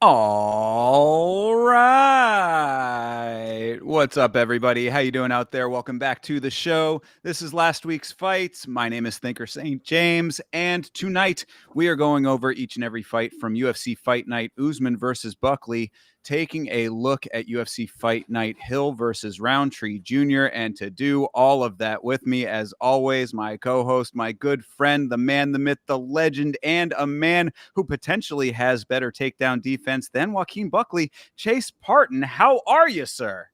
All right. What's up, everybody? How you doing out there? Welcome back to the show. This is last week's fights. My name is Thinker St. James, and tonight we are going over each and every fight from UFC Fight Night, Usman versus Buckley, taking a look at UFC Fight Night, Hill versus Rountree Jr. And to do all of that with me, as always, my co-host, my good friend, the man, the myth, the legend, and a man who potentially has better takedown defense than Joaquin Buckley, Chase Parton. How are you, sir?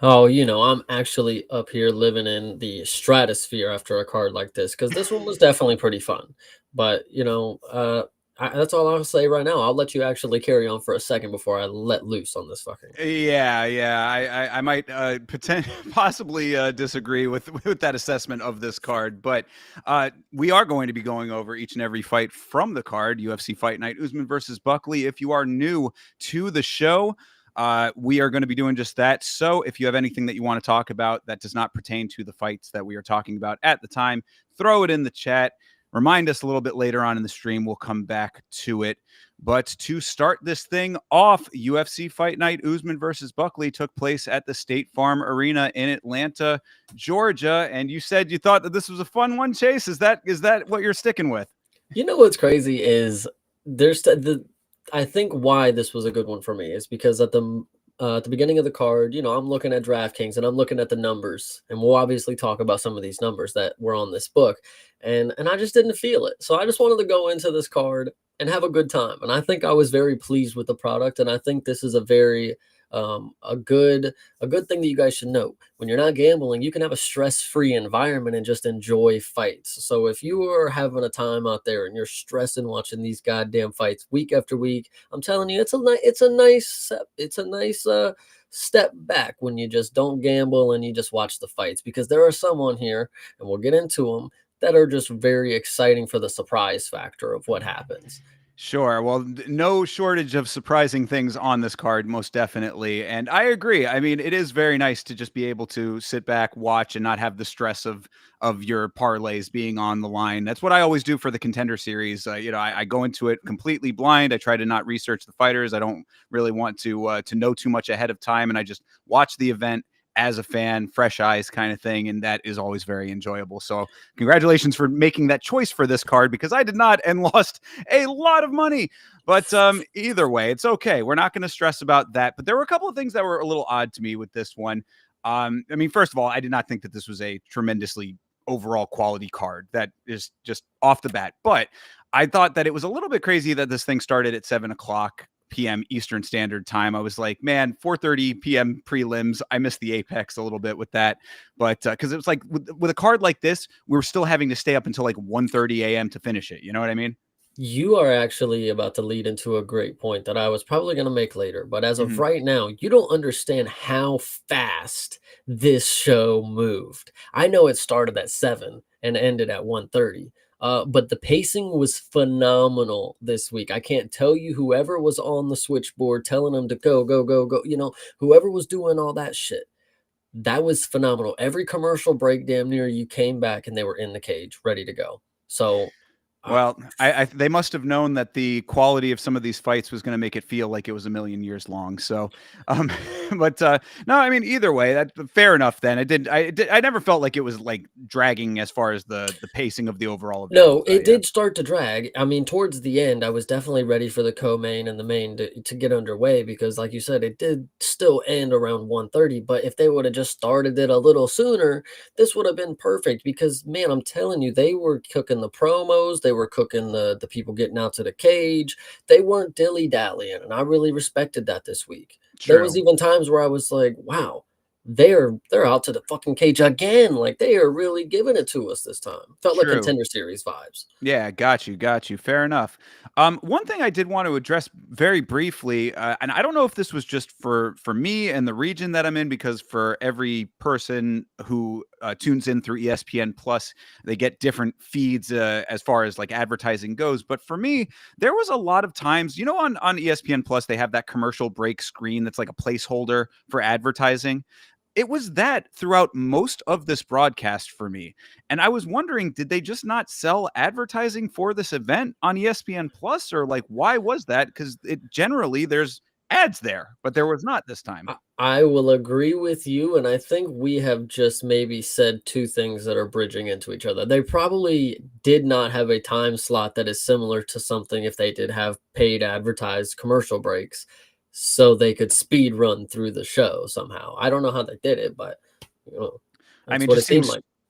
Oh, I'm actually up here living in the stratosphere after a card like this, because this one was definitely pretty fun. But, that's all I'll say right now. I'll let you actually carry on for a second before I let loose on this fucking. Yeah. I might possibly disagree with that assessment of this card, but we are going to be going over each and every fight from the card, UFC Fight Night, Usman versus Buckley. If you are new to the show, we are going to be doing just that. So if you have anything that you want to talk about that does not pertain to the fights that we are talking about at the time, throw it in the chat. Remind us a little bit later on in the stream. We'll come back to it. But to start this thing off, UFC Fight Night Usman versus Buckley took place at the State Farm Arena in Atlanta, Georgia. And you said you thought that this was a fun one, Chase. Is that what you're sticking with? You know what's crazy is I think why this was a good one for me is because at the beginning of the card, I'm looking at DraftKings and I'm looking at the numbers, and we'll obviously talk about some of these numbers that were on this book, and I just didn't feel it. So I just wanted to go into this card and have a good time, and I think I was very pleased with the product, and I think this is a very a good thing that you guys should know. When you're not gambling, you can have a stress-free environment and just enjoy fights. So if you are having a time out there and you're stressing watching these goddamn fights week after week, I'm telling you, it's a nice step back when you just don't gamble and you just watch the fights, because there are some on here, and we'll get into them, that are just very exciting for the surprise factor of what happens. Sure. Well, no shortage of surprising things on this card, most definitely. And I agree. I mean, it is very nice to just be able to sit back, watch, and not have the stress of your parlays being on the line. That's what I always do for the Contender Series. I go into it completely blind. I try to not research the fighters. I don't really want to know too much ahead of time, and I just watch the event as a fan, fresh eyes kind of thing, and that is always very enjoyable. So congratulations for making that choice for this card, because I did not and lost a lot of money. But either way, it's okay. We're not going to stress about that. But there were a couple of things that were a little odd to me with this one. I mean, first of all, I did not think that this was a tremendously overall quality card. That is just off the bat. But I thought that it was a little bit crazy that this thing started at 7:00 p.m. Eastern Standard Time. I was like, man, 4:30 p.m. prelims. I missed the apex a little bit with that, but because it was like with a card like this, we were still having to stay up until like 1:30 a.m. to finish it. You know what I mean? You are actually about to lead into a great point that I was probably going to make later. But as of right now, you don't understand how fast this show moved. I know it started at 7 and ended at 1:30. But the pacing was phenomenal this week. I can't tell you, whoever was on the switchboard telling them to go, go, go, go, whoever was doing all that shit, that was phenomenal. Every commercial break damn near you came back and they were in the cage ready to go. So Uh, Well, they must have known that the quality of some of these fights was going to make it feel like it was a million years long. So, um, but no, I mean, either way, that fair enough. Then I never felt like it was like dragging as far as the pacing of the overall event. No, But it yeah, did start to drag. I mean, towards the end, I was definitely ready for the co-main and the main to get underway because, like you said, it did still end around 1:30. But if they would have just started it a little sooner, this would have been perfect. Because man, I'm telling you, they were cooking the promos, they were cooking the people getting out to the cage. They weren't dilly dallying, and I really respected that this week. There was true. even times where I was like, wow, they're out to the fucking cage again. Like they are really giving it to us this time. Felt like True. Contender Series vibes. Yeah, got you, got you. Fair enough. One thing I did want to address very briefly, and I don't know if this was just for me and the region that I'm in, because for every person who tunes in through ESPN Plus, they get different feeds as far as like advertising goes. But for me, there was a lot of times, on ESPN Plus, they have that commercial break screen that's like a placeholder for advertising. It was that throughout most of this broadcast for me. And I was wondering, did they just not sell advertising for this event on ESPN Plus, or like why was that? Because it generally there's ads there, but there was not this time. I will agree with you, and I think we have just maybe said two things that are bridging into each other. They probably did not have a time slot that is similar to something if they did have paid advertised commercial breaks, so they could speed run through the show somehow. I don't know how they did it, but you know, I that's mean, what it seemed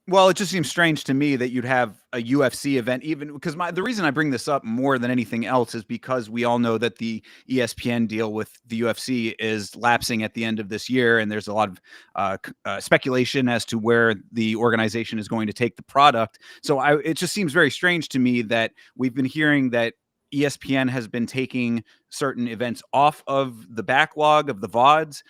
it just seems strange to me that you'd have a UFC event, even because the reason I bring this up more than anything else is because we all know that the ESPN deal with the UFC is lapsing at the end of this year, and there's a lot of speculation as to where the organization is going to take the product. So it just seems very strange to me that we've been hearing that ESPN has been taking certain events off of the backlog of the VODs.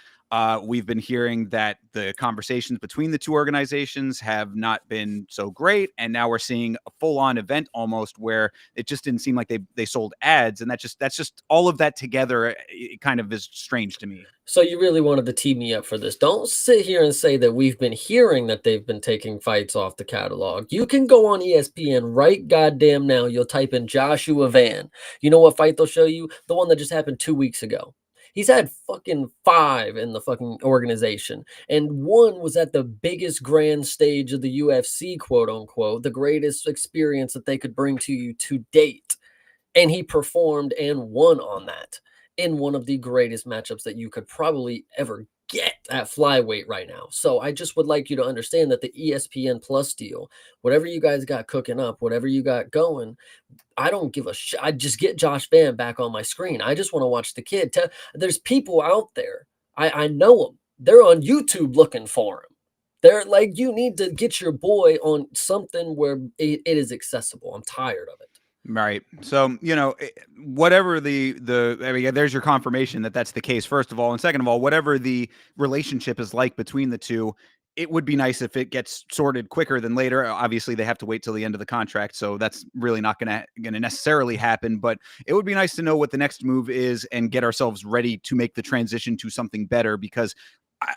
We've been hearing that the conversations between the two organizations have not been so great, and now we're seeing a full-on event almost where it just didn't seem like they sold ads, and that's just all of that together. It kind of is strange to me. So you really wanted to tee me up for this. Don't sit here and say that we've been hearing that they've been taking fights off the catalog. You can go on ESPN right goddamn now. You'll type in Joshua Van. You know what fight they'll show you? The one that just happened 2 weeks ago. He's had fucking 5 in the fucking organization. And one was at the biggest grand stage of the UFC, quote unquote, the greatest experience that they could bring to you to date. And he performed and won on that in one of the greatest matchups that you could probably ever get at flyweight right now. So I just would like you to understand that the ESPN Plus deal, whatever you guys got cooking up, whatever you got going, I don't give a shit. I just get Josh Van back on my screen. I just want to watch the kid. There's people out there. I know them. They're on YouTube looking for him. They're like, you need to get your boy on something where it is accessible. I'm tired of it. Right. So, whatever I mean, there's your confirmation that that's the case, first of all. And second of all, whatever the relationship is like between the two, it would be nice if it gets sorted quicker than later. Obviously, they have to wait till the end of the contract. So that's really not gonna necessarily happen. But it would be nice to know what the next move is and get ourselves ready to make the transition to something better, because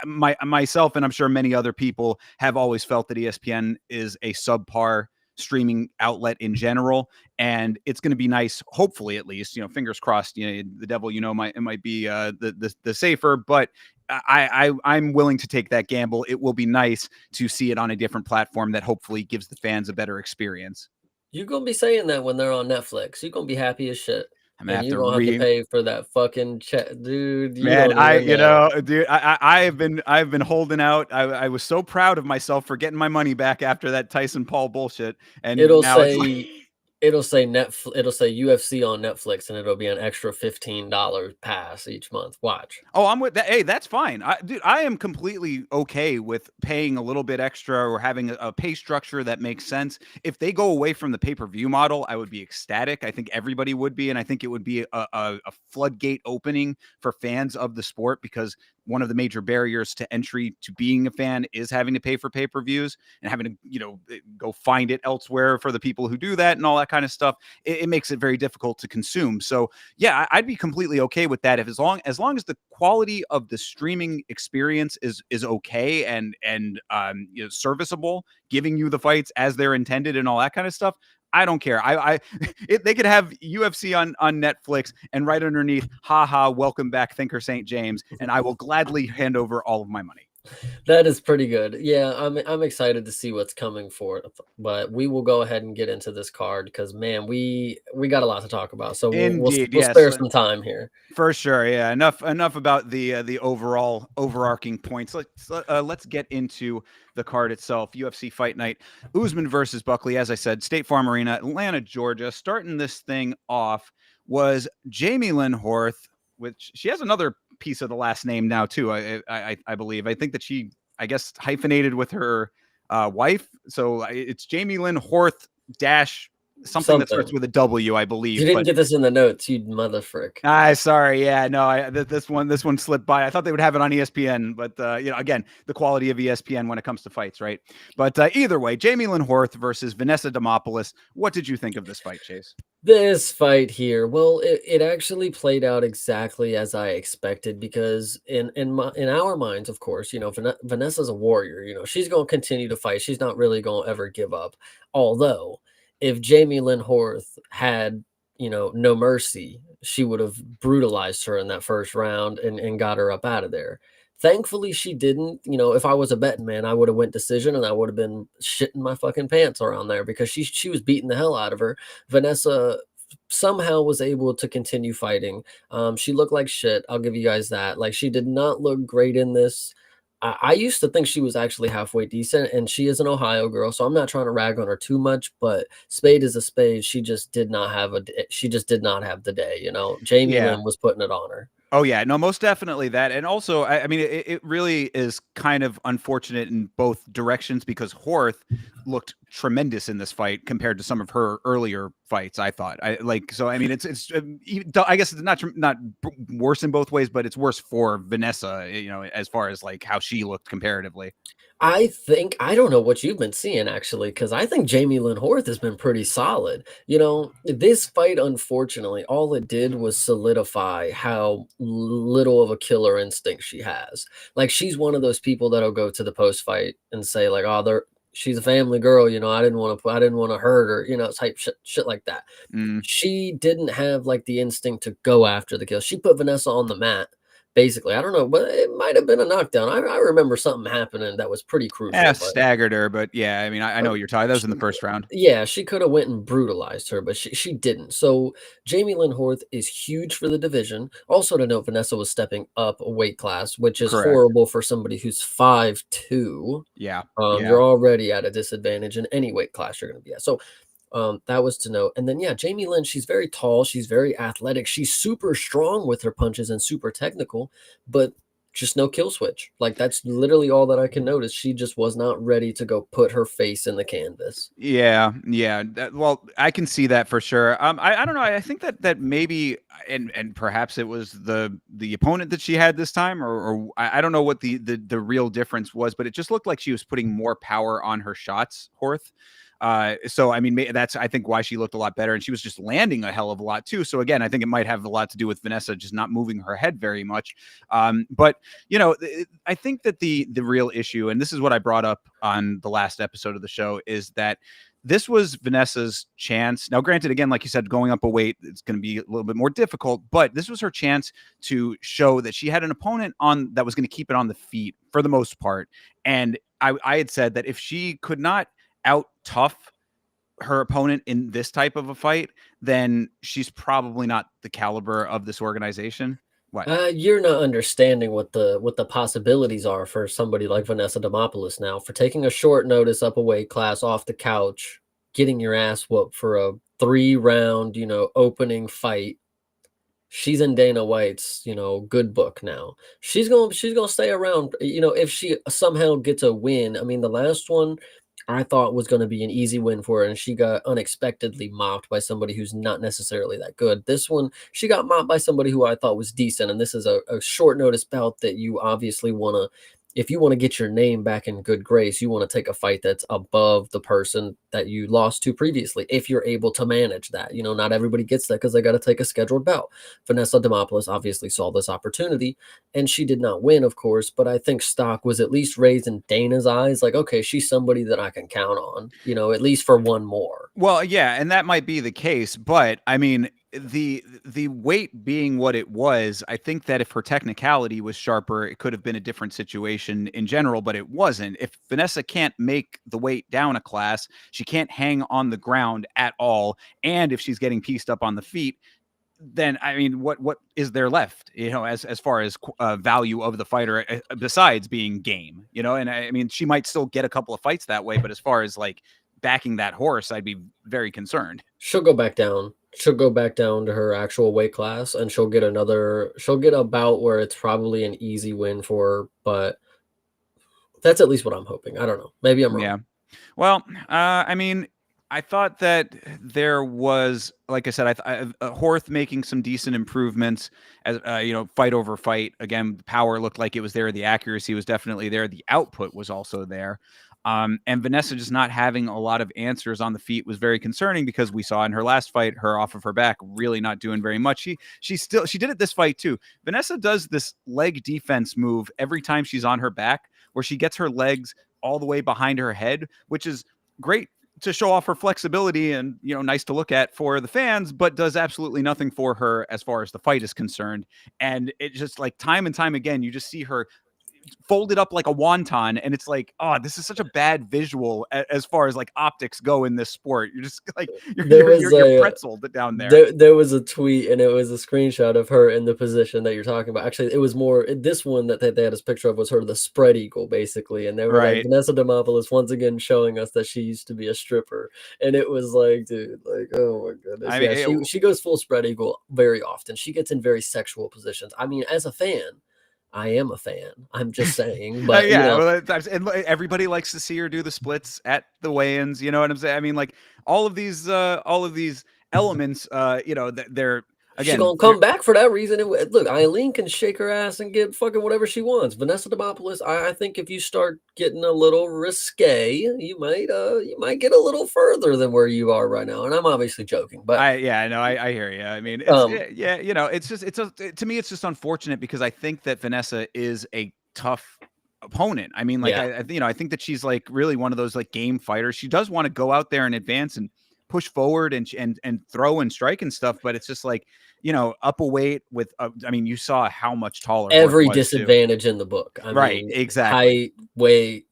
myself and I'm sure many other people have always felt that ESPN is a subpar streaming outlet in general, and it's going to be nice, hopefully, at least, fingers crossed, the devil, it might be the safer, but I'm willing to take that gamble. It will be nice to see it on a different platform that hopefully gives the fans a better experience. You're gonna be saying that when they're on Netflix. You're gonna be happy as shit. I'm gonna And have you're to gonna have to re pay for that fucking check. Dude, you Man, don't even know. dude, I've been holding out. I was so proud of myself for getting my money back after that Tyson Paul bullshit, and It'll now it's like, say it'll say UFC on Netflix and it'll be an extra $15 pass each month. Watch. oh, I'm with that. Hey, that's fine. Dude, I am completely okay with paying a little bit extra or having a pay structure that makes sense. If they go away from the pay-per-view model, I would be ecstatic. I think everybody would be, and I think it would be a floodgate opening for fans of the sport, because one of the major barriers to entry to being a fan is having to pay for pay-per-views and having to, go find it elsewhere for the people who do that and all that kind of stuff. It makes it very difficult to consume. So yeah, I'd be completely okay with that, if as long as the quality of the streaming experience is okay and serviceable, giving you the fights as they're intended and all that kind of stuff. I don't care. They could have UFC on Netflix and right underneath, haha, welcome back, Thinker St. James, and I will gladly hand over all of my money. That is pretty good. Yeah, I'm excited to see what's coming for it. But we will go ahead and get into this card because man, we got a lot to talk about. So Indeed, we'll yes. spare some time here. For sure, yeah. Enough about the overall overarching points. Let's get into the card itself. UFC Fight Night, Usman versus Buckley. As I said, State Farm Arena, Atlanta, Georgia. Starting this thing off was Jamie Lynn Horth, which she has another piece of the last name now too. I believe. I think that she, I guess, hyphenated with her wife. So it's Jamie Lynn Horth dash something that starts with a W, I believe. You didn't get this in the notes, you mother frick. Sorry. Yeah, no, this one slipped by. I thought they would have it on ESPN, but again, the quality of ESPN when it comes to fights, right? But either way, Jamie Lynn Horth versus Vanessa Demopoulos. What did you think of this fight, Chase? This fight here, well, it actually played out exactly as I expected because in our minds, of course, Vanessa's a warrior. She's going to continue to fight. She's not really going to ever give up. Although, if Jamie Lynn Horth had no mercy, she would have brutalized her in that first round and got her up out of there. Thankfully, she didn't. If I was a betting man, I would have went decision and I would have been shitting my fucking pants around there because she was beating the hell out of her. Vanessa somehow was able to continue fighting. She looked like shit. I'll give you guys that. Like, she did not look great in this. I used to think she was actually halfway decent, and she is an Ohio girl, so I'm not trying to rag on her too much. But spade is a spade. She just did not have the day. Jamie Lynn was putting it on her. Oh yeah, no, most definitely that. And also, I mean, it really is kind of unfortunate in both directions because Horth looked tremendous in this fight compared to some of her earlier fights. I thought, I mean, it's I guess it's not worse in both ways, but it's worse for Vanessa, as far as like how she looked comparatively. I don't know what you've been seeing actually, because I think Jamie Lynn Horth has been pretty solid. This fight, unfortunately, all it did was solidify how little of a killer instinct she has. Like, she's one of those people that'll go to the post fight and say, like, oh, she's a family girl, I didn't want to hurt her, type shit like that. She didn't have like the instinct to go after the kill. She put Vanessa on the mat. Basically, I don't know, but it might have been a knockdown. I remember something happening that was pretty crucial. Yeah, staggered her, but yeah, I mean, I know what you're talking. That was in the first round. Yeah, she could have went and brutalized her, but she didn't. So Jamie Lynn Horth is huge for the division. Also to note, Vanessa was stepping up a weight class, which is horrible for somebody who's 5'2". Yeah. You're already at a disadvantage in any weight class you're going to be at. So that was to note. And then, yeah, Jamie Lynn, she's very tall. She's very athletic. She's super strong with her punches and super technical, but just no kill switch. Like, that's literally all that I can notice. She just was not ready to go put her face in the canvas. Yeah. Well, I can see that for sure. I don't know. I think that maybe, and perhaps it was the opponent that she had this time, or I don't know what the real difference was, but it just looked like she was putting more power on her shots, Horth. So I mean, that's, I think, why she looked a lot better, and she was just landing a hell of a lot too. So again, I think it might have a lot to do with Vanessa just not moving her head very much. But I think that the real issue, and this is what I brought up on the last episode of the show, is that this was Vanessa's chance. Now, granted, again, like you said, going up a weight, it's going to be a little bit more difficult, but this was her chance to show that she had an opponent on that was going to keep it on the feet for the most part. And I had said that if she could not out tough her opponent in this type of a fight, then she's probably not the caliber of this organization. What? You're not understanding what the possibilities are for somebody like Vanessa Demopoulos now, for taking a short notice up a weight class off the couch, getting your ass whooped for a 3-round, opening fight. She's in Dana White's, good book now. She's gonna stay around. If she somehow gets a win. I mean, the last one I thought was going to be an easy win for her, and she got unexpectedly mopped by somebody who's not necessarily that good. This one, she got mopped by somebody who I thought was decent, and this is a short notice bout that you obviously want to if you want to get your name back in good grace, you want to take a fight that's above the person that you lost to previously. If you're able to manage that, not everybody gets that because they got to take a scheduled bout. Vanessa Demopoulos obviously saw this opportunity, and she did not win, of course. But I think stock was at least raised in Dana's eyes, like, okay, she's somebody that I can count on, at least for one more. Well, yeah, and that might be the case, but I mean, the weight being what it was, I think that if her technicality was sharper, it could have been a different situation in general, but it wasn't. If Vanessa can't make the weight down a class, she can't hang on the ground at all, and if she's getting pieced up on the feet, then I mean, what is there left? As far as value of the fighter besides being game, and I mean, she might still get a couple of fights that way, but as far as like backing that horse, I'd be very concerned. She'll go back down. She'll go back down to her actual weight class, and she'll get a bout where it's probably an easy win for her, but that's at least what I'm hoping. I don't know. Maybe I'm wrong. Yeah. Well, I mean, I thought that there was, like I said, Horth making some decent improvements as fight over fight. Again, the power looked like it was there. The accuracy was definitely there. The output was also there. And Vanessa just not having a lot of answers on the feet was very concerning because we saw in her last fight, her off of her back, really not doing very much. She did it this fight too. Vanessa does this leg defense move every time she's on her back, where she gets her legs all the way behind her head, which is great to show off her flexibility and, nice to look at for the fans, but does absolutely nothing for her as far as the fight is concerned. And it just like time and time again, you just see her folded up like a wonton, and it's like, oh, this is such a bad visual as far as like optics go in this sport. You're just like you're pretzeled down there. There was a tweet, and it was a screenshot of her in the position that you're talking about. Actually, it was more this one that they had this picture of was her the spread eagle basically, and they were like, Vanessa Demopoulos once again showing us that she used to be a stripper, and it was like, dude, like, oh my goodness. I mean, she goes full spread eagle very often. She gets in very sexual positions. I mean, as a fan, I am a fan. I'm just saying, but and everybody likes to see her do the splits at the weigh-ins. You know what I'm saying? I mean, like all of these elements. That they're again. She's gonna come back for that reason. Look, Eileen can shake her ass and get fucking whatever she wants. Vanessa Demopoulos, I think if you start getting a little risque, you might get a little further than where you are right now. And I'm obviously joking, but I hear you. I mean, it's to me, it's just unfortunate because I think that Vanessa is a tough opponent. I mean, like I think that she's like really one of those like game fighters. She does want to go out there and advance and push forward and throw and strike and stuff, but it's just like, up a weight with I mean, you saw how much taller every disadvantage in the book. I mean, exactly. Height, weight,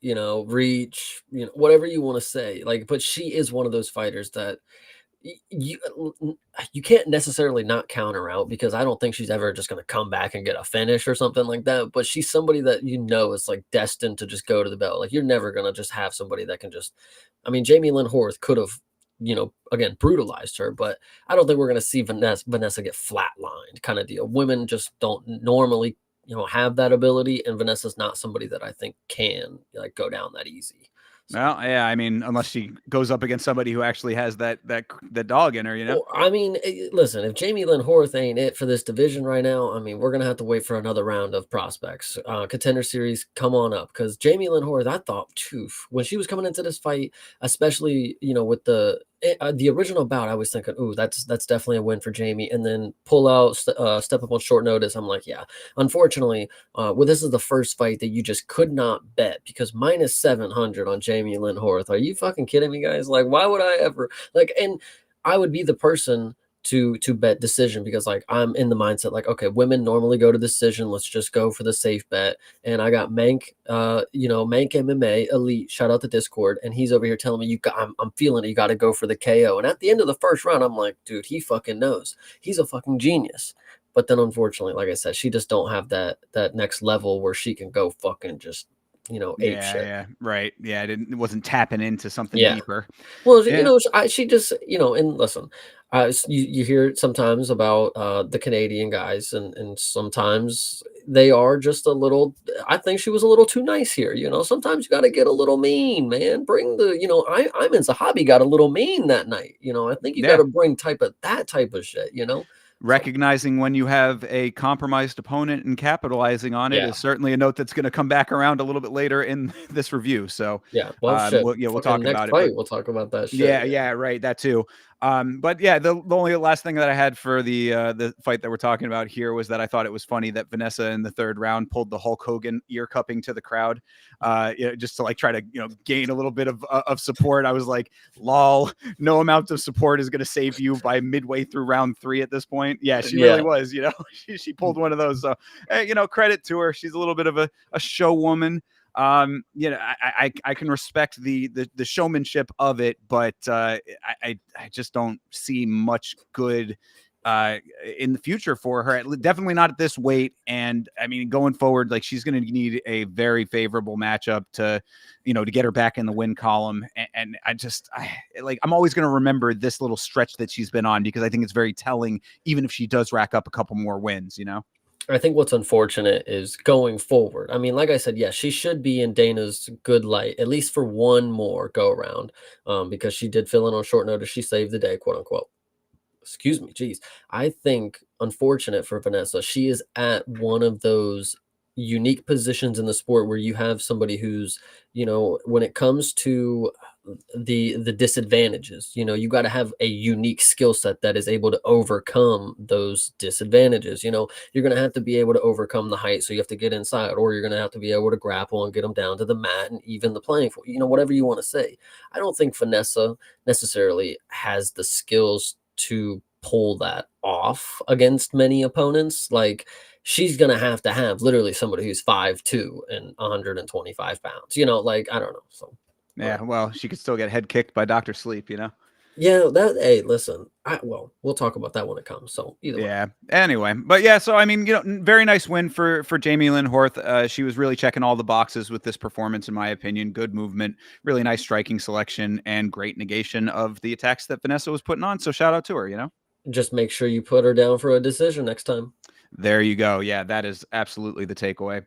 reach, whatever you want to say. Like, but she is one of those fighters that you can't necessarily not counter out, because I don't think she's ever just going to come back and get a finish or something like that. But she's somebody that is like destined to just go to the belt. Like, you're never going to just have somebody that can just. I mean, Jamie Lynn Horth could have, again, brutalized her, but I don't think we're going to see Vanessa get flatlined kind of deal. Women just don't normally, have that ability, and Vanessa's not somebody that I think can like go down that easy. So, well, yeah, I mean, unless she goes up against somebody who actually has that dog in her, Well, I mean, listen, if Jamie Lynn Horth ain't it for this division right now, I mean, we're gonna have to wait for another round of prospects. Contender series, come on up, because Jamie Lynn Horth, I thought, too, when she was coming into this fight, especially with the original bout, I was thinking, ooh, that's definitely a win for Jamie. And then pull out, step up on short notice. I'm like, yeah. Unfortunately, this is the first fight that you just could not bet, because minus 700 on Jamie Lynn Horth. Are you fucking kidding me, guys? Like, why would I ever and I would be the person to bet decision, because like I'm in the mindset like, okay, women normally go to decision, let's just go for the safe bet. And I got Mank Mank MMA Elite, shout out to Discord, and he's over here telling me I'm feeling it, you got to go for the KO. And at the end of the first round, I'm like, dude, he fucking knows, he's a fucking genius. But then unfortunately, like I said, she just don't have that next level where she can go fucking just ape shit. Yeah, right. Yeah, it wasn't tapping into something deeper. Well, she just, and listen, you hear it sometimes about the Canadian guys, and sometimes they are just a little. I think she was a little too nice here. Sometimes you got to get a little mean, man. Bring the, I'm in Zahabi got a little mean that night. I think you got to bring that type of shit. recognizing when you have a compromised opponent and capitalizing on it Yeah. is certainly a note that's going to come back around a little bit later in this review. So, Yeah. Well, shit. we'll Fucking talk next about it. But fight, we'll talk about that shit. yeah, yeah, right. That too. But yeah, the only last thing that I had for the fight that we're talking about here was that I thought it was funny that Vanessa in the third round pulled the Hulk Hogan ear cupping to the crowd, just to like try to gain a little bit of support. I was like, lol, no amount of support is going to save you by midway through round 3 at this point. Yeah, she really Yeah. was. She pulled one of those. So hey, credit to her. She's a little bit of a show woman. I can respect the showmanship of it, but I just don't see much good in the future for her. Definitely not at this weight. And I mean, going forward, like she's going to need a very favorable matchup to get her back in the win column. And I'm always going to remember this little stretch that she's been on, because I think it's very telling, even if she does rack up a couple more wins. I think what's unfortunate is going forward. I mean, like I said, yes, she should be in Dana's good light, at least for one more go around, because she did fill in on short notice. She saved the day, quote unquote. Excuse me, geez. I think unfortunate for Vanessa, she is at one of those unique positions in the sport where you have somebody who's, when it comes to the disadvantages, you got to have a unique skill set that is able to overcome those disadvantages. You're going to have to be able to overcome the height, so you have to get inside, or you're going to have to be able to grapple and get them down to the mat and even the playing field, whatever you want to say. I don't think Vanessa necessarily has the skills to pull that off against many opponents. Like, she's gonna have to have literally somebody who's 5'2" and 125 pounds. Like, I don't know. So Yeah, well, she could still get head kicked by Dr. Sleep. yeah, hey, listen, we'll talk about that when it comes. So either way. Yeah. Anyway, but yeah, so I mean, very nice win for Jamie Lynn Horth. She was really checking all the boxes with this performance, in my opinion. Good movement, really nice striking selection, and great negation of the attacks that Vanessa was putting on. So shout out to her. Just make sure you put her down for a decision next time. There you go. Yeah, that is absolutely the takeaway.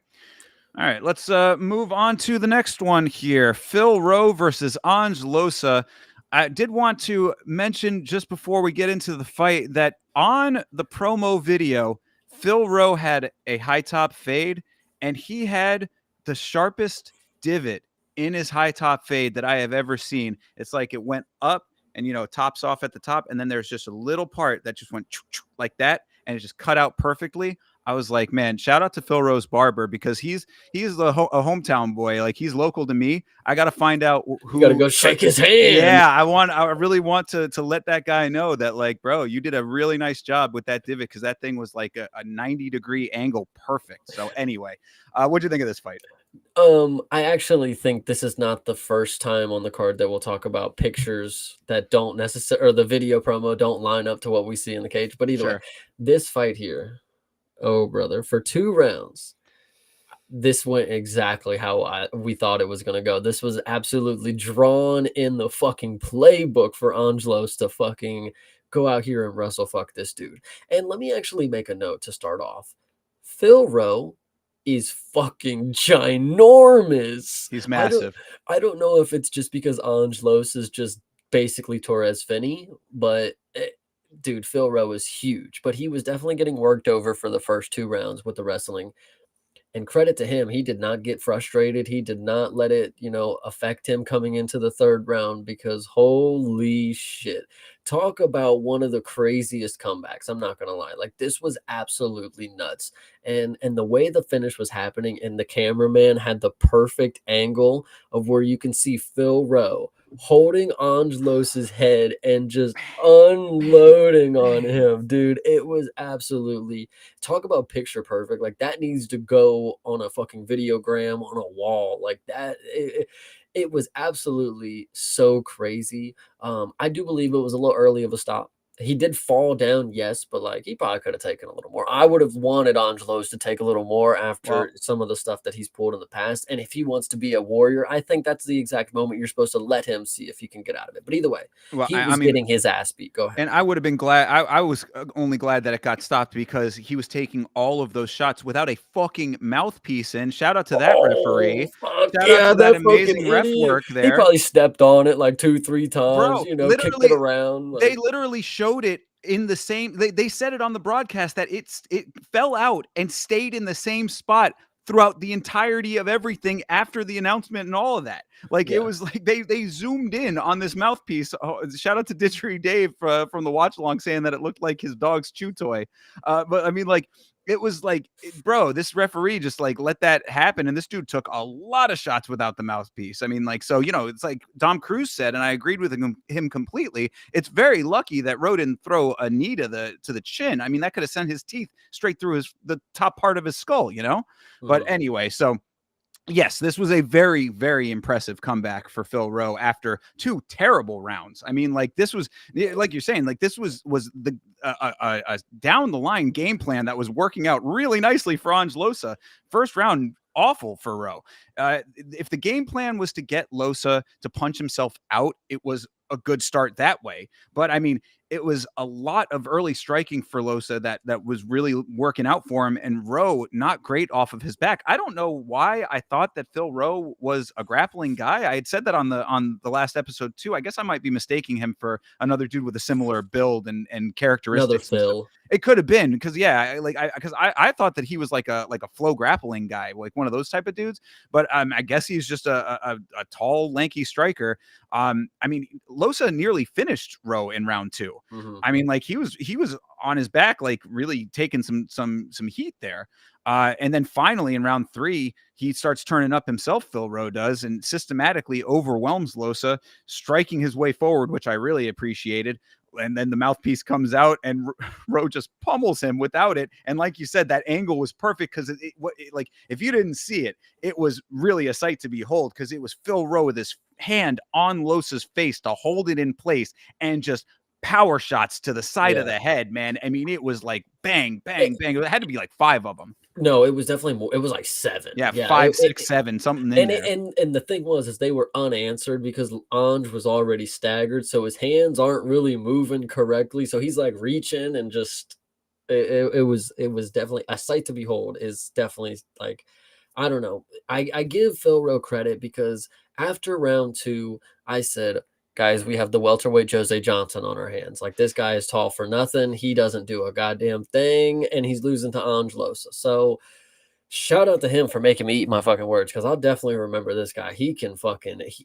All right, let's move on to the next one here. Phil Rowe versus Ange Losa. I did want to mention just before we get into the fight that on the promo video, Phil Rowe had a high top fade, and he had the sharpest divot in his high top fade that I have ever seen. It's like it went up and, tops off at the top, and then there's just a little part that just went like that, and it just cut out perfectly. I was like, man, shout out to Phil Rowe's barber, because he's a hometown boy. Like, he's local to me. I got to find out who. You got to go shake his hand. Yeah, I really want to let that guy know that, like, bro, you did a really nice job with that divot, because that thing was like a 90-degree angle, perfect. So anyway, what'd you think of this fight? I actually think this is not the first time on the card that we'll talk about pictures that don't necessarily, or the video promo don't line up to what we see in the cage. But either way, this fight here, oh brother, for 2 rounds, this went exactly how we thought it was going to go. This was absolutely drawn in the fucking playbook for Angelos to fucking go out here and wrestle fuck this dude. And let me actually make a note to start off. Phil Rowe is fucking ginormous. He's massive. I don't know if it's just because Angelos is just basically Torres Finney, but dude, Phil Rowe is huge. But he was definitely getting worked over for the first 2 rounds with the wrestling. And credit to him, he did not get frustrated. He did not let it, affect him coming into the 3rd round, because holy shit. Talk about one of the craziest comebacks. I'm not going to lie. Like, this was absolutely nuts. And the way the finish was happening, and the cameraman had the perfect angle of where you can see Phil Rowe holding Angelos's head and just unloading on him, dude. It was absolutely, talk about picture perfect. Like, that needs to go on a fucking videogram on a wall like that. It was absolutely so crazy. I do believe it was a little early of a stop. He did fall down, yes, but like, he probably could have taken a little more. I would have wanted Angelos to take a little more after some of the stuff that he's pulled in the past. And if he wants to be a warrior, I think that's the exact moment you're supposed to let him see if he can get out of it. But either way, he was getting his ass beat. Go ahead. And I would have been glad. I was only glad that it got stopped, because he was taking all of those shots without a fucking mouthpiece in. Shout out to that referee. Shout out to that amazing ref work there. He probably stepped on it like 2-3 times, Bro, kicked it around. They literally showed it in the same, they said it on the broadcast that it fell out and stayed in the same spot throughout the entirety of everything after the announcement and all of that. Like it Yeah. was like they zoomed in on this mouthpiece. Oh, shout out to Ditchery Dave from the watch along saying that it looked like his dog's chew toy. But I mean, like, it was like, bro, this referee just like let that happen. And this dude took a lot of shots without the mouthpiece. I mean, like, so, you know, it's like Dom Cruz said, and I agreed with him completely. It's very lucky that Rowe didn't throw a knee to the chin. I mean, that could have sent his teeth straight through the top part of his skull, you know? But anyway, so yes, this was a very, very impressive comeback for Phil Rowe after 2 terrible rounds. I mean, like, this was, like you're saying, like, this was the a down the line game plan that was working out really nicely for Ange Losa. First round, awful for Rowe. If the game plan was to get Losa to punch himself out, it was a good start that way. But I mean, it was a lot of early striking for Losa that was really working out for him, and Rowe not great off of his back. I don't know why I thought that Phil Rowe was a grappling guy. I had said that on the last episode too. I guess I might be mistaking him for another dude with a similar build and Another characteristics. Phil. It could have been because I thought that he was like a flow grappling guy, like one of those type of dudes. But I guess he's just a tall, lanky striker. I mean, Losa nearly finished Rowe in round 2. I mean, like he was on his back, like really taking some heat there. And then finally in round 3, he starts turning up himself. Phil Rowe does, and systematically overwhelms Losa, striking his way forward, which I really appreciated. And then the mouthpiece comes out and Rowe just pummels him without it. And like you said, that angle was perfect because like if you didn't see it, it was really a sight to behold because it was Phil Rowe with his hand on Losa's face to hold it in place and just power shots to the side of the head, man. I mean, it was like bang, bang, bang. It had to be like 5 of them. No, it was definitely more. It was like 7. Yeah, 5, 6, 7, something in there. And the thing was they were unanswered because Ange was already staggered, so his hands aren't really moving correctly. So he's like reaching and just it was definitely a sight to behold. Is definitely like, I don't know. I give Phil Rowe credit because after round 2, I said, guys, we have the welterweight Jose Johnson on our hands. Like, this guy is tall for nothing. He doesn't do a goddamn thing, and he's losing to Ange Losa. So shout out to him for making me eat my fucking words because I'll definitely remember this guy. He can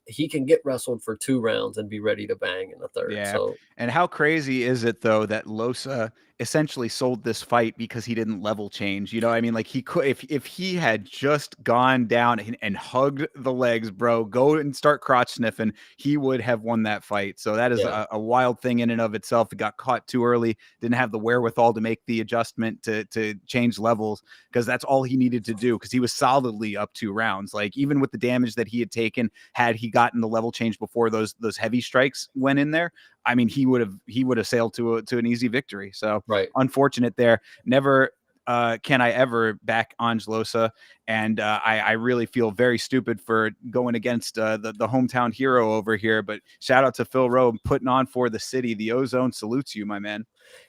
he can get wrestled for 2 rounds and be ready to bang in the 3rd. Yeah. So, And how crazy is it though that Losa essentially sold this fight because he didn't level change? You know, I mean, like he could if he had just gone down and hugged the legs, bro, go and start crotch sniffing, he would have won that fight. So that is a wild thing in and of itself. He got caught too early, didn't have the wherewithal to make the adjustment to change levels because that's all he needed to do because he was solidly up 2 rounds. Like even with the damage that he had taken, had he gotten the level change before those heavy strikes went in there, I mean, he would have sailed to an easy victory. So unfortunate there. Never can I ever back Ange Losa, and I really feel very stupid for going against the hometown hero over here. But shout out to Phil Rowe putting on for the city. The Ozone salutes you, my man.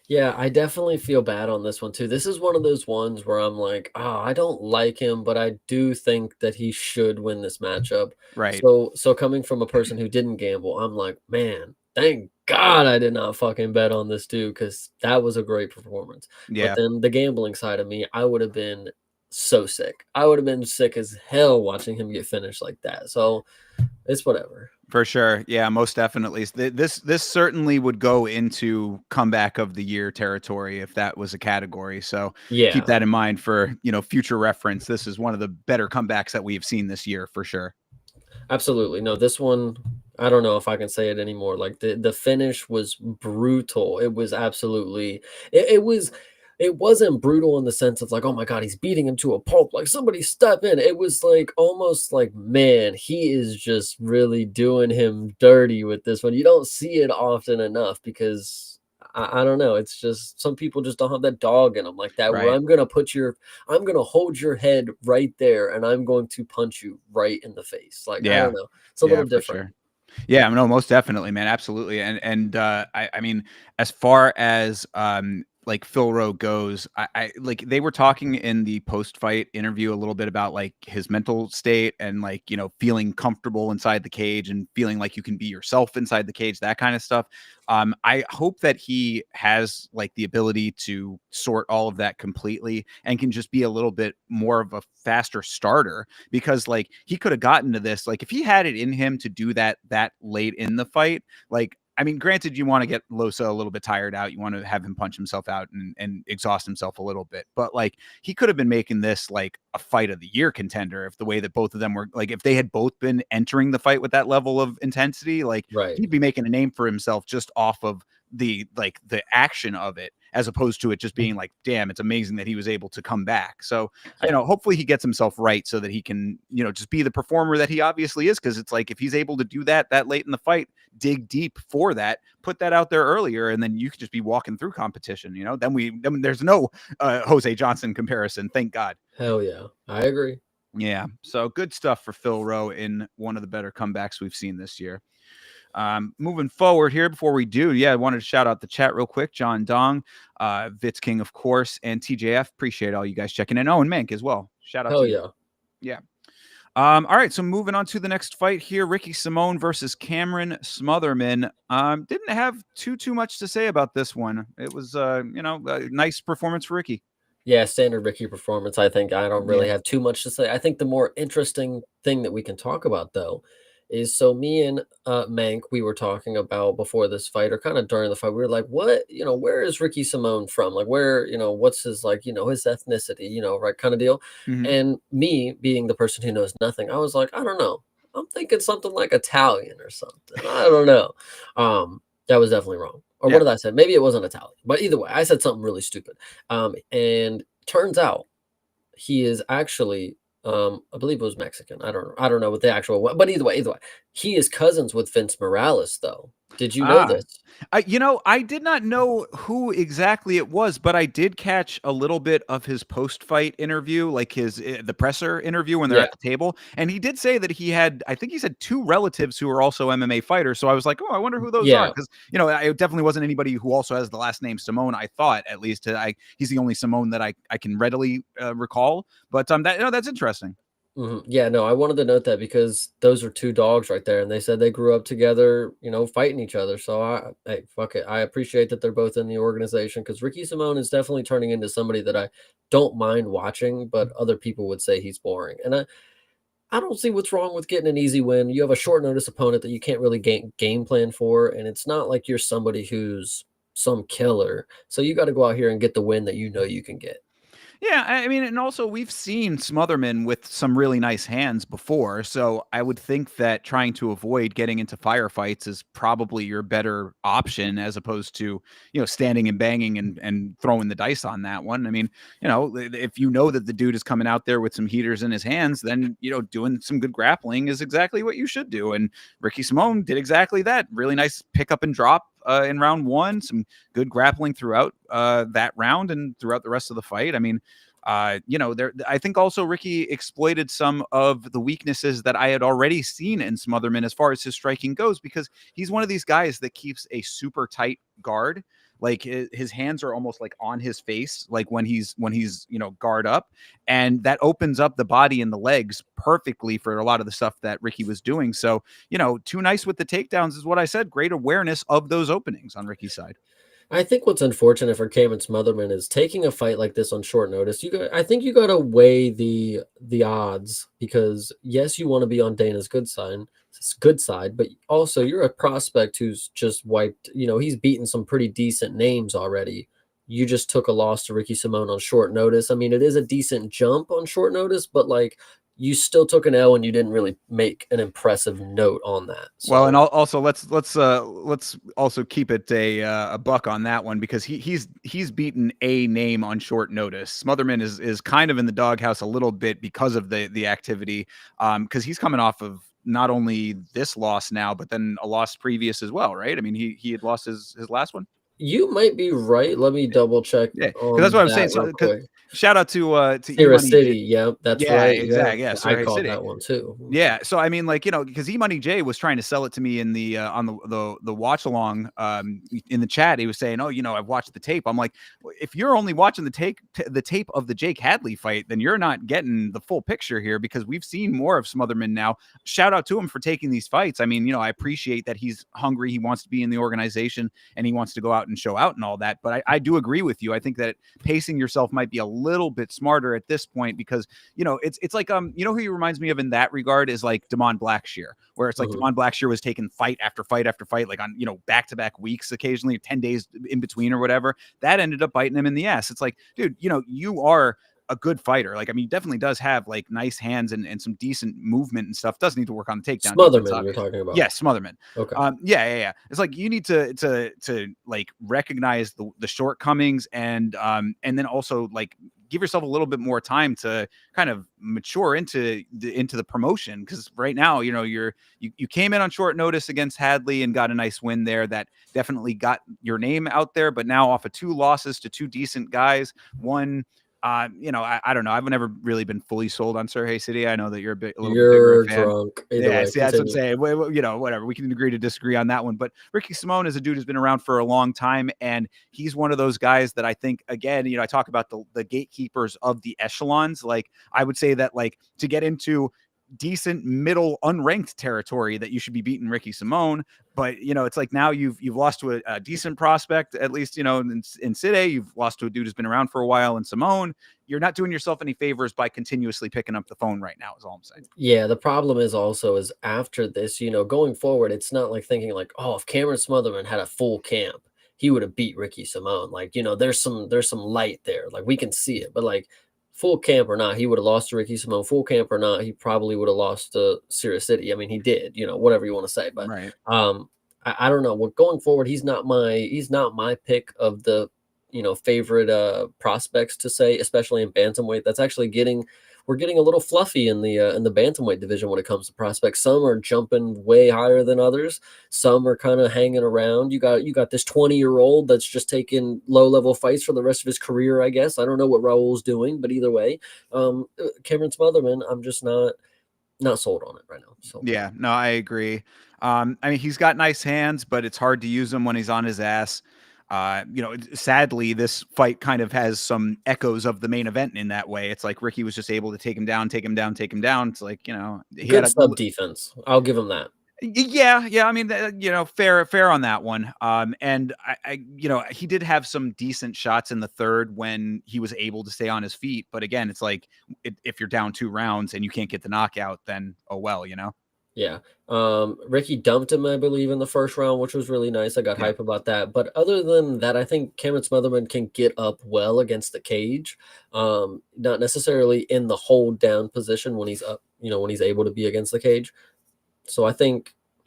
yeah, I definitely feel bad on this one too. This is one of those ones where I'm like, oh, I don't like him, but I do think that he should win this matchup. Right. So coming from a person who didn't gamble, I'm like, man, thank God I did not fucking bet on this dude because that was a great performance. Yeah. But then the gambling side of me, I would have been so sick. I would have been sick as hell watching him get finished like that. So it's whatever. For sure. Yeah, most definitely. This certainly would go into comeback of the year territory if that was a category. So keep that in mind for, future reference. This is one of the better comebacks that we've seen this year for sure. Absolutely. No, this one, I don't know if I can say it anymore. Like the finish was brutal. It was absolutely it wasn't brutal in the sense of like, oh my God, he's beating him to a pulp. Like somebody step in. It was like almost like, man, he is just really doing him dirty with this one. You don't see it often enough because I don't know. It's just some people just don't have that dog in them like that. Right. Where I'm gonna hold your head right there and I'm going to punch you right in the face. Like, I don't know. It's a little different. Sure. Yeah, no, most definitely, man. Absolutely. And I mean, as far as like Phil Rowe goes, I like they were talking in the post-fight interview a little bit about like his mental state and like, you know, feeling comfortable inside the cage and feeling like you can be yourself inside the cage, that kind of stuff. I hope that he has like the ability to sort all of that completely and can just be a little bit more of a faster starter, because like he could have gotten to this, like if he had it in him to do that late in the fight, like I mean, granted, you want to get Losa a little bit tired out. You want to have him punch himself out and exhaust himself a little bit. But like he could have been making this like a fight of the year contender if the way that both of them were, like if they had both been entering the fight with that level of intensity, like Right. he'd be making a name for himself just off of the action of it, as opposed to it just being like, damn, it's amazing that he was able to come back. So, you Yeah. know, hopefully he gets himself right so that he can, you know, just be the performer that he obviously is. Cause it's like, if he's able to do that late in the fight, dig deep for that, put that out there earlier, and then you could just be walking through competition, you know, then there's no Jose Johnson comparison. Thank God. Hell yeah. I agree. Yeah. So good stuff for Phil Rowe in one of the better comebacks we've seen this year. Moving forward here, before we do, I wanted to shout out the chat real quick. John Dong, Vitz King, of course, and TJF. Appreciate all you guys checking in. Oh, and Mank as well. Shout out Hell to you. yeah. Yeah. All right, so moving on to the next fight here, Ricky Simone versus Cameron Smotherman. Didn't have too much to say about this one. It was, you know, a nice performance for Ricky. Yeah, standard Ricky performance. I think I don't really Yeah. have too much to say. I think the more interesting thing that we can talk about though is, so me and Mank, we were talking about before this fight, or kind of during the fight, we were like, what, you know, where is Ricky Simone from? Like, where, you know, what's his, like, you know, his ethnicity, you know, right, kind of deal. Mhm. And me being the person who knows nothing, I was like, I don't know. I'm thinking something like Italian or something. I don't know. That was definitely wrong. Or Yeah. what did I say? Maybe it wasn't Italian, but either way, I said something really stupid. And turns out he is actually, I believe it was Mexican. I don't know what the actual, but either way, he is cousins with Vince Morales, though. Did you know Ah, this? you know, I did not know who exactly it was, but I did catch a little bit of his post-fight interview, like his the presser interview when they're Yeah, at the table, and he did say that he had, I think he said two relatives who are also MMA fighters. So I was like, oh, I wonder who those are, yeah. because you know, it definitely wasn't anybody who also has the last name Simone. I thought, at least, he's the only Simone that I can readily recall. But that, you know, that's interesting. Yeah, no, I wanted to note that because those are two dogs right there, and they said they grew up together, you know, fighting each other. So hey, fuck it. I appreciate that they're both in the organization, because Ricky Simone is definitely turning into somebody that I don't mind watching, but other people would say he's boring. And I don't see what's wrong with getting an easy win. You have a short notice opponent that you can't really game plan for, and it's not like you're somebody who's some killer. So you got to go out here and get the win that you know you can get. Yeah, I mean, and also we've seen Smotherman with some really nice hands before, so I would think that trying to avoid getting into firefights is probably your better option, as opposed to, you know, standing and banging and throwing the dice on that one. I mean, you know, if you know that the dude is coming out there with some heaters in his hands, then, you know, doing some good grappling is exactly what you should do. And Ricky Simone did exactly that. Really nice pick up and drop in round one, some good grappling throughout that round and throughout the rest of the fight. I mean, you know, I think also Ricky exploited some of the weaknesses that I had already seen in Smotherman as far as his striking goes, because he's one of these guys that keeps a super tight guard. Like his hands are almost like on his face, like when he's you know, guard up, and that opens up the body and the legs perfectly for a lot of the stuff that Ricky was doing. So, you know, too nice with the takedowns is what I said. Great awareness of those openings on Ricky's side. I think what's unfortunate for Cameron Smotherman is taking a fight like this on short notice. I think you got to weigh the odds, because yes, you want to be on Dana's good side, but also you're a prospect who's just wiped. You know, he's beaten some pretty decent names already. You just took a loss to Ricky Simone on short notice. I mean, it is a decent jump on short notice, but like, you still took an L and you didn't really make an impressive note on that. Well, and So also let's also keep it a buck on that one, because he's beaten a name on short notice. Smotherman is kind of in the doghouse a little bit because of the activity, because he's coming off of not only this loss now, but then a loss previous as well, right? I mean, he had lost his last one. You might be right. Let me double check Yeah, because that's on what I'm saying. that So, real because quick. shout out to E Cirrus Money. City, yep, that's Yeah, right, yeah. exactly. Yeah, I Surrey caught City. that one too. Yeah, so I mean, like, because E-Money J was trying to sell it to me in the on the watch along in the chat. He was saying, "Oh, I've watched the tape." I'm like, if you're only watching the tape of the Jake Hadley fight, then you're not getting the full picture here because we've seen more of Smotherman now. Shout out to him for taking these fights. I mean, I appreciate that he's hungry. He wants to be in the organization and he wants to go out and show out and all that. But I do agree with you. I think that pacing yourself might be a little bit smarter at this point because it's like who he reminds me of in that regard is like Damon Blackshear, where it's like Mhm. Damon Blackshear was taking fight after fight after fight, like on back-to-back weeks, occasionally 10 days in between or whatever. That ended up biting him in the ass. It's like, dude, you are a good fighter. Like, I mean, he definitely does have like nice hands and some decent movement and stuff. Does need to work on the takedown defense, Smotherman you're obviously. talking about. Yes, Smotherman. Okay. Yeah. It's like you need to like recognize the shortcomings and then also like give yourself a little bit more time to kind of mature into the promotion because right now you came in on short notice against Hadley and got a nice win there that definitely got your name out there, but now off of 2 losses to 2 decent guys, one I don't know. I've never really been fully sold on Surrey City. I know that you're a little bit bigger a You're fan. drunk. Either Yeah, way, see, that's what I'm continue. saying. Whatever. We can agree to disagree on that one. But Ricky Simone is a dude who's been around for a long time, and he's one of those guys that I think, again, I talk about the gatekeepers of the echelons. Like, I would say that, like, to get into decent middle unranked territory that you should be beating Ricky Simone. But it's like now you've lost to a decent prospect, at least in Cide. You've lost to a dude who's been around for a while in Simone. You're not doing yourself any favors by continuously picking up the phone right now, is all I'm saying. Yeah, the problem is also is after this, going forward, it's not like thinking like, oh, if Cameron Smotherman had a full camp, he would have beat Ricky Simone. Like, there's some light there. Like we can see it. But like full camp or not, he would have lost to Ricky Simone. Full camp or not, he probably would have lost to Cirrus City. I mean, he did, whatever you want to say. But Right. I don't know. Well, going forward, he's not my pick of the favorite prospects to say, especially in bantamweight. That's actually we're getting a little fluffy in the bantamweight division when it comes to prospects. Some are jumping way higher than others. Some are kind of hanging around. You got this 20-year-old that's just taking low-level fights for the rest of his career, I guess. I don't know what Raul's doing, but either way, Cameron Smotherman, I'm just not sold on it right now. So Yeah, no, I agree. I mean, he's got nice hands, but it's hard to use him when he's on his ass. Sadly, this fight kind of has some echoes of the main event in that way. It's like Ricky was just able to take him down, take him down, take him down. It's like, he had good a sub defense. I'll give him that. yeah. I mean, fair on that one. And he did have some decent shots in the third when he was able to stay on his feet. But again, it's like if you're down 2 rounds and you can't get the knockout, then oh well. Yeah. Ricky dumped him, I believe, in the first round, which was really nice. I got Yeah. hype about that. But other than that, I think Cameron Smotherman can get up well against the cage. Not necessarily in the hold down position when he's up, when he's able to be against the cage. So I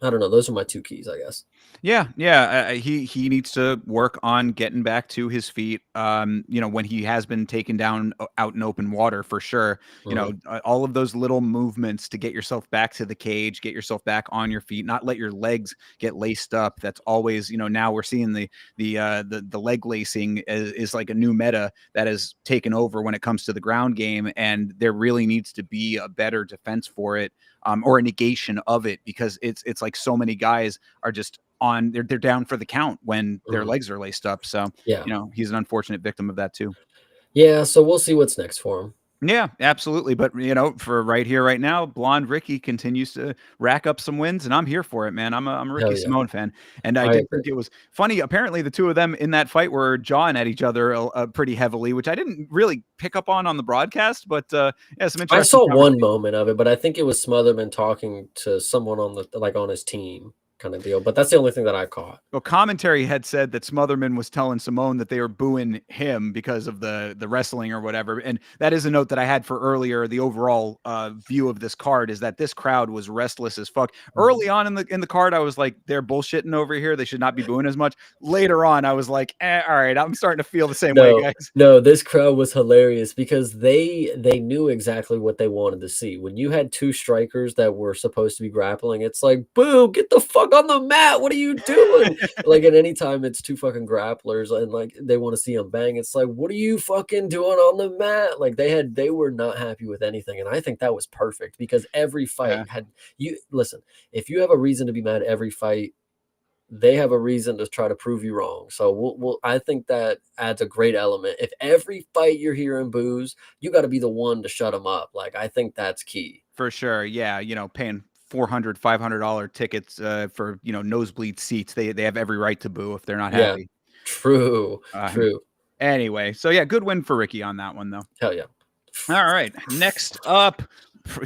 don't know. Those are my two keys, I guess. Yeah. He needs to work on getting back to his feet. When he has been taken down out in open water for sure. Mhm. All of those little movements to get yourself back to the cage, get yourself back on your feet, not let your legs get laced up. That's always, now we're seeing the leg lacing is like a new meta that has taken over when it comes to the ground game, and there really needs to be a better defense for it. Or a negation of it, because it's like so many guys are just they're down for the count when their Mhm. legs are laced up. So, Yeah. he's an unfortunate victim of that too. Yeah. So we'll see what's next for him. Yeah, absolutely. But for right here, right now, Blonde Ricky continues to rack up some wins, and I'm here for it, man. I'm a Ricky Hell yeah. Simone fan, and I I did agree. think it was funny. Apparently, the two of them in that fight were jawing at each other pretty heavily, which I didn't really pick up on the broadcast. But yeah, some I interesting saw one conversation. moment of it, but I think it was Smotherman talking to someone on his team kind of deal. But that's the only thing that I caught. Well, commentary had said that Smotherman was telling Simone that they were booing him because of the wrestling or whatever. And that is a note that I had for earlier. The overall view of this card is that this crowd was restless as fuck. Early on in the card, I was like, they're bullshitting over here. They should not be booing as much. Later on, I was like, all right, I'm starting to feel the same way, No, guys. no, this crowd was hilarious because they knew exactly what they wanted to see. When you had two strikers that were supposed to be grappling, it's like, boo, get the fuck fuck on the mat? What are you doing? Like, at any time it's two fucking grapplers and like they want to see him bang. It's like, what are you fucking doing on the mat? Like they were not happy with anything. And I think that was perfect because every fight Yeah. had you listen, if you have a reason to be mad every fight, they have a reason to try to prove you wrong. So I think that adds a great element. If every fight you're hearing boos, you got to be the one to shut them up. Like, I think that's key. For sure. Yeah. Paying $400, $500 tickets for, nosebleed seats. They have every right to boo if they're not Yeah, happy. true, Um, true. anyway, so yeah, good win for Ricky on that one, though. Hell yeah. All right. Next up,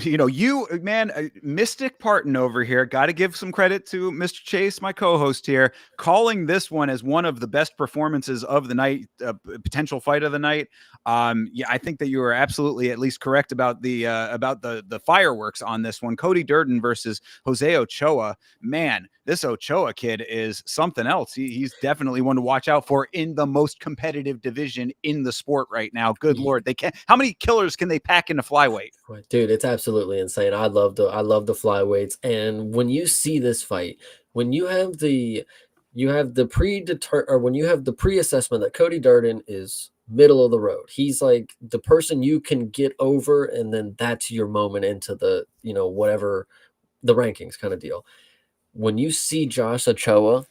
you man, Mystic Parton over here. Got to give some credit to Mr. Chase, my co-host here, calling this one as one of the best performances of the night, potential fight of the night. Yeah, I think that you were absolutely at least correct about the fireworks on this one. Cody Durden versus Jose Ochoa. Man, this Ochoa kid is something else. He's definitely one to watch out for in the most competitive division in the sport right now. Good Lord. They can how many killers can they pack into flyweight? Dude, it's absolutely insane. I love the flyweights. And when you see this fight, when you have the when you have the pre-assessment that Cody Durden is middle of the road. He's like the person you can get over, and then that's your moment into the, whatever the rankings kind of deal. When you see Josh Ochoa,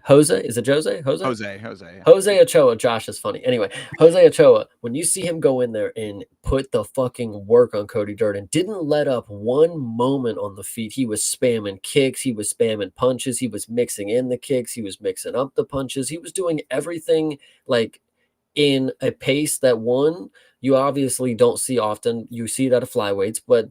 Jose, is it Jose? Jose. Yeah. Jose Ochoa. Josh is funny. Anyway, Jose Ochoa, when you see him go in there and put the fucking work on Cody Durden, didn't let up one moment on the feet. He was spamming kicks. He was spamming punches. He was mixing in the kicks. He was mixing up the punches. He was doing everything like in a pace that you obviously don't see often. You see it out of flyweights, but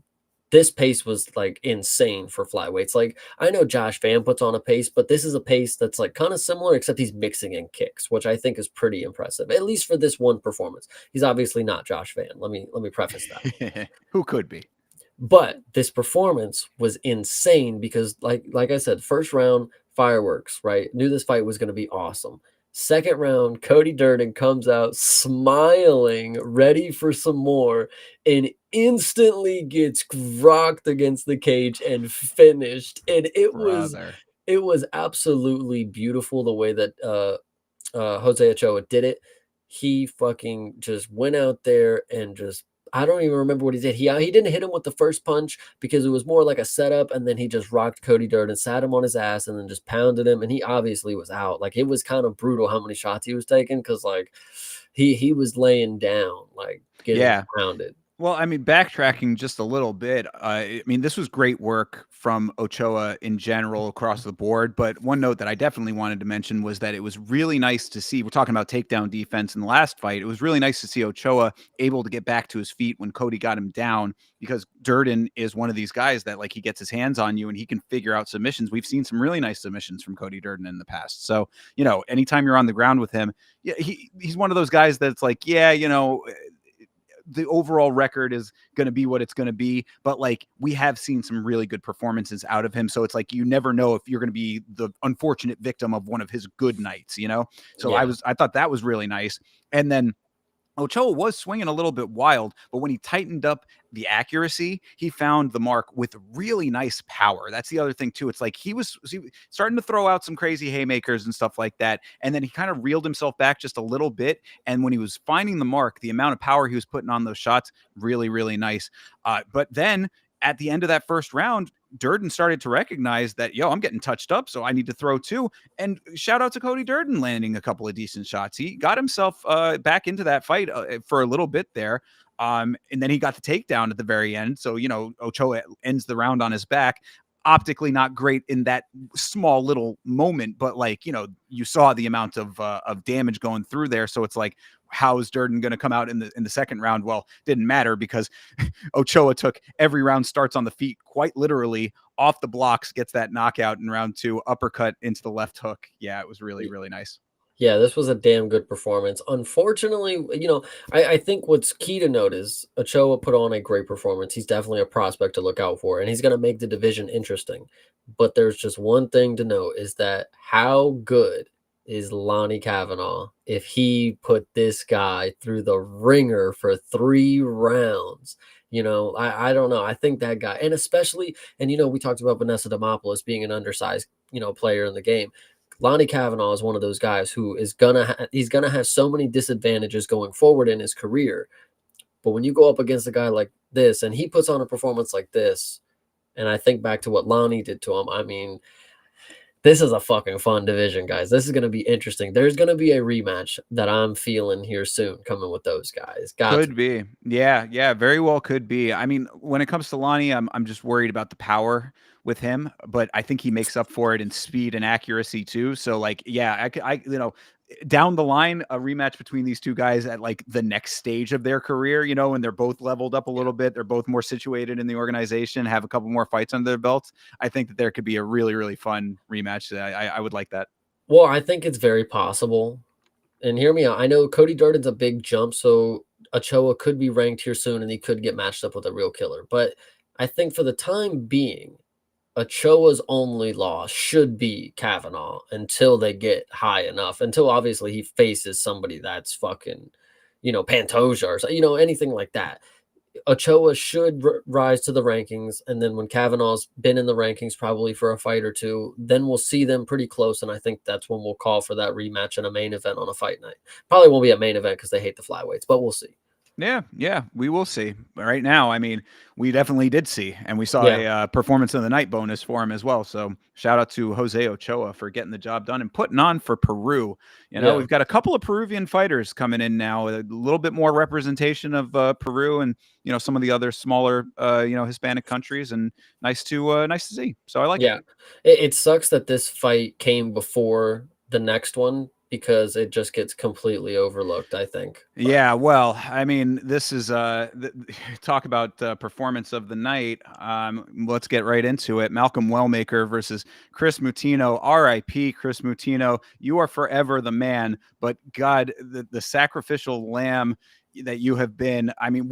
this pace was like insane for flyweights. Like, I know Josh Van puts on a pace, but this is a pace that's like kind of similar, except he's mixing in kicks, which I think is pretty impressive, at least for this one performance. He's obviously not Josh Van. Let me preface that. Who could be? But this performance was insane because, like I said, first round fireworks, right? Knew this fight was going to be awesome. Second round, Cody Durden comes out smiling, ready for some more, and instantly gets rocked against the cage and finished. And Brother. it was absolutely beautiful the way that Jose Ochoa did it. He fucking just went out there and just, I don't even remember what he did. He didn't hit him with the first punch because it was more like a setup, and then he just rocked Cody Durden, sat him on his ass, and then just pounded him. And he obviously was out. Like, it was kind of brutal how many shots he was taking because like he was laying down, like getting pounded. Well, I mean, backtracking just a little bit, I mean, this was great work from Ochoa in general across the board. But one note that I definitely wanted to mention was that it was really nice to see. We're talking about takedown defense in the last fight. It was really nice to see Ochoa able to get back to his feet when Cody got him down, because Durden is one of these guys that, like, he gets his hands on you and he can figure out submissions. We've seen some really nice submissions from Cody Durden in the past. So, anytime you're on the ground with him, yeah, he's one of those guys that's like, yeah, the overall record is going to be what it's going to be, but like, we have seen some really good performances out of him. So it's like, you never know if you're going to be the unfortunate victim of one of his good nights, So Yeah. I thought that was really nice. And then Ochoa was swinging a little bit wild, but when he tightened up the accuracy, he found the mark with really nice power. That's the other thing too. It's like he was starting to throw out some crazy haymakers and stuff like that, and then he kind of reeled himself back just a little bit. And when he was finding the mark, the amount of power he was putting on those shots, really, really nice. But then at the end of that first round, Durden started to recognize that, I'm getting touched up, so I need to throw too. And shout out to Cody Durden landing a couple of decent shots. He got himself back into that fight for a little bit there. And then he got the takedown at the very end. So, Ochoa ends the round on his back. Optically not great in that small little moment, but like, you saw the amount of damage going through there. So it's like, how is Durden going to come out in the second round? Well, didn't matter because Ochoa took every round, starts on the feet, quite literally off the blocks, gets that knockout in round 2, uppercut into the left hook. Yeah, it was really, really nice. Yeah, this was a damn good performance. Unfortunately, I think what's key to note is Ochoa put on a great performance. He's definitely a prospect to look out for, and he's going to make the division interesting. But there's just one thing to note is that how good is Lonnie Kavanaugh if he put this guy through the ringer for 3 rounds? I don't know. I think that guy, and especially, and we talked about Vanessa Demopoulos being an undersized, player in the game. Lonnie Kavanaugh is one of those guys who is he's gonna have so many disadvantages going forward in his career. But when you go up against a guy like this, and he puts on a performance like this, and I think back to what Lonnie did to him, I mean, this is a fucking fun division, guys. This is going to be interesting. There's going to be a rematch that I'm feeling here soon coming with those guys. Got to Could be. Yeah, yeah, very well could be. I mean, when it comes to Lonnie, I'm just worried about the power with him, but I think he makes up for it in speed and accuracy too. So like, yeah, down the line, a rematch between these two guys at like the next stage of their career, when they're both leveled up a little bit, they're both more situated in the organization, have a couple more fights under their belts. I think that there could be a really, really fun rematch. I would like that. Well, I think it's very possible. And hear me out. I know Cody Durden's a big jump, so Ochoa could be ranked here soon, and he could get matched up with a real killer. But I think for the time being, Ochoa's only loss should be Kavanaugh until they get high enough. Until obviously he faces somebody that's fucking, Pantoja or anything like that. Ochoa should rise to the rankings, and then when Kavanaugh's been in the rankings probably for a fight or two, then we'll see them pretty close, and I think that's when we'll call for that rematch in a main event on a fight night. Probably won't be a main event because they hate the flyweights, but we'll see. Yeah, we will see. Right now, I mean, we definitely did see, and we saw Yeah, a performance of the night bonus for him as well. So shout out to Jose Ochoa for getting the job done and putting on for Peru. yeah, We've got a couple of Peruvian fighters coming in now, a little bit more representation of Peru and some of the other smaller Hispanic countries, and nice to see. So I like it. yeah. It sucks that this fight came before the next one because it just gets completely overlooked, I think. But Yeah, well, I mean, this is talk about performance of the night. Let's get right into it. Malcolm Wellmaker versus Chris Mutino. R.I.P. Chris Mutino. You are forever the man, but God, the sacrificial lamb that you have been. I mean,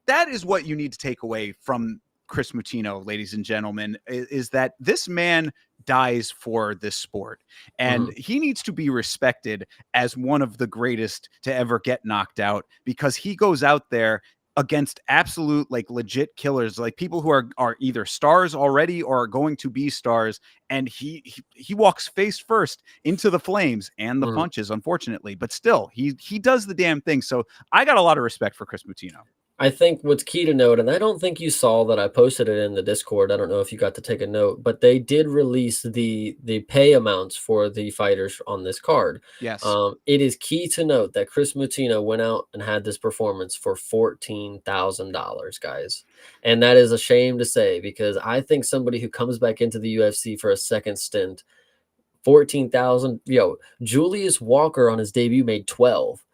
that is what you need to take away from Chris Mutino, ladies and gentlemen, is that this man dies for this sport, and mhm, he needs to be respected as one of the greatest to ever get knocked out, because he goes out there against absolute like legit killers, like people who are either stars already or are going to be stars, and he walks face first into the flames and the mhm. punches, unfortunately, but still he does the damn thing. So I got a lot of respect for Chris Mutino. I think what's key to note, and I don't think you saw that I posted it in the Discord. I don't know if you got to take a note, but they did release the pay amounts for the fighters on this card. Yes. It is key to note that Chris Mutino went out and had this performance for $14,000, guys, and that is a shame to say because I think somebody who comes back into the UFC for a second stint, 14,000. Julius Walker on his debut made 12.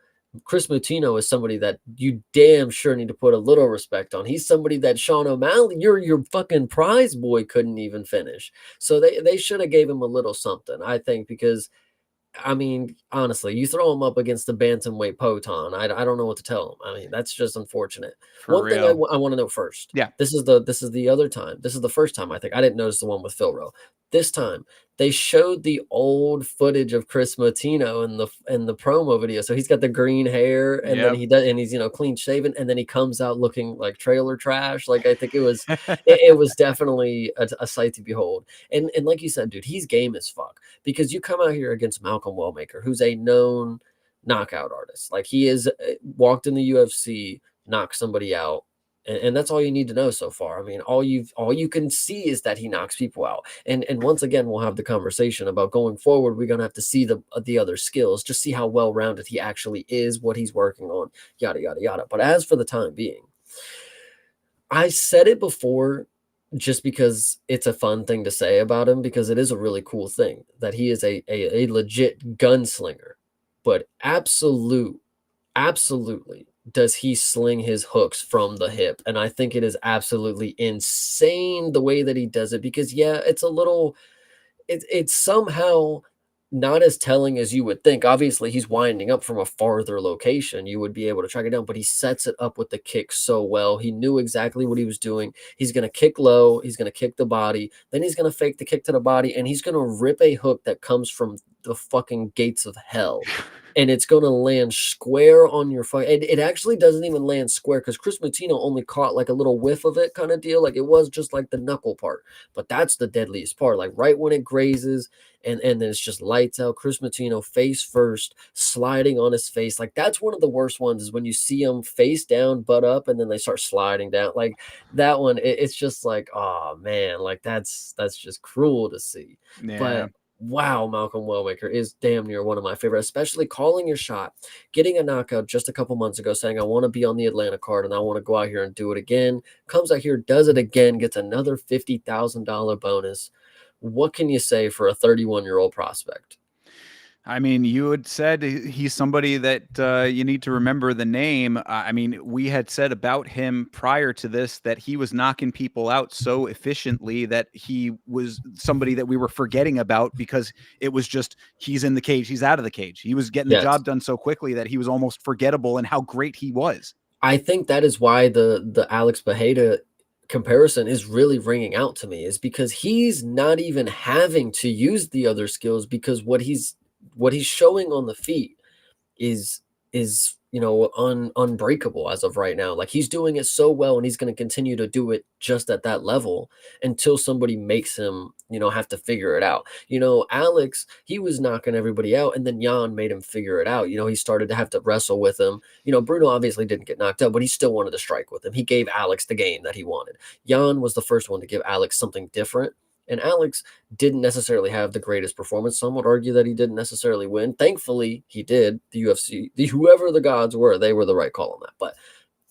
Chris Mutino is somebody that you damn sure need to put a little respect on. He's somebody that Sean O'Malley, your fucking prize boy, couldn't even finish. So they should have gave him a little something, I think, because I mean, honestly, you throw him up against the bantamweight Poton. I don't know what to tell him. I mean, that's just unfortunate. For One thing I real. want to know first. Yeah. This is the other time. This is the first time I think I didn't notice the one with Phil Rowe. This time they showed the old footage of Chris Motino in the promo video. So he's got the green hair, and then Yep. he does, and he's clean shaven, and then he comes out looking like trailer trash. Like I think it was definitely a sight to behold. And like you said, dude, he's game as fuck because you come out here against Malcolm Wellmaker, who's a known knockout artist. Like he is walked in the UFC, knocked somebody out. And that's all you need to know so far. I mean, all you can see is that he knocks people out. And once again, we'll have the conversation about going forward. We're gonna have to see the other skills, just see how well rounded he actually is, what he's working on, yada yada yada. But as for the time being, I said it before just because it's a fun thing to say about him because it is a really cool thing that he is a legit gunslinger. But absolutely does he sling his hooks from the hip. And I think it is absolutely insane the way that he does it because yeah, it's somehow not as telling as you would think. Obviously, he's winding up from a farther location. You would be able to track it down, but he sets it up with the kick so well. He knew exactly what he was doing. He's going to kick low, he's going to kick the body, then he's going to fake the kick to the body, and he's going to rip a hook that comes from the fucking gates of hell. and it's going to land square on your fight. And it actually doesn't even land square because Chris Matino only caught like a little whiff of it kind of deal. Like it was just like the knuckle part, but that's the deadliest part. Like right when it grazes and then it's just lights out. Chris Matino face first, sliding on his face. Like that's one of the worst ones is when you see him face down, butt up, and then they start sliding down. Like that one, it's just like, oh man, like that's just cruel to see. Yeah. But wow, Malcolm Wellmaker is damn near one of my favorite, especially calling your shot, getting a knockout just a couple months ago, saying, I want to be on the Atlanta card and I want to go out here and do it again. Comes out here, does it again, gets another $50,000 bonus. What can you say for a 31-year-old prospect? I mean, you had said he's somebody that you need to remember the name. I mean, we had said about him prior to this that he was knocking people out so efficiently that he was somebody that we were forgetting about because it was just he's in the cage, he's out of the cage. He was getting the Yes. job done so quickly that he was almost forgettable in how great he was. I think that is why the Alex Bejeda comparison is really ringing out to me is because he's not even having to use the other skills because what he's showing on the feet is unbreakable as of right now. Like he's doing it so well and he's going to continue to do it just at that level until somebody makes him have to figure it out. Alex, he was knocking everybody out and then Jan made him figure it out. He started to have to wrestle with him. Bruno obviously didn't get knocked out, but he still wanted to strike with him. He gave Alex the game that he wanted. Jan was the first one to give Alex something different. And Alex didn't necessarily have the greatest performance. Some would argue that he didn't necessarily win. Thankfully, he did. The UFC, whoever the gods were, they were the right call on that. But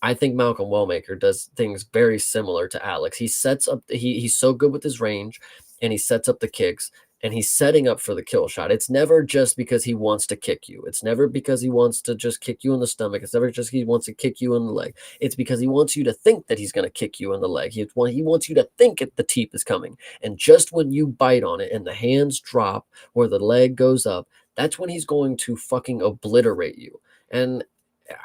I think Malcolm Wellmaker does things very similar to Alex. He sets up, he's so good with his range and he sets up the kicks and he's setting up for the kill shot. It's never just because he wants to kick you. It's never because he wants to just kick you in the stomach. It's never just he wants to kick you in the leg. It's because he wants you to think that he's going to kick you in the leg. He wants you to think the teep is coming. And just when you bite on it and the hands drop or the leg goes up, that's when he's going to fucking obliterate you. And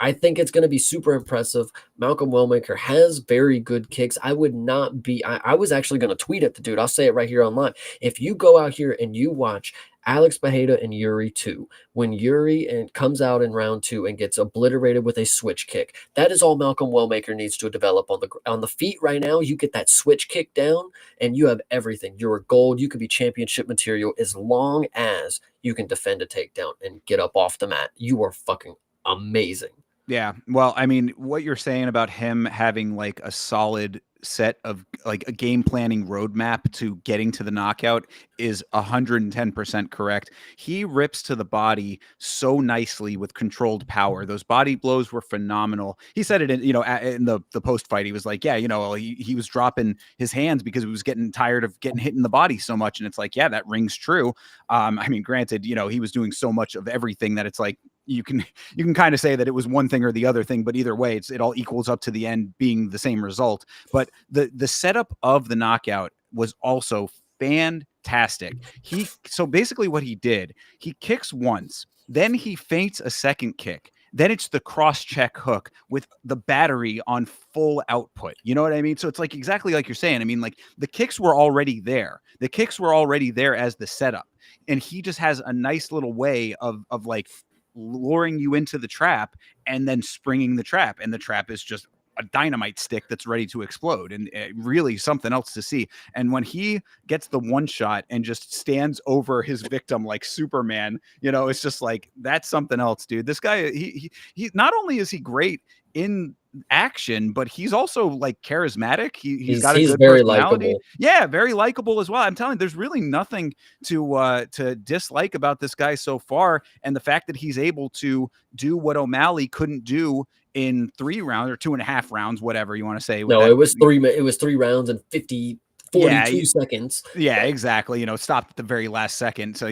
I think it's going to be super impressive. Malcolm Wellmaker has very good kicks. I would not be, I was actually going to tweet at the dude. I'll say it right here online. If you go out here and you watch Alex Bejeda and Yuri 2, when Yuri comes out in round 2 and gets obliterated with a switch kick, that is all Malcolm Wellmaker needs to develop on the feet right now. You get that switch kick down and you have everything. You're a gold. You could be championship material as long as you can defend a takedown and get up off the mat. You are fucking amazing. Yeah. Well, I mean, what you're saying about him having like a solid set of like a game planning roadmap to getting to the knockout is 110% correct. He rips to the body so nicely with controlled power. Those body blows were phenomenal. He said it in the post fight. He was like, yeah, he was dropping his hands because he was getting tired of getting hit in the body so much. And it's like, yeah, that rings true. I mean, granted, he was doing so much of everything that it's like, you can kind of say that it was one thing or the other thing, but either way, it all equals up to the end being the same result. But the setup of the knockout was also fantastic. So basically what he did, he kicks once, then he feints a second kick. Then it's the cross check hook with the battery on full output. You know what I mean? So it's like exactly like you're saying. I mean, like the kicks were already there. The kicks were already there as the setup. And he just has a nice little way of like luring you into the trap and then springing the trap. And the trap is just a dynamite stick that's ready to explode, and really something else to see. And when he gets the one shot and just stands over his victim like Superman, it's just like, that's something else, dude. This guy, he not only is he great in action, but he's also like charismatic. He's got a good very personality. likable. Yeah, very likable as well. I'm telling you, there's really nothing to dislike about this guy so far. And the fact that he's able to do what O'Malley couldn't do in 3 rounds or 2.5 rounds, whatever you want to say. No, it was 3 rounds and 42 seconds. Yeah, exactly. Stopped at the very last second. So,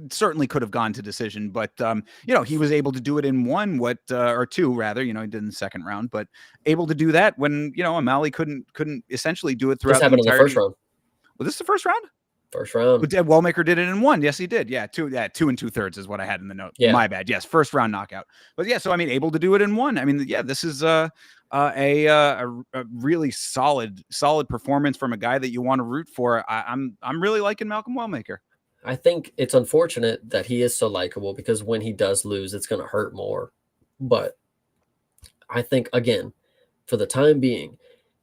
certainly could have gone to decision, but, he was able to do it in 1, or 2 rather, he did in the second round, but able to do that when, O'Malley couldn't essentially do it throughout the entirety. In the first round. Was this the first round? First round. But Wellmaker did it in 1. Yes, he did. Yeah, 2 and 2/3 is what I had in the note. Yeah. My bad. Yes, first round knockout. But yeah, so I mean, able to do it in 1. I mean, yeah, this is a really solid performance from a guy that you want to root for. I'm really liking Malcolm Wellmaker. I think it's unfortunate that he is so likable because when he does lose, it's going to hurt more. But I think, again, for the time being,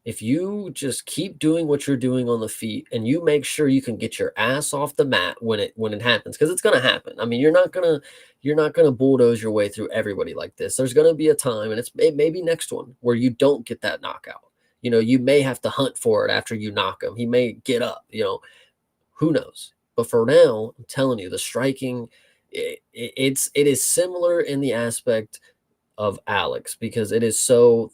if you just keep doing what you're doing on the feet and you make sure you can get your ass off the mat when it happens, because it's going to happen. I mean, you're not gonna bulldoze your way through everybody like this. There's going to be a time, and it may be next one, where you don't get that knockout. You may have to hunt for it after you knock him. He may get up. Who knows? But for now, I'm telling you, the striking, it is similar in the aspect of Alex, because it is so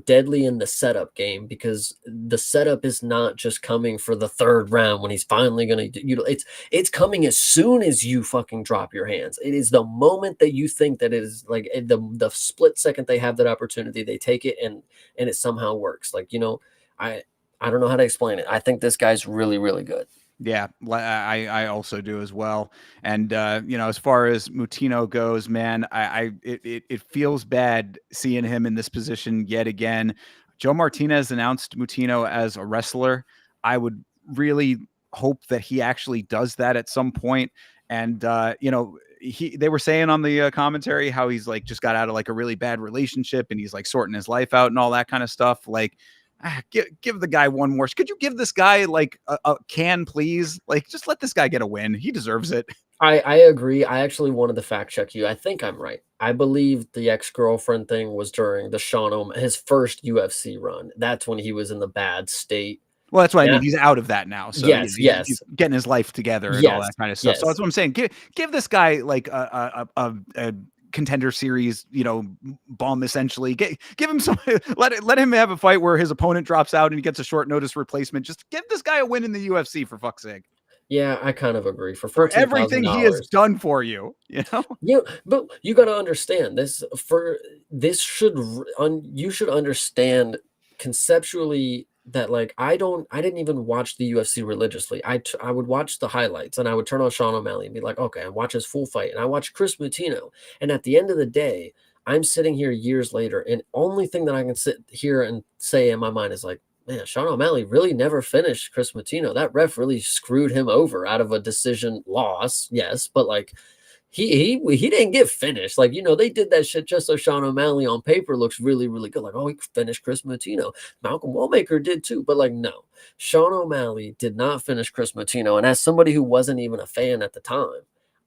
deadly in the setup game, because the setup is not just coming for the third round when he's finally going to, it's coming as soon as you fucking drop your hands. It is the moment that you think that it is, like, the split second they have that opportunity, they take it, and it somehow works. Like, I don't know how to explain it. I think this guy's really, really good. Yeah, I also do as well. And as far as Moutinho goes, man, it feels bad seeing him in this position yet again. Joe Martinez announced Moutinho as a wrestler. I would really hope that he actually does that at some point. And they were saying on the commentary how he's like just got out of like a really bad relationship and he's like sorting his life out and all that kind of stuff. Like, give the guy one more. Could you give this guy like a can, please? Like, just let this guy get a win. He deserves it. I agree. I actually wanted to fact check you. I think I'm right. I believe the ex-girlfriend thing was during his first UFC run. That's when he was in the bad state. Well, that's what I Yeah. mean. He's out of that now, so Yes. he's getting his life together and all Yes. that kind of stuff. Yes. So that's what I'm saying. Give this guy like a contender series, bum essentially. Give him some. Let him have a fight where his opponent drops out and he gets a short notice replacement. Just give this guy a win in the UFC, for fuck's sake. Yeah, I kind of agree. For For everything he has $14,000. done for you, Yeah, but you got to understand this. You should understand conceptually that, like, I didn't even watch the UFC religiously. I would watch the highlights and I would turn on Sean O'Malley and be like, okay, I watch his full fight, and I watch Chris Moutinho, and at the end of the day, I'm sitting here years later, and only thing that I can sit here and say in my mind is like, man, Sean O'Malley really never finished Chris Moutinho. That ref really screwed him over out of a decision loss. Yes, but like, he didn't get finished. Like, they did that shit just so Sean O'Malley on paper looks really, really good. Like, oh, he finished Chris Moutinho. Malcolm Wellmaker did too. But like, no, Sean O'Malley did not finish Chris Moutinho. And as somebody who wasn't even a fan at the time,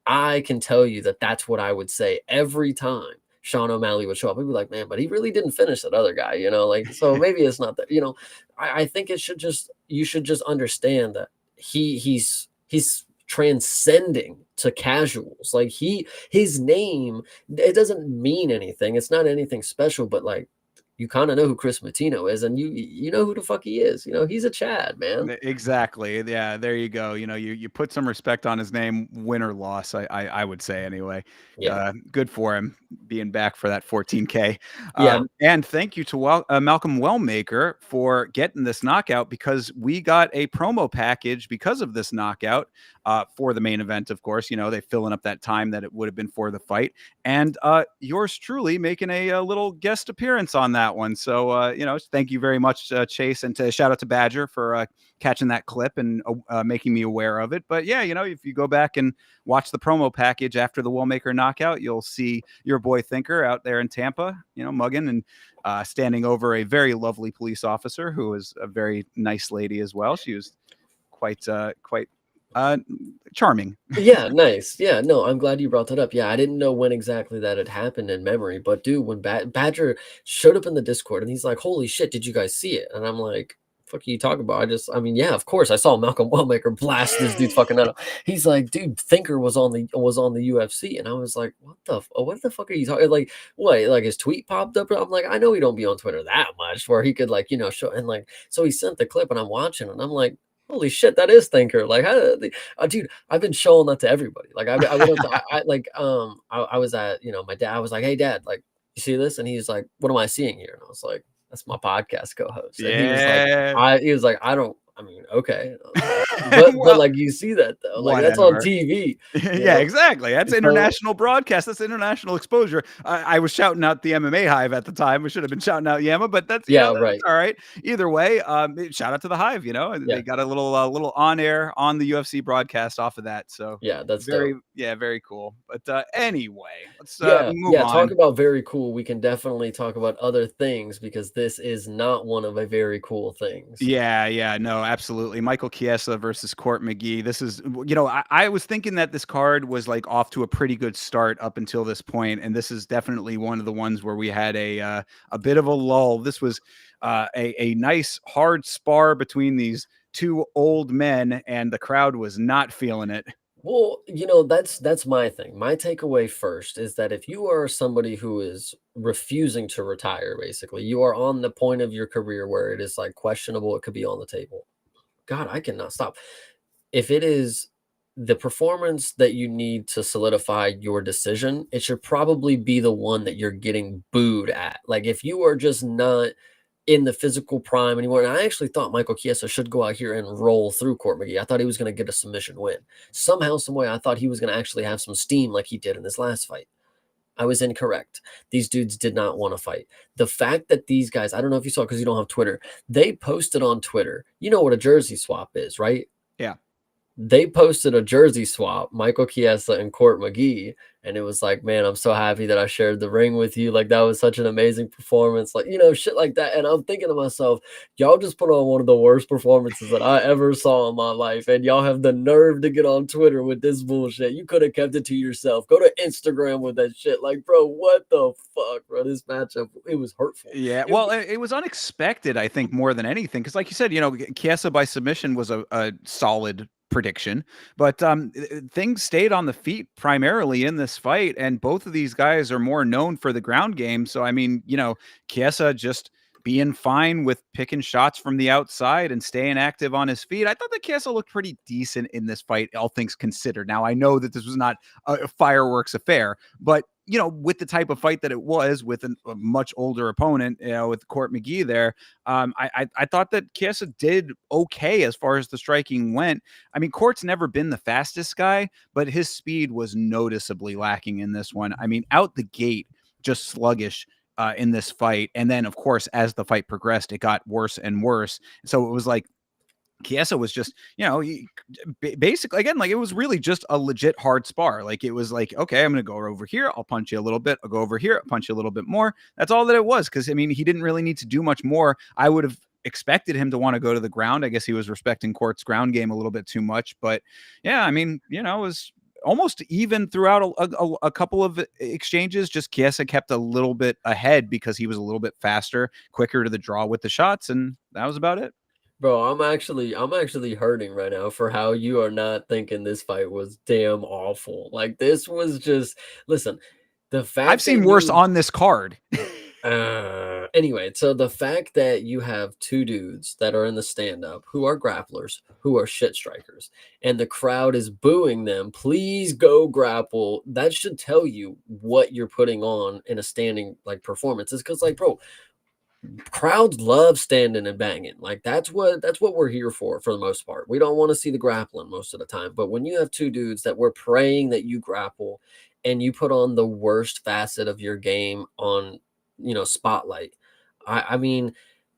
I can tell you that that's what I would say every time Sean O'Malley would show up. He'd be like, man, but he really didn't finish that other guy, like, so maybe it's not that, I think you should just understand that he's transcending to casuals. Like, his name, it doesn't mean anything. It's not anything special, but like, you kind of know who Chris Moutinho is, and you know who the fuck he is. He's a Chad, man. Exactly. Yeah, there you go. You put some respect on his name, win or loss. I would say anyway. Yeah. Good for him being back for that 14K. Yeah. And thank you to Malcolm Wellmaker for getting this knockout, because we got a promo package because of this knockout for the main event. Of course, they filling up that time that it would have been for the fight, and yours truly making a little guest appearance on that one. So thank you very much, Chase, and shout out to Badger for catching that clip and making me aware of it. But yeah, if you go back and watch the promo package after the Wellmaker knockout, you'll see your boy Thinker out there in Tampa, mugging and standing over a very lovely police officer who is a very nice lady as well. She was quite charming. Yeah, nice. Yeah, no, I'm glad you brought that up. Yeah, I didn't know when exactly that had happened in memory, but dude, when Badger showed up in the Discord and he's like, "Holy shit, did you guys see it?" And I'm like, "Fuck are you talking about?" I mean, yeah, of course, I saw Malcolm Wellmaker blast this dude's fucking out. He's like, "Dude, Thinker was on the UFC," and I was like, what the fuck are you talking? Like, what? Like, his tweet popped up. I'm like, I know he don't be on Twitter that much, where he could, like, show, and like, so he sent the clip, and I'm watching, and I'm like, holy shit, that is Thinker. Like, dude, I've been showing that to everybody. Like, I went up to, I was at, my dad. I was like, "Hey, Dad, like, you see this?" And he's like, "What am I seeing here?" And I was like, "That's my podcast co-host." And Yeah. he was like, I mean, okay, but Well, like you see that though, like that's on whatever. TV, you Yeah, know. exactly. That's So international broadcast. That's international exposure. I was shouting out the MMA Hive at the time. We should have been shouting out Yama, but that's yeah, that's right, all right. Either way, shout out to the Hive. yeah, They got a little on air on the UFC broadcast off of that. So yeah, that's very dope. very cool. But anyway, let's Yeah, move yeah, talk on. about very cool. We can definitely talk about other things because this is not one of a very cool things. Yeah, no, absolutely. Michael Chiesa versus Court McGee. This is, I was thinking that this card was like off to a pretty good start up until this point, and this is definitely one of the ones where we had a bit of a lull. This was a nice hard spar between these two old men, and the crowd was not feeling it. Well, that's my thing. My takeaway first is that if you are somebody who is refusing to retire, basically, you are on the point of your career where it is like questionable, it could be on the table. God, I cannot stop. If it is the performance that you need to solidify your decision, it should probably be the one that you're getting booed at. Like if you are just not in the physical prime anymore. And I actually thought Michael Chiesa should go out here and roll through Court McGee. I thought he was going to get a submission win. Somehow, some way, I thought he was going to actually have some steam like he did in his last fight. I was incorrect. These dudes did not want to fight. The fact that these guys, I don't know if you saw because you don't have Twitter, they posted on Twitter. You know what a jersey swap is, right? Yeah. They posted a jersey swap, Michael Chiesa and Court McGee, and it was like, man, I'm so happy that I shared the ring with you. Like that was such an amazing performance, like shit like that. And I'm thinking to myself, y'all just put on one of the worst performances that I ever saw in my life, and y'all have the nerve to get on Twitter with this bullshit. You could have kept it to yourself. Go to Instagram with that shit. Like, bro, what the fuck, bro? This matchup, it was hurtful. Yeah, It, well, it was unexpected, I think, more than anything, because, like you said, Chiesa by submission was a solid prediction, but things stayed on the feet primarily in this fight, and both of these guys are more known for the ground game. So, I mean, Chiesa just being fine with picking shots from the outside and staying active on his feet. I thought that Chiesa looked pretty decent in this fight, all things considered. Now, I know that this was not a fireworks affair, but with the type of fight that it was with a much older opponent, with Court McGee there, I thought that Chiesa did okay as far as the striking went. I mean, Court's never been the fastest guy, but his speed was noticeably lacking in this one. I mean, out the gate, just sluggish in this fight. And then, of course, as the fight progressed, it got worse and worse. So it was like Chiesa was just, basically, again, like it was really just a legit hard spar. Like it was like, okay, I'm going to go over here. I'll punch you a little bit. I'll go over here. I'll punch you a little bit more. That's all that it was. Cause I mean, he didn't really need to do much more. I would have expected him to want to go to the ground. I guess he was respecting Court's ground game a little bit too much, but yeah, I mean, it was almost even throughout a couple of exchanges. Just Chiesa kept a little bit ahead because he was a little bit faster, quicker to the draw with the shots. And that was about it. Bro, I'm actually hurting right now for how you are not thinking this fight was damn awful. Like this was just listen, the I've fact that seen worse you on this card. anyway, so the fact that you have two dudes that are in the stand up who are grapplers, who are shit strikers, and the crowd is booing them, please go grapple. That should tell you what you're putting on in a standing like performance. Is because like, bro, crowds love standing and banging. Like that's what we're here for the most part. We don't want to see the grappling most of the time. But when you have two dudes that we're praying that you grapple and you put on the worst facet of your game on, spotlight. I mean,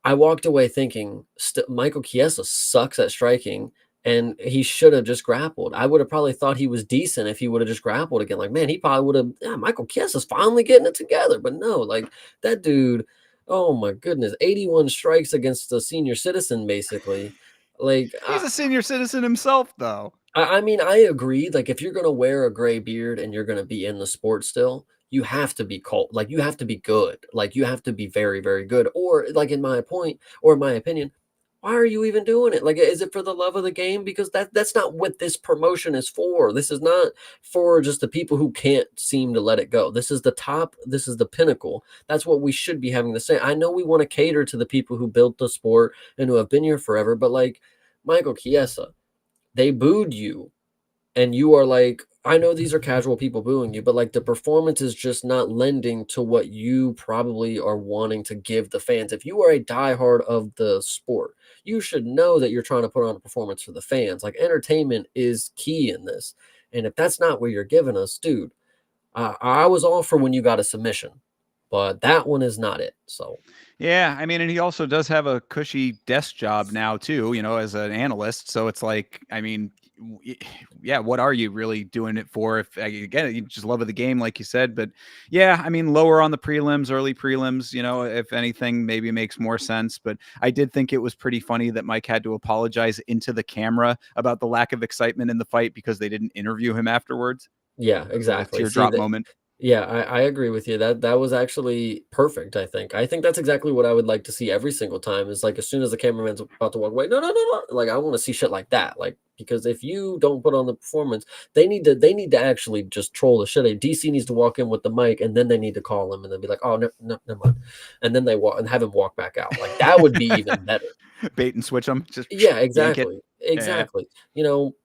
I walked away thinking Michael Chiesa sucks at striking and he should have just grappled. I would have probably thought he was decent if he would have just grappled again. Like, man, he probably would have, yeah, Michael Chiesa's finally getting it together. But no, like that dude, oh my goodness, 81 strikes against a senior citizen, basically. Like, He's a senior citizen himself, though. I mean, I agree. Like, if you're gonna wear a gray beard and you're gonna be in the sport still, you have to be called. Like, you have to be good. Like, you have to be very, very good. Or, like, in my opinion, why are you even doing it? Like, is it for the love of the game? Because that's not what this promotion is for. This is not for just the people who can't seem to let it go. This is the top. This is the pinnacle. That's what we should be having to say. I know we want to cater to the people who built the sport and who have been here forever, but like Michael Chiesa, they booed you and you are like, I know these are casual people booing you, but like the performance is just not lending to what you probably are wanting to give the fans. If you are a diehard of the sport, you should know that you're trying to put on a performance for the fans. Like, entertainment is key in this. And if that's not what you're giving us, dude, I was all for when you got a submission, but that one is not it. So Yeah, I mean, and he also does have a cushy desk job now too, as an analyst. So it's like, I mean, yeah, what are you really doing it for? If again, you just love of the game, like you said, but yeah, I mean, lower on the prelims, early prelims, if anything, maybe makes more sense. But I did think it was pretty funny that Mike had to apologize into the camera about the lack of excitement in the fight because they didn't interview him afterwards. yeah, It was a little exactly. See teardrop that. moment. Yeah, I agree with you. That was actually perfect, I think. I think that's exactly what I would like to see every single time is like as soon as the cameraman's about to walk away, no, no, no, no. Like I want to see shit like that. Like because if you don't put on the performance, they need to actually just troll the shit. DC needs to walk in with the mic and then they need to call him and then be like, oh no, no, never mind. And then they walk and have him walk back out. Like that would be even better. Bait and switch them, just Yeah, yank it. exactly. Yeah. Exactly.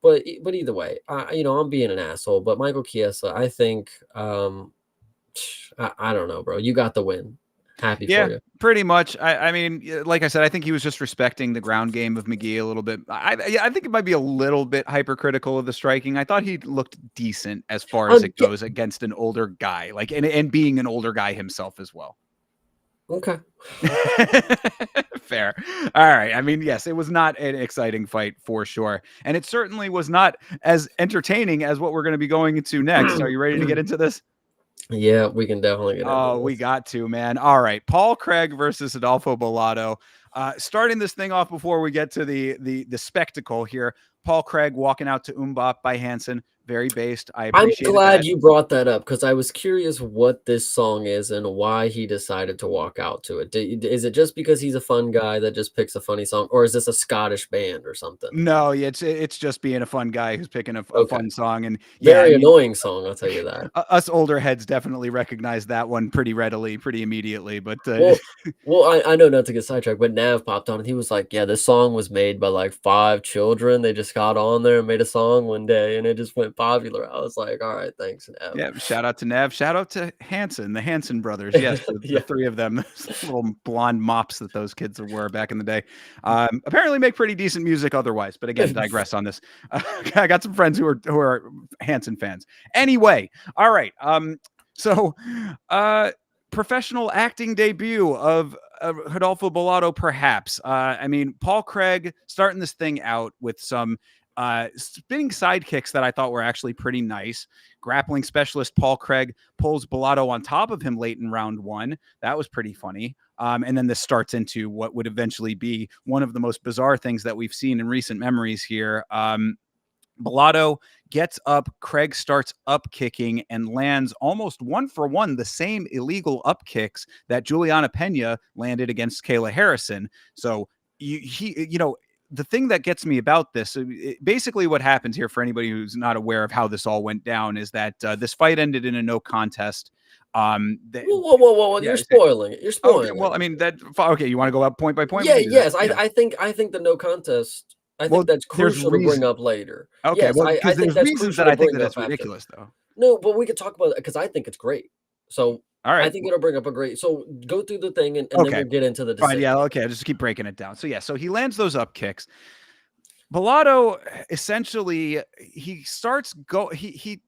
But either way, I'm being an asshole, but Michael Chiesa, I think I don't know, bro. You got the win. Happy Yeah, for you. pretty much. I mean, like I said, I think he was just respecting the ground game of McGee a little bit. I think it might be a little bit hypercritical of the striking. I thought he looked decent as far as it Yeah, goes against an older guy, like and being an older guy himself as well. okay. Fair. All right. I mean, yes, it was not an exciting fight for sure. And it certainly was not as entertaining as what we're going to be going into next. Are you ready to get into this? Yeah, we can definitely get into Oh, we this. got to, man. All right. Paul Craig versus Adolfo Bellato. Starting this thing off before we get to the spectacle here. Paul Craig walking out to Umbop by Hansen. Very based. I I'm appreciated glad that. you brought that up because I was curious what this song is and why he decided to walk out to it. Is it just because he's a fun guy that just picks a funny song, or is this a Scottish band or something? No, it's just being a fun guy who's picking a Okay. fun song. And yeah, I Very mean, annoying song, I'll tell you that. us older heads definitely recognize that one pretty readily, pretty immediately. But Well, I know not to get sidetracked, but Nav popped on and he was like, "Yeah, this song was made by like 5 children. They just got on there and made a song one day, and it just went popular." I was like, "All right, thanks, Nav." yeah, shout out to Nev. Shout out to Hanson, the Hanson brothers. Yes, the Yeah. three of them, those little blonde mops that those kids were back in the day. Apparently make pretty decent music otherwise. But again, digress on this. I got some friends who are Hanson fans. Anyway, all right. So professional acting debut of Rodolfo Bellato, perhaps. I mean, Paul Craig starting this thing out with some spinning side kicks that I thought were actually pretty nice. Grappling specialist Paul Craig pulls Bellato on top of him late in round 1. That was pretty funny. And then this starts into what would eventually be one of the most bizarre things that we've seen in recent memories here. Bellato gets up, Craig starts up kicking and lands almost 1-for-1 the same illegal up kicks that Juliana Pena landed against Kayla Harrison. So the thing that gets me about this, basically what happens here for anybody who's not aware of how this all went down is that this fight ended in a no contest. Whoa! Yeah, You're spoiling it. You're okay, spoiling well, I it. mean that. Okay, you want to go up point by point? We Yeah, can do that. yes. Yeah. I think the no contest. I Well, think that's there's crucial to bring reason. up later. Okay, Yes, well, I because think there's that's reasons crucial that to I think bring that up it's after. ridiculous, though. No, but we could talk about it because I think it's great. So All I right. think it'll bring up a great. So go through the thing and then Okay. we'll get into the Fine. decision. Yeah. Okay. I'll just keep breaking it down. So yeah. So he lands those up kicks. Bellato essentially he starts go he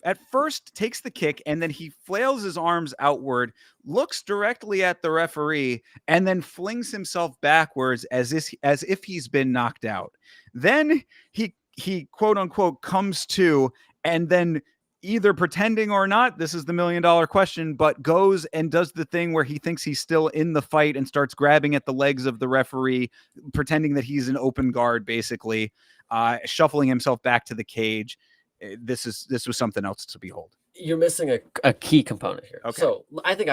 at first takes the kick and then he flails his arms outward, looks directly at the referee, and then flings himself backwards as if he's been knocked out. Then he quote unquote comes to and then either pretending or not, this is the $1,000,000 question, but goes and does the thing where he thinks he's still in the fight and starts grabbing at the legs of the referee, pretending that he's an open guard, basically, shuffling himself back to the cage. This was something else to behold. You're missing a key component here. Okay. So I think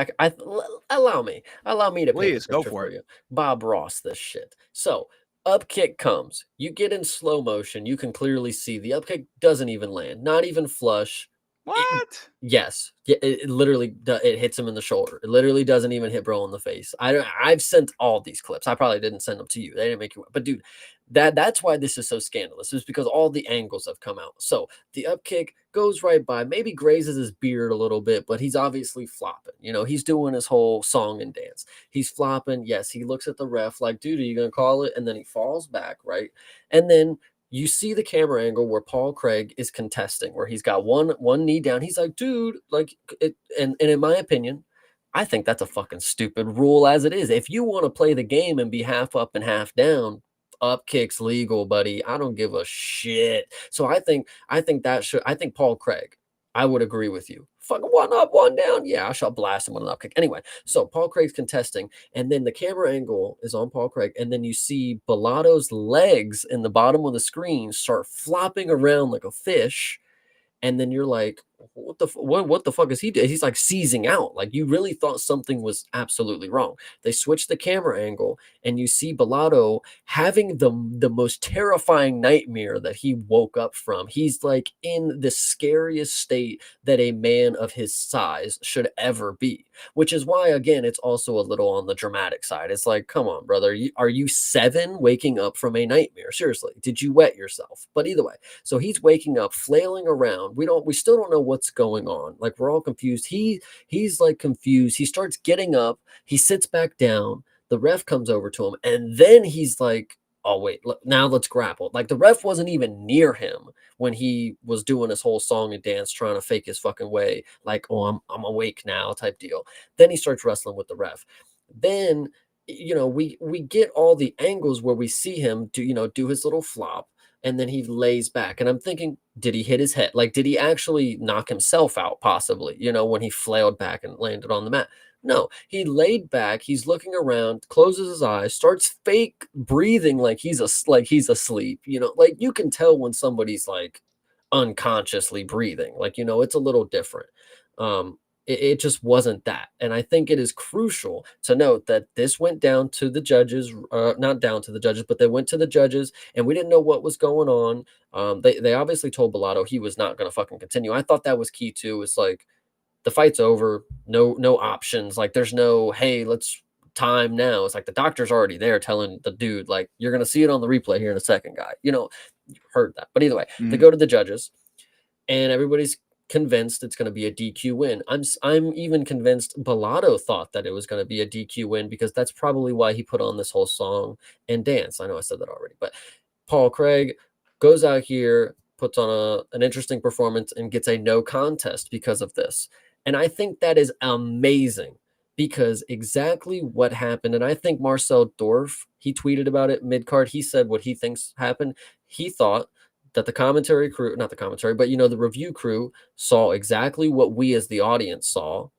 allow me to paint the Please go picture for for it. you. Bob Ross this shit. So up kick comes. You get in slow motion. You can clearly see the up kick doesn't even land, not even flush. What? Yes, it literally it hits him in the shoulder. It literally doesn't even hit bro in the face. I've sent all these clips. I probably didn't send them to you. They didn't make you, but dude, that's why this is so scandalous. Is because all the angles have come out. So the up kick goes right by, maybe grazes his beard a little bit, but he's obviously flopping. He's doing his whole song and dance. He's flopping. Yes, he looks at the ref like, dude, are you gonna call it? And then he falls back, right? And then you see the camera angle where Paul Craig is contesting, where he's got one knee down. He's like, dude, like it, and in my opinion, I think that's a fucking stupid rule as it is. If you want to play the game and be half up and half down, up kicks legal, buddy. I don't give a shit. So I think Paul Craig, I would agree with you. Fucking one up, one down. Yeah, I shall blast him with an up kick. Anyway, so Paul Craig's contesting, and then the camera angle is on Paul Craig, and then you see Bellato's legs in the bottom of the screen start flopping around like a fish. And then you're like, what the fuck is he doing? He's like seizing out. Like, you really thought something was absolutely wrong. They switched the camera angle, and you see Bellato having the most terrifying nightmare that he woke up from. He's like in the scariest state that a man of his size should ever be, which is why, again, it's also a little on the dramatic side. It's like, come on, brother, are you 7 waking up from a nightmare? Seriously, did you wet yourself? But either way, so he's waking up, flailing around. We still don't know what's going on. Like, we're all confused. He's like confused. He starts getting up. He sits back down. The ref comes over to him, and then he's like, oh wait, now let's grapple. Like, the ref wasn't even near him when he was doing his whole song and dance, trying to fake his fucking way, like, oh, I'm awake now type deal. Then he starts wrestling with the ref. Then we get all the angles where we see him do his little flop, and then he lays back. And I'm thinking, did he hit his head? Like, did he actually knock himself out, possibly, when he flailed back and landed on the mat? No, he laid back. He's looking around, closes his eyes, starts fake breathing like he's asleep. Like, you can tell when somebody's like unconsciously breathing. Like, it's a little different. It just wasn't that. And I think it is crucial to note that this went down to the judges, not down to the judges, but they went to the judges, and we didn't know what was going on. They obviously told Bellato he was not going to fucking continue. I thought that was key too. It's like, the fight's over, no options. Like, there's no, hey, let's time now. It's like the doctor's already there telling the dude, like, you're going to see it on the replay here in a second, guy. You heard that. But either way, they go to the judges, and everybody's convinced it's going to be a DQ win. I'm even convinced Bellato thought that it was going to be a DQ win, because that's probably why he put on this whole song and dance. I know I said that already, but Paul Craig goes out here, puts on an interesting performance, and gets a no contest because of this. And I think that is amazing, because exactly what happened, and I think Marcel Dorf, he tweeted about it mid-card. He said what he thinks happened. He thought that the commentary crew, not the commentary, but the review crew saw exactly what we as the audience saw,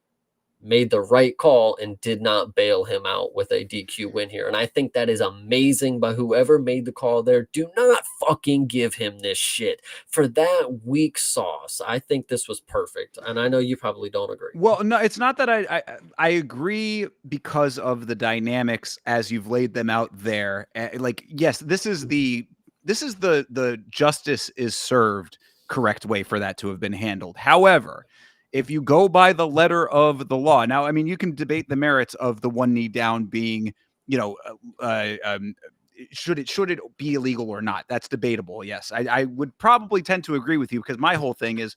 made the right call, and did not bail him out with a DQ win here. And I think that is amazing by whoever made the call there. Do not fucking give him this shit for that weak sauce. I think this was perfect. And I know you probably don't agree. Well, no, it's not that I agree, because of the dynamics as you've laid them out there. Like, yes, this is the justice is served correct way for that to have been handled. However, if you go by the letter of the law, now, I mean, you can debate the merits of the one knee down being, should it be illegal or not? That's debatable. Yes, I would probably tend to agree with you, because my whole thing is,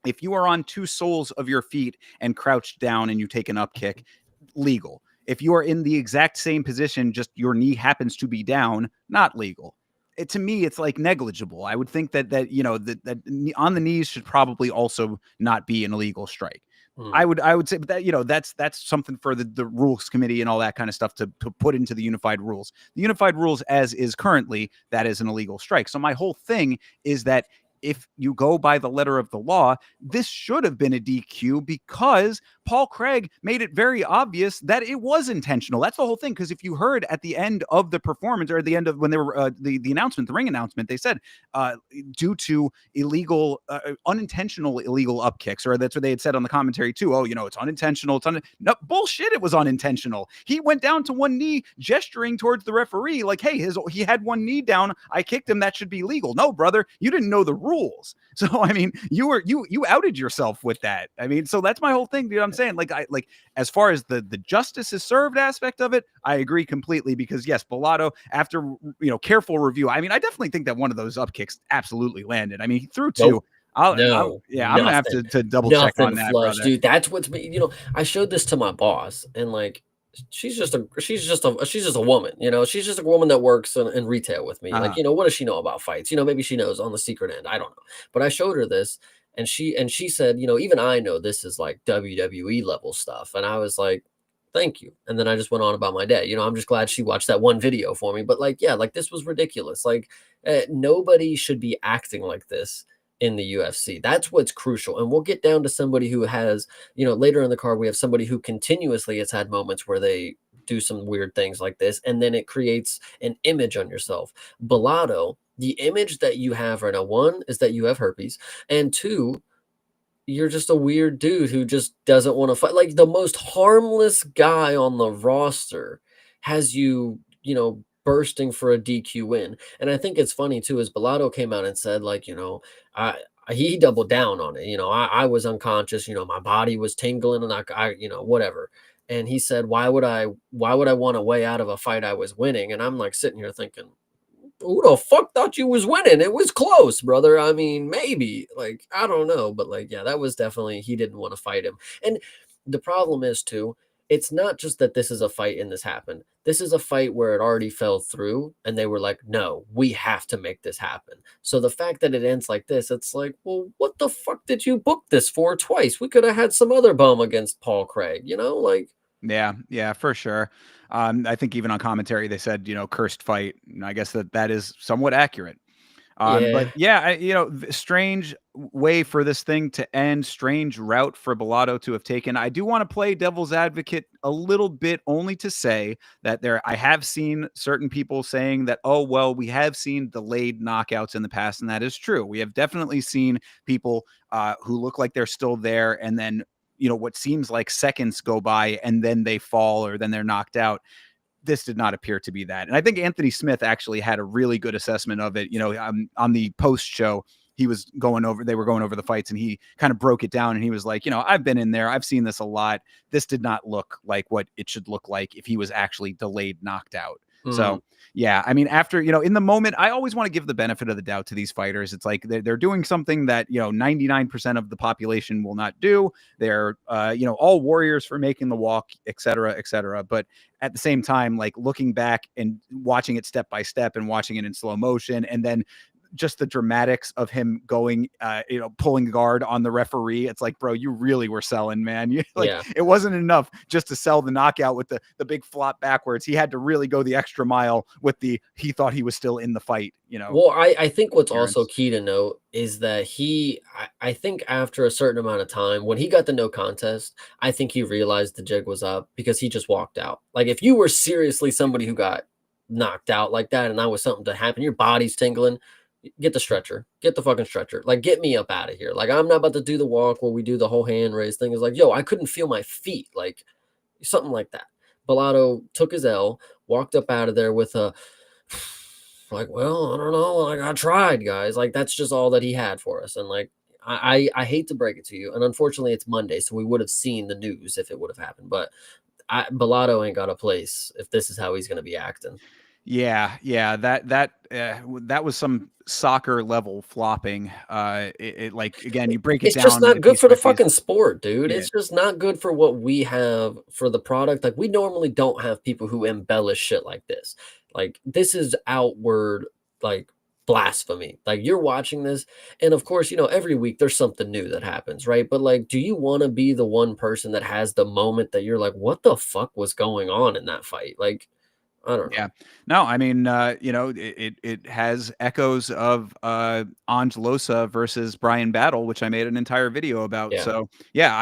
if you are on 2 soles of your feet and crouched down and you take an up kick, legal. If you are in the exact same position, just your knee happens to be down, not legal. To me, it's like negligible. I would think that on the knees should probably also not be an illegal strike. I would say that that's something for the rules committee and all that kind of stuff to put into the unified rules. The unified rules as is currently, that is an illegal strike. So my whole thing is that if you go by the letter of the law, this should have been a DQ, because Paul Craig made it very obvious that it was intentional. That's the whole thing. Because if you heard at the end of the performance, or at the end of when they were the announcement, the ring announcement, they said due to unintentional illegal up kicks, or that's what they had said on the commentary too. Oh, it's unintentional. No, bullshit. It was unintentional. He went down to one knee, gesturing towards the referee, like, "Hey, he had one knee down. I kicked him. That should be legal." No, brother, you didn't know the rules. So I mean, you outed yourself with that. I mean, so that's my whole thing, dude. I'm saying, like as far as the justice is served aspect of it, I agree completely, because yes, Bellato, after careful review, I mean, I definitely think that one of those up kicks absolutely landed. I mean, he threw two. Nope. No, I'm gonna have nothing. to double check on Nothing that, flush, brother. dude. That's what's I showed this to my boss, and like she's just a woman, she's just a woman that works in retail with me. Like, Uh-huh. what does she know about fights? Maybe she knows on the secret end. I don't know. But I showed her this, and she said, even I know this is like WWE level stuff. And I was like, thank you. And then I just went on about my day. I'm just glad she watched that one video for me. But like, yeah, like this was ridiculous. Like, nobody should be acting like this in the UFC. That's what's crucial. And we'll get down to somebody who has, later in the card, we have somebody who continuously has had moments where they do some weird things like this. And then it creates an image on yourself. Bellato, the image that you have right now, one is that you have herpes, and two, you're just a weird dude who just doesn't want to fight. Like the most harmless guy on the roster has bursting for a DQ win. And I think it's funny too, is Bellato came out and said, like, I he doubled down on it. I was unconscious, my body was tingling, and I whatever. And he said, why would I want to weigh out of a fight I was winning? And I'm like sitting here thinking, who the fuck thought you was winning? It was close, brother. I mean, maybe, like, I don't know, but like, yeah, that was definitely, he didn't want to fight him. And the problem is too, it's not just that this is a fight and this happened. This is a fight where it already fell through, and they were like, no, we have to make this happen. So the fact that it ends like this, it's like, well, what the fuck did you book this for twice? We could have had some other bum against Paul Craig, like. Yeah, for sure. I think even on commentary they said, cursed fight. And I guess that is somewhat accurate. But Yeah. yeah, strange way for this thing to end, strange route for Bellato to have taken. I do want to play devil's advocate a little bit, only to say that I have seen certain people saying that, oh, well, we have seen delayed knockouts in the past, and that is true. We have definitely seen people who look like they're still there, and then what seems like seconds go by, and then they fall, or then they're knocked out. This did not appear to be that. And I think Anthony Smith actually had a really good assessment of it. On the post show, they were going over the fights, and he kind of broke it down, and he was like, I've been in there. I've seen this a lot. This did not look like what it should look like if he was actually delayed knocked out. So yeah, I mean, after, in the moment, I always want to give the benefit of the doubt to these fighters. It's like they're doing something that, 99% of the population will not do. They're, all warriors for making the walk, et cetera, et cetera. But at the same time, like looking back and watching it step by step and watching it in slow motion, and then just the dramatics of him going, pulling guard on the referee. It's like, bro, you really were selling, man. It wasn't enough just to sell the knockout with the big flop backwards. He had to really go the extra mile with he thought he was still in the fight, Well, I think what's also appearance. key to note is that I think after a certain amount of time, when he got the no contest, I think he realized the jig was up, because he just walked out. Like, if you were seriously somebody who got knocked out like that, and that was something to happen, your body's tingling, get the stretcher, get the fucking stretcher. Like, get me up out of here. Like, I'm not about to do the walk where we do the whole hand raise thing. It's like, yo, I couldn't feel my feet. Like, something like that. Bellato took his L, walked up out of there with a, like, well, I don't know. Like, I tried, guys. Like, that's just all that he had for us. And like, I hate to break it to you. And unfortunately, it's Monday, so we would have seen the news if it would have happened. But Bellato ain't got a place if this is how he's going to be acting. Yeah. That was some soccer level flopping. Like, again, you break it It's just down not a good piece for by the piece. fucking sport, dude. Yeah. It's just not good for what we have for the product. Like, we normally don't have people who embellish shit like this. Like, this is outward, like, blasphemy. Like, you're watching this, and of course, every week there's something new that happens, right? But like, do you want to be the one person that has the moment that you're like, what the fuck was going on in that fight? Like, I don't know. Yeah. No, I mean, it has echoes of Angelosa versus Brian Battle, which I made an entire video about. Yeah. So yeah,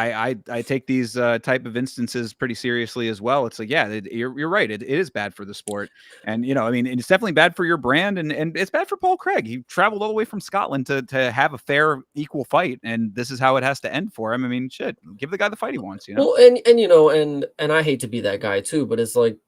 I take these type of instances pretty seriously as well. It's like, yeah, you're right. It is bad for the sport, and I mean, it's definitely bad for your brand, and it's bad for Paul Craig. He traveled all the way from Scotland to have a fair, equal fight, and this is how it has to end for him. I mean, shit, give the guy the fight he wants. Well, and I hate to be that guy too, but it's like,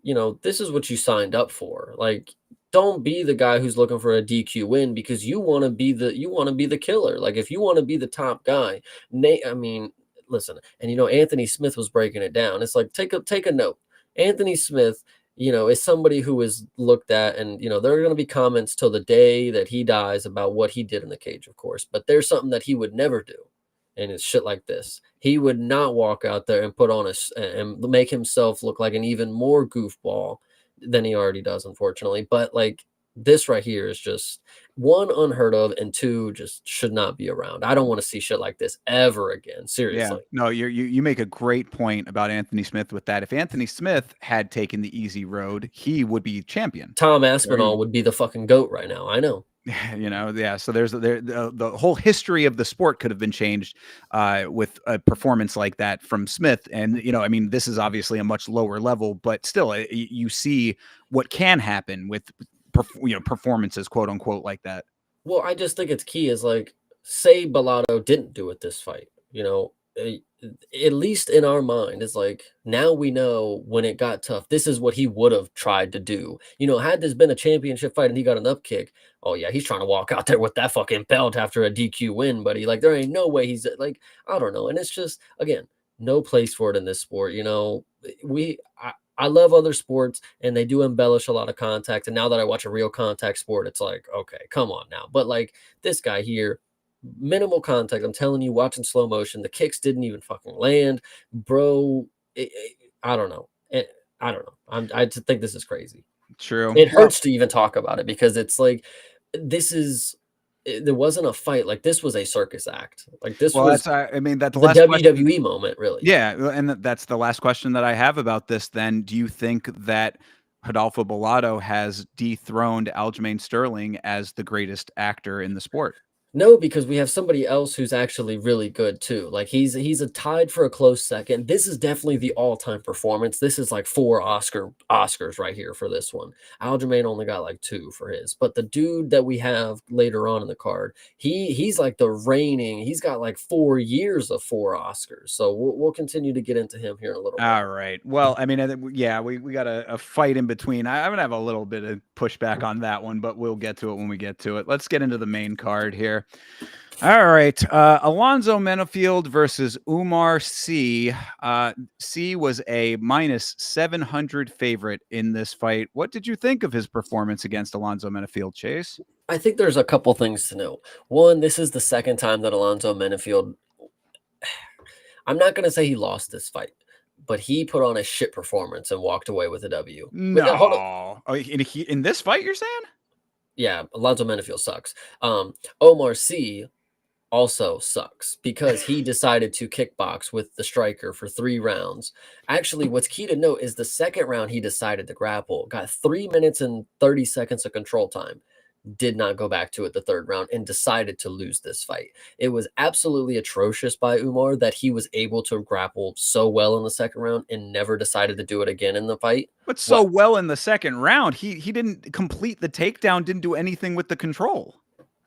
this is what you signed up for. Like, don't be the guy who's looking for a DQ win because you want to be the killer. Like, if you want to be the top guy, I mean, listen, and Anthony Smith was breaking it down. It's like take a note. Anthony Smith, is somebody who is looked at, and there are going to be comments till the day that he dies about what he did in the cage, of course. But there's something that he would never do, and it's shit like this. He would not walk out there and put on and make himself look like an even more goofball than he already does, unfortunately. But like this right here is just one, unheard of, and two, just should not be around. I don't want to see shit like this ever again. Yeah, Seriously. no, you make a great point about Anthony Smith with that. If Anthony Smith had taken the easy road, he would be champion. Tom Aspinall would be the fucking GOAT right now. I know. Yeah. So the whole history of the sport could have been changed with a performance like that from Smith. And I mean, this is obviously a much lower level, but still, you see what can happen with performances, quote unquote, like that. Well, I just think it's key is like, say Bellato didn't do it this fight, at least in our mind, it's like now we know when it got tough, this is what he would have tried to do. Had this been a championship fight and he got an up kick, oh yeah, he's trying to walk out there with that fucking belt after a DQ win, buddy. Like there ain't no way he's like, I don't know. And it's just again, no place for it in this sport. I love other sports and they do embellish a lot of contact. And now that I watch a real contact sport, it's like, okay, come on now. But like this guy here, minimal contact. I'm telling you, watching slow motion, the kicks didn't even fucking land, bro. I don't know. I don't know. I just think this is crazy. True. It hurts to even talk about it because it's like there wasn't a fight. Like this was a circus act. Like this was I mean, that's the the last WWE question. moment, really. Yeah, and that's the last question that I have about this. Then, do you think that Rodolfo Bellato has dethroned Aljamain Sterling as the greatest actor in the sport? No, because we have somebody else who's actually really good too. Like he's a tied for a close second. This is definitely the all-time performance. This is like 4 Oscars right here for this one. Aljamain only got like 2 for his. But the dude that we have later on in the card, he's like the reigning. He's got like 4 years of 4 Oscars. So we'll continue to get into him here in a little bit. All right. Well, I mean, yeah, we got a fight in between. I'm gonna have a little bit of pushback on that one, but we'll get to it when we get to it. Let's get into the main card here. All right. Alonzo Menafield versus Umar C. C was a -700 favorite in this fight. What did you think of his performance against Alonzo Menafield, Chase? I think there's a couple things to know. One, this is the second time that Alonzo Menafield, I'm not going to say he lost this fight, but he put on a shit performance and walked away with a W. No. Hold on. Oh, in this fight, you're saying? Yeah, Alonzo Menafield sucks. Omar C also sucks because he decided to kickbox with the striker for 3 rounds. Actually, what's key to note is the second round he decided to grapple, got 3 minutes and 30 seconds of control time. Did not go back to it the third round and decided to lose this fight. It was absolutely atrocious by Umar that he was able to grapple so well in the second round and never decided to do it again in the fight. But so well in the second round, he didn't complete the takedown, didn't do anything with the control.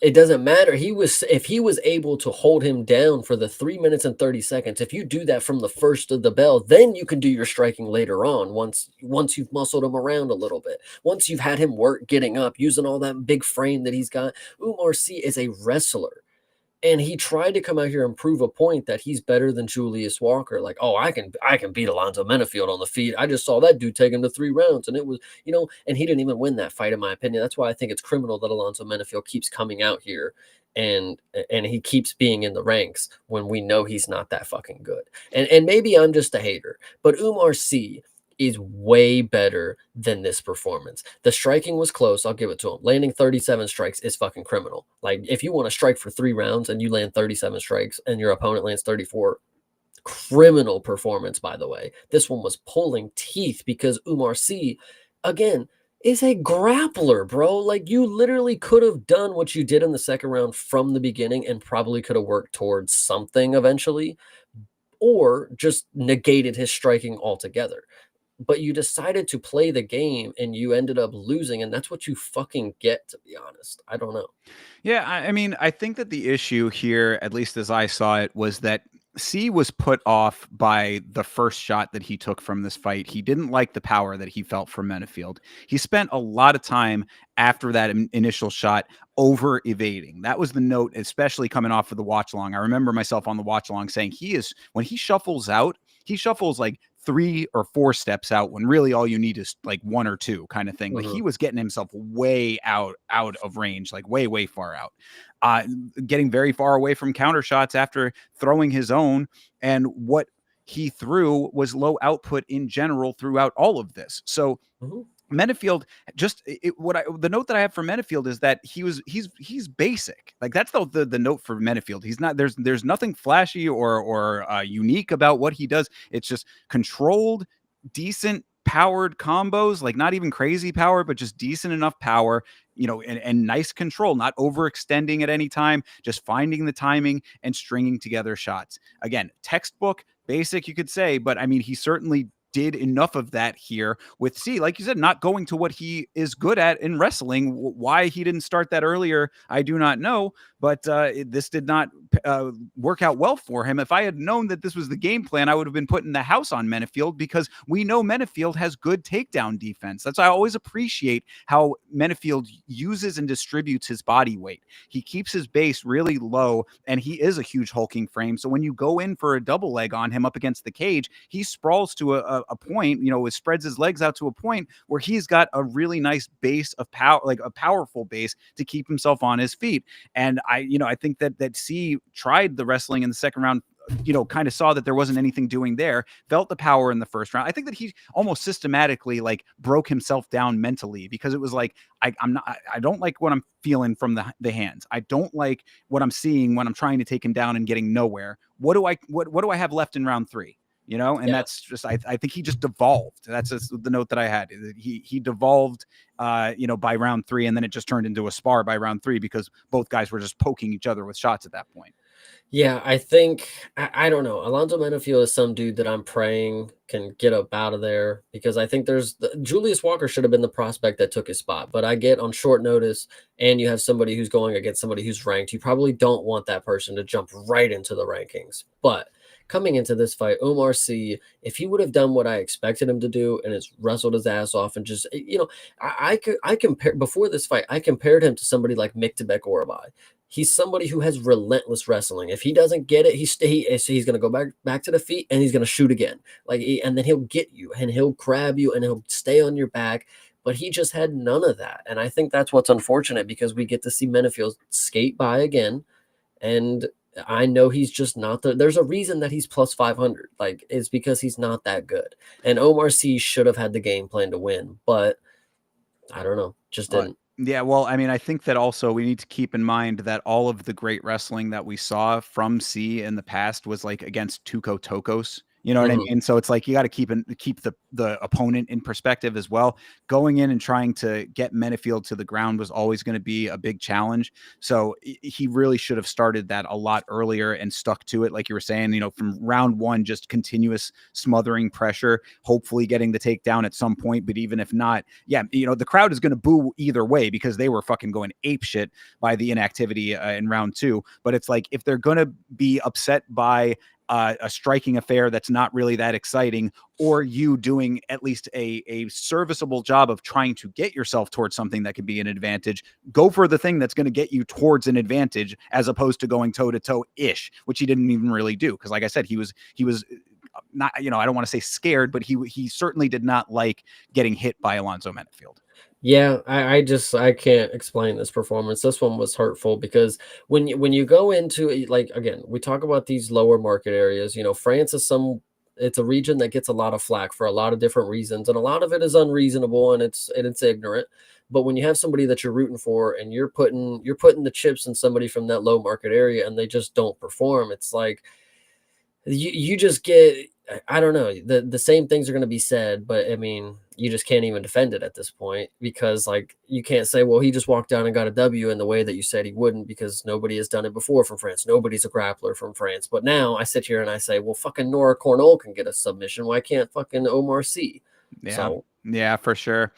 It doesn't matter. If he was able to hold him down for the 3 minutes and 30 seconds, if you do that from the first of the bell, then you can do your striking later on once you've muscled him around a little bit. Once you've had him work getting up, using all that big frame that he's got. Umar C is a wrestler. And he tried to come out here and prove a point that he's better than Julius Walker. Like, oh, I can beat Alonzo Menafield on the feet. I just saw that dude take him to 3 rounds. And it was, and he didn't even win that fight, in my opinion. That's why I think it's criminal that Alonzo Menafield keeps coming out here and he keeps being in the ranks when we know he's not that fucking good. And maybe I'm just a hater, but Umar C is way better than this performance. The striking was close. I'll give it to him. Landing 37 strikes is fucking criminal. Like if you want to strike for 3 rounds and you land 37 strikes and your opponent lands 34, criminal performance, by the way. This one was pulling teeth because Umar C, again, is a grappler, bro. Like, you literally could have done what you did in the second round from the beginning and probably could have worked towards something eventually, or just negated his striking altogether. But you decided to play the game and you ended up losing, and that's what you fucking get, to be honest. I don't know. Yeah, I mean, I think that the issue here, at least as I saw it, was that C was put off by the first shot that he took from this fight. He didn't like the power that he felt from Menafield. He spent a lot of time after that initial shot over evading. That was the note, especially coming off of the watch along. I remember myself on the watch along saying when he shuffles out, he shuffles like 3 or 4 steps out when really all you need is like 1 or 2 kind of thing. Like, he Mhm, was getting himself way out of range, like way far out, uh, getting very far away from counter shots after throwing his own. And what he threw was low output in general throughout all of this. So mhm, Menafield, the note that I have for Menafield is that he's basic. Like, that's the note for Menafield. He's not there's nothing flashy or unique about what he does. It's just controlled, decent powered combos, like not even crazy power, but just decent enough power, and nice control, not overextending at any time, just finding the timing and stringing together shots. Again, textbook basic, you could say, but I mean, he certainly did enough of that here with C. Like you said, not going to what he is good at in wrestling. Why he didn't start that earlier, I do not know. But this did not work out well for him. If I had known that this was the game plan, I would have been putting the house on Menafield, because we know Menafield has good takedown defense. That's why I always appreciate how Menafield uses and distributes his body weight. He keeps his base really low, and he is a huge hulking frame. So when you go in for a double leg on him up against the cage, he sprawls to a point, spreads his legs out to a point where he's got a really nice base of power, like a powerful base to keep himself on his feet. And I think that C tried the wrestling in the second round, kind of saw that there wasn't anything doing there, felt the power in the first round. I think that he almost systematically like broke himself down mentally, because it was like, I don't like what I'm feeling from the hands. I don't like what I'm seeing when I'm trying to take him down and getting nowhere. What do I have left in round 3? And yeah. that's just, I think he just devolved. That's just the note that I had. He devolved, by round 3, and then it just turned into a spar by round 3, because both guys were just poking each other with shots at that point. Yeah, I think I don't know. Alonzo Menafield is some dude that I'm praying can get up out of there, because I think Julius Walker should have been the prospect that took his spot. But I get on short notice, and you have somebody who's going against somebody who's ranked. You probably don't want that person to jump right into the rankings. But coming into this fight, Omar C, if he would have done what I expected him to do and has wrestled his ass off and just, I compare before this fight, I compared him to somebody like Miktabek Orabai. He's somebody who has relentless wrestling. If he doesn't get it, he's going to go back to the feet, and he's going to shoot again. And then he'll get you and he'll grab you and he'll stay on your back. But he just had none of that. And I think that's what's unfortunate, because we get to see Menafield skate by again. And I know he's just not there's a reason that he's plus 500. Like, it's because he's not that good. And Omar C should have had the game plan to win, but I don't know, just didn't. Yeah, well, I mean, I think that also we need to keep in mind that all of the great wrestling that we saw from C in the past was like against Tuco Tokos. You know what I Mhm. mean? So it's like you got to keep the opponent in perspective as well. Going in and trying to get Menafield to the ground was always going to be a big challenge. So he really should have started that a lot earlier and stuck to it, like you were saying. From round 1, just continuous smothering pressure, hopefully getting the takedown at some point. But even if not, yeah, the crowd is going to boo either way, because they were fucking going ape shit by the inactivity in round 2. But it's like, if they're going to be upset by a striking affair that's not really that exciting, or you doing at least a serviceable job of trying to get yourself towards something that could be an advantage, go for the thing that's going to get you towards an advantage, as opposed to going toe to toe ish, which he didn't even really do. Because like I said, he was not, I don't want to say scared, but he certainly did not like getting hit by Alonzo Menafield. Yeah, I can't explain this performance. This one was hurtful, because when you go into it, like, again, we talk about these lower market areas. France is it's a region that gets a lot of flack for a lot of different reasons, and a lot of it is unreasonable, and it's ignorant. But when you have somebody that you're rooting for, and you're putting the chips in somebody from that low market area, and they just don't perform, it's like you just get I don't know. The same things are going to be said, but I mean, you just can't even defend it at this point because like you can't say, well, he just walked down and got a W in the way that you said he wouldn't because nobody has done it before from France. Nobody's a grappler from France. But now I sit here and I say, well, fucking Nora Cornell can get a submission. Why can't fucking Omar C? Yeah. So Yeah, for sure.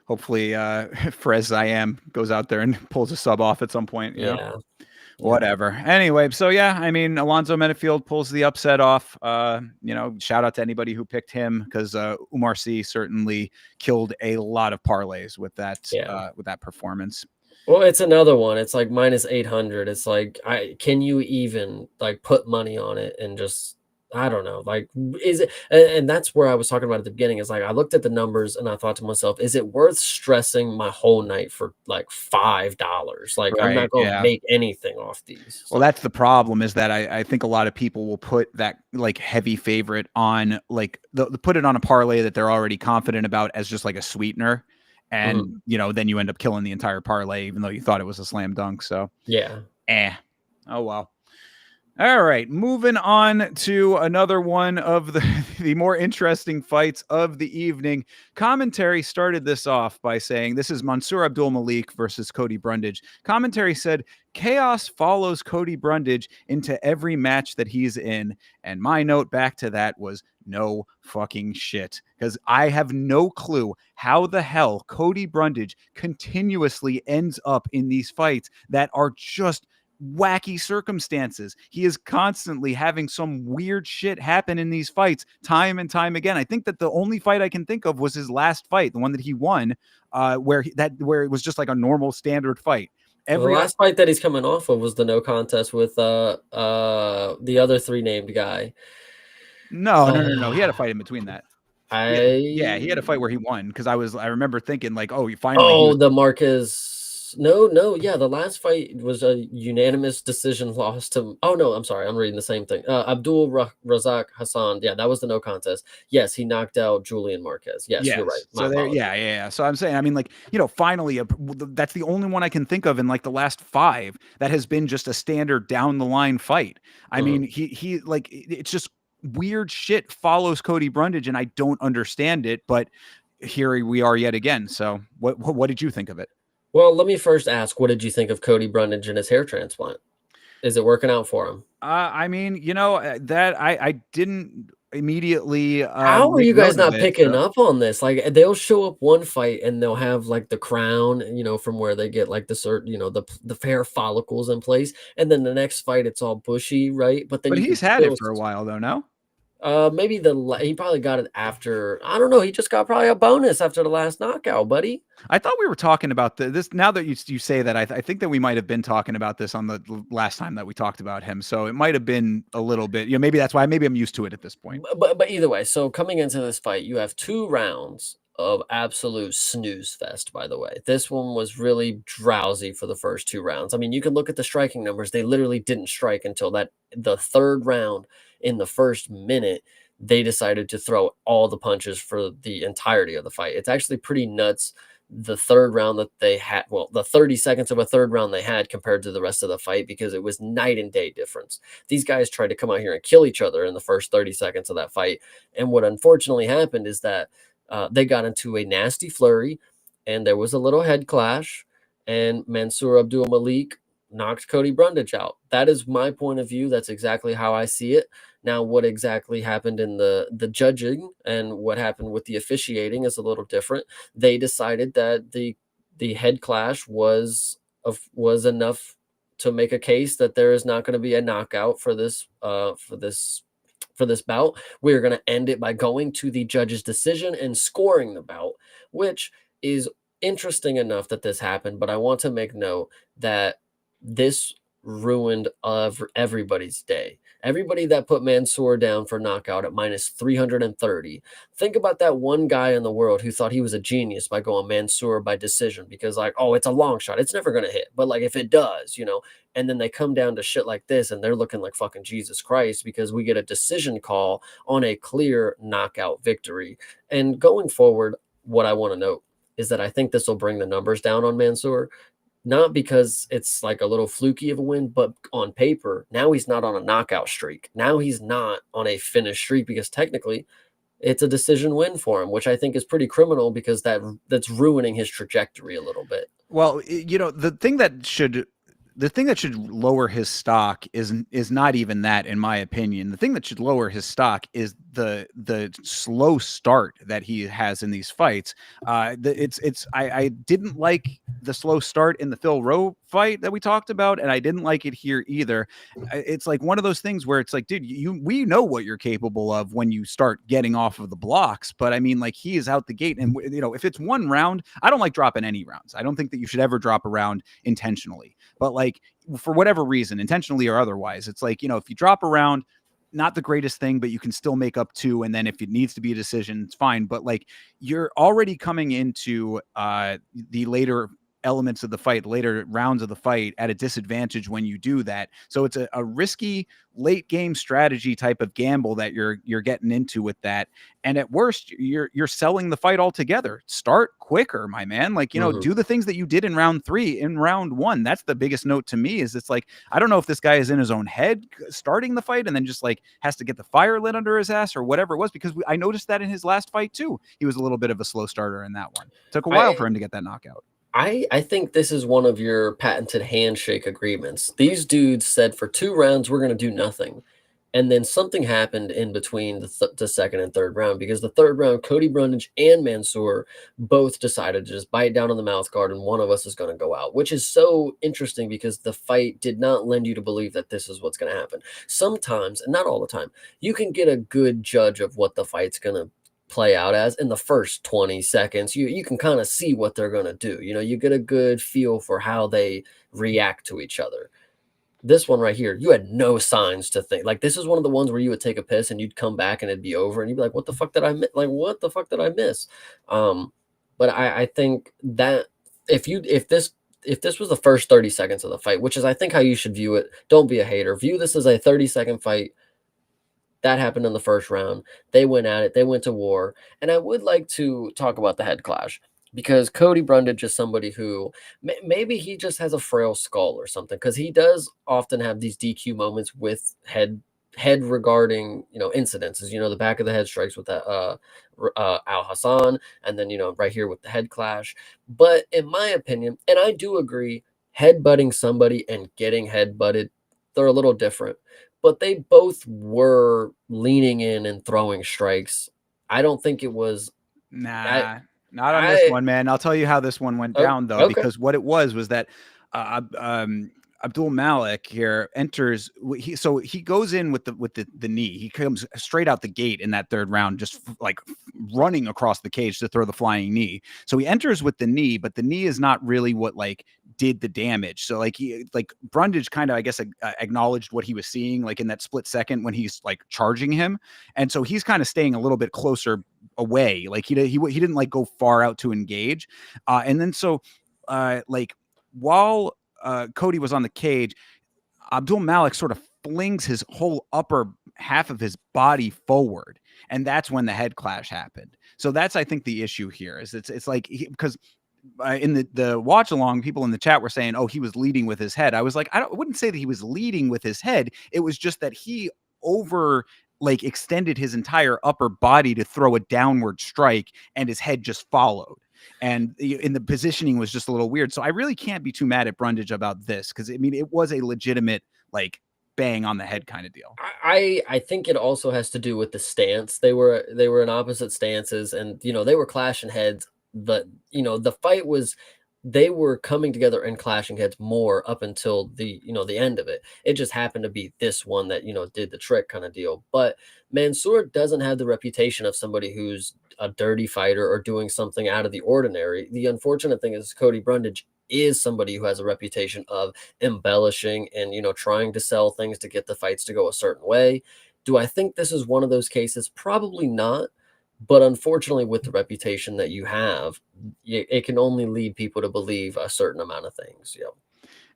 Hopefully Frez Zayam goes out there and pulls a sub off at some point, you know. yeah. Whatever. Anyway, so yeah, I mean, Alonzo Menifield pulls the upset off. You know, shout out to anybody who picked him because Umar C certainly killed a lot of parlays with that performance. Well, it's another one. It's like minus 800. It's like, can you even like put money on it and just, I don't know, like, is it, and that's where I was talking about at the beginning is like, I looked at the numbers and I thought to myself, is it worth stressing my whole night for like $5? Like, I'm Right. not going to Yeah. make anything off these. Well, that's the problem is that I think a lot of people will put that like heavy favorite on like the put it on a parlay that they're already confident about as just like a sweetener. And, you know, then you end up killing the entire parlay, even though you thought it was a slam dunk. So, Yeah. Oh, well. All right, moving on to another one of the more interesting fights of the evening. Commentary started this off by saying, this is Mansour Abdul Malik versus Cody Brundage. Commentary said, chaos follows Cody Brundage into every match that he's in. And my note back to that was, no fucking shit. Because I have no clue how the hell Cody Brundage continuously ends up in these fights that are just wacky circumstances. He is constantly having some weird shit happen in these fights time and time again. I think that the only fight I can think of was his last fight, the one that he won, where it was just like a normal standard fight. The last fight that he's coming off of was the no contest with the other 3 named guy. No. He had a fight in between that. He had a fight where he won because I remember thinking like, oh, you finally. The Marquez. No, yeah, the last fight was a unanimous decision loss to. Oh no, I'm sorry, I'm reading the same thing. Abdul Razak Hassan. Yeah, that was the no contest. Yes, he knocked out Julian Marquez. Yes, you're right. So there, yeah. So I'm saying, I mean, like, you know, finally, that's the only one I can think of in like the last 5 that has been just a standard down the line fight. I mean, he like it's just weird shit follows Cody Brundage, and I don't understand it, but here we are yet again. So what did you think of it? Well, let me first ask, what did you think of Cody Brundage and his hair transplant? Is it working out for him? I mean, you know, that I didn't immediately. How are you guys not picking up on this? Like, they'll show up one fight and they'll have like the crown, you know, from where they get like the hair follicles in place, and then the next fight it's all bushy, right? But then he's had it for a while though, no? Maybe he probably got it after. I don't know. He just got probably a bonus after the last knockout, buddy. I thought we were talking about this. Now that you say that, I think that we might have been talking about this on the last time that we talked about him. So it might have been a little bit. You know, maybe that's why. Maybe I'm used to it at this point. But either way, so coming into this fight, you have 2 rounds of absolute snooze fest. By the way, this one was really drowsy for the first 2 rounds. I mean, you can look at the striking numbers; they literally didn't strike until the 3rd round. In the first minute, they decided to throw all the punches for the entirety of the fight. It's actually pretty nuts. The 3rd round that they had, well, the 30 seconds of a 3rd round they had compared to the rest of the fight, because it was night and day difference. These guys tried to come out here and kill each other in the first 30 seconds of that fight. And what unfortunately happened is that they got into a nasty flurry and there was a little head clash, and Mansour Abdul Malik knocked Cody Brundage out. That is my point of view. That's exactly how I see it. Now, what exactly happened in the judging and what happened with the officiating is a little different. They decided that the head clash was enough to make a case that there is not going to be a knockout for this bout. We're going to end it by going to the judge's decision and scoring the bout, which is interesting enough that this happened. But I want to make note that this ruined everybody's day. Everybody that put Mansour down for knockout at minus 330. Think about that one guy in the world who thought he was a genius by going Mansour by decision because, like, oh, it's a long shot. It's never going to hit. But, like, if it does, you know, and then they come down to shit like this and they're looking like fucking Jesus Christ because we get a decision call on a clear knockout victory. And going forward, what I want to note is that I think this will bring the numbers down on Mansour. not because it's like a little fluky of a win, but on paper, now he's not on a knockout streak. Now he's not on a finished streak because technically it's a decision win for him, which I think is pretty criminal because that's ruining his trajectory a little bit. Well, you know, the thing that should lower his stock is not even that, in my opinion. The thing that should lower his stock is the slow start that he has in these fights. I didn't like the slow start in the Phil Rowe fight that we talked about, and I didn't like it here either. It's like one of those things where it's like, dude, we know what you're capable of when you start getting off of the blocks, but I mean, like, he is out the gate, and you know, if it's one round, I don't like dropping any rounds. I don't think that you should ever drop a round intentionally, but like, for whatever reason, intentionally or otherwise, it's like, you know, if you drop a round, not the greatest thing, but you can still make up two. And then if it needs to be a decision, it's fine. But like, you're already coming into the later elements of the fight, later rounds of the fight, at a disadvantage when you do that. So it's a risky late game strategy type of gamble that you're getting into with that. And at worst, you're selling the fight altogether. Start quicker, my man. Like, you know, Mhm. do the things that you did in round 3 in round 1. That's the biggest note to me. Is it's like, I don't know if this guy is in his own head starting the fight and then just like has to get the fire lit under his ass or whatever it was, because I noticed that in his last fight too. He was a little bit of a slow starter in that one. Took a while I for him to get that knockout. I think this is one of your patented handshake agreements. These dudes said for 2 rounds, we're gonna do nothing. And then something happened in between the second and third round because the third round, Cody Brundage and Mansoor both decided to just bite down on the mouth guard and one of us is going to go out, which is so interesting because the fight did not lend you to believe that this is what's going to happen. Sometimes, and not all the time, you can get a good judge of what the fight's going to play out as in the first 20 seconds. You can kind of see what they're going to do. You know, you get a good feel for how they react to each other. This one right here, you had no signs to think. Like, this is one of the ones where you would take a piss and you'd come back and it'd be over and you'd be like, what the fuck did I miss? Like, what the fuck did I miss? But I think that if this was the first 30 seconds of the fight, which is I think how you should view it, don't be a hater. View this as a 30-second fight. That happened in the first round. They went at it. They went to war. And I would like to talk about the head clash because Cody Brundage is somebody who maybe he just has a frail skull or something because he does often have these DQ moments with head regarding incidences. The back of the head strikes with that Al Hassan, and then right here with the head clash. But in my opinion, and I do agree, head butting somebody and getting head butted, they're a little different, but they both were leaning in and throwing strikes. I don't think it was. I Nah, not on this I one, man. I'll tell you how this one went oh, down, though, okay. because what it was that uh, um, Abdul Malik here enters. So he goes in with the knee. He comes straight out the gate in that third round, just like running across the cage to throw the flying knee. So he enters with the knee, but the knee is not really what like did the damage. So like Brundage kind of, I guess, acknowledged what he was seeing like in that split second when he's like charging him, and so he's kind of staying a little bit closer away. Like he didn't like go far out to engage, and then so like while Cody was on the cage, Abdul Malik sort of flings his whole upper half of his body forward, and that's when the head clash happened. So that's, I think, the issue here is it's like because in the watch along, people in the chat were saying, "Oh, he was leading with his head." I was like, I wouldn't say that he was leading with his head. It was just that he over like extended his entire upper body to throw a downward strike, and his head just followed. And in the positioning was just a little weird. So I really can't be too mad at Brundage about this because I mean it was a legitimate like bang on the head kind of deal. I think it also has to do with the stance. They were in opposite stances, and they were clashing heads. But the fight was, they were coming together and clashing heads more up until the end of it. It just happened to be this one that did the trick kind of deal. But Mansoor doesn't have the reputation of somebody who's a dirty fighter or doing something out of the ordinary. The unfortunate thing is Cody Brundage is somebody who has a reputation of embellishing and trying to sell things to get the fights to go a certain way. Do I think this is one of those cases? Probably not. But unfortunately, with the reputation that you have, it can only lead people to believe a certain amount of things.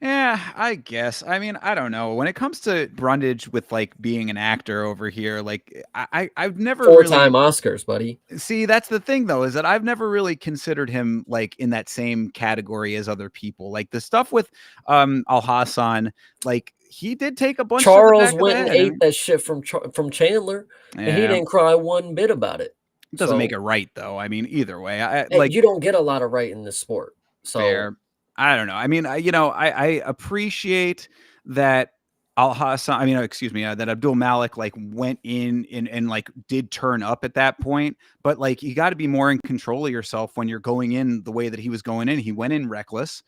Yeah, I guess. I mean, I don't know. When it comes to Brundage with like being an actor over here, like I've never Four-time really Oscars, buddy. see, that's the thing though, is that I've never really considered him like in that same category as other people. Like the stuff with Al Hassan, like he did take a bunch to the Charles back of the went and head. I ate mean, that shit from Chandler, and he yeah, didn't cry one bit about it. it doesn't make So, it right though. I mean, either way, I hey, like you don't get a lot of right in this sport. So, fair. I don't know. I mean, I appreciate that Al Hassan. I mean, excuse me, that Abdul Malik like went in and like did turn up at that point. But like, you got to be more in control of yourself when you're going in the way that he was going in. He went in reckless.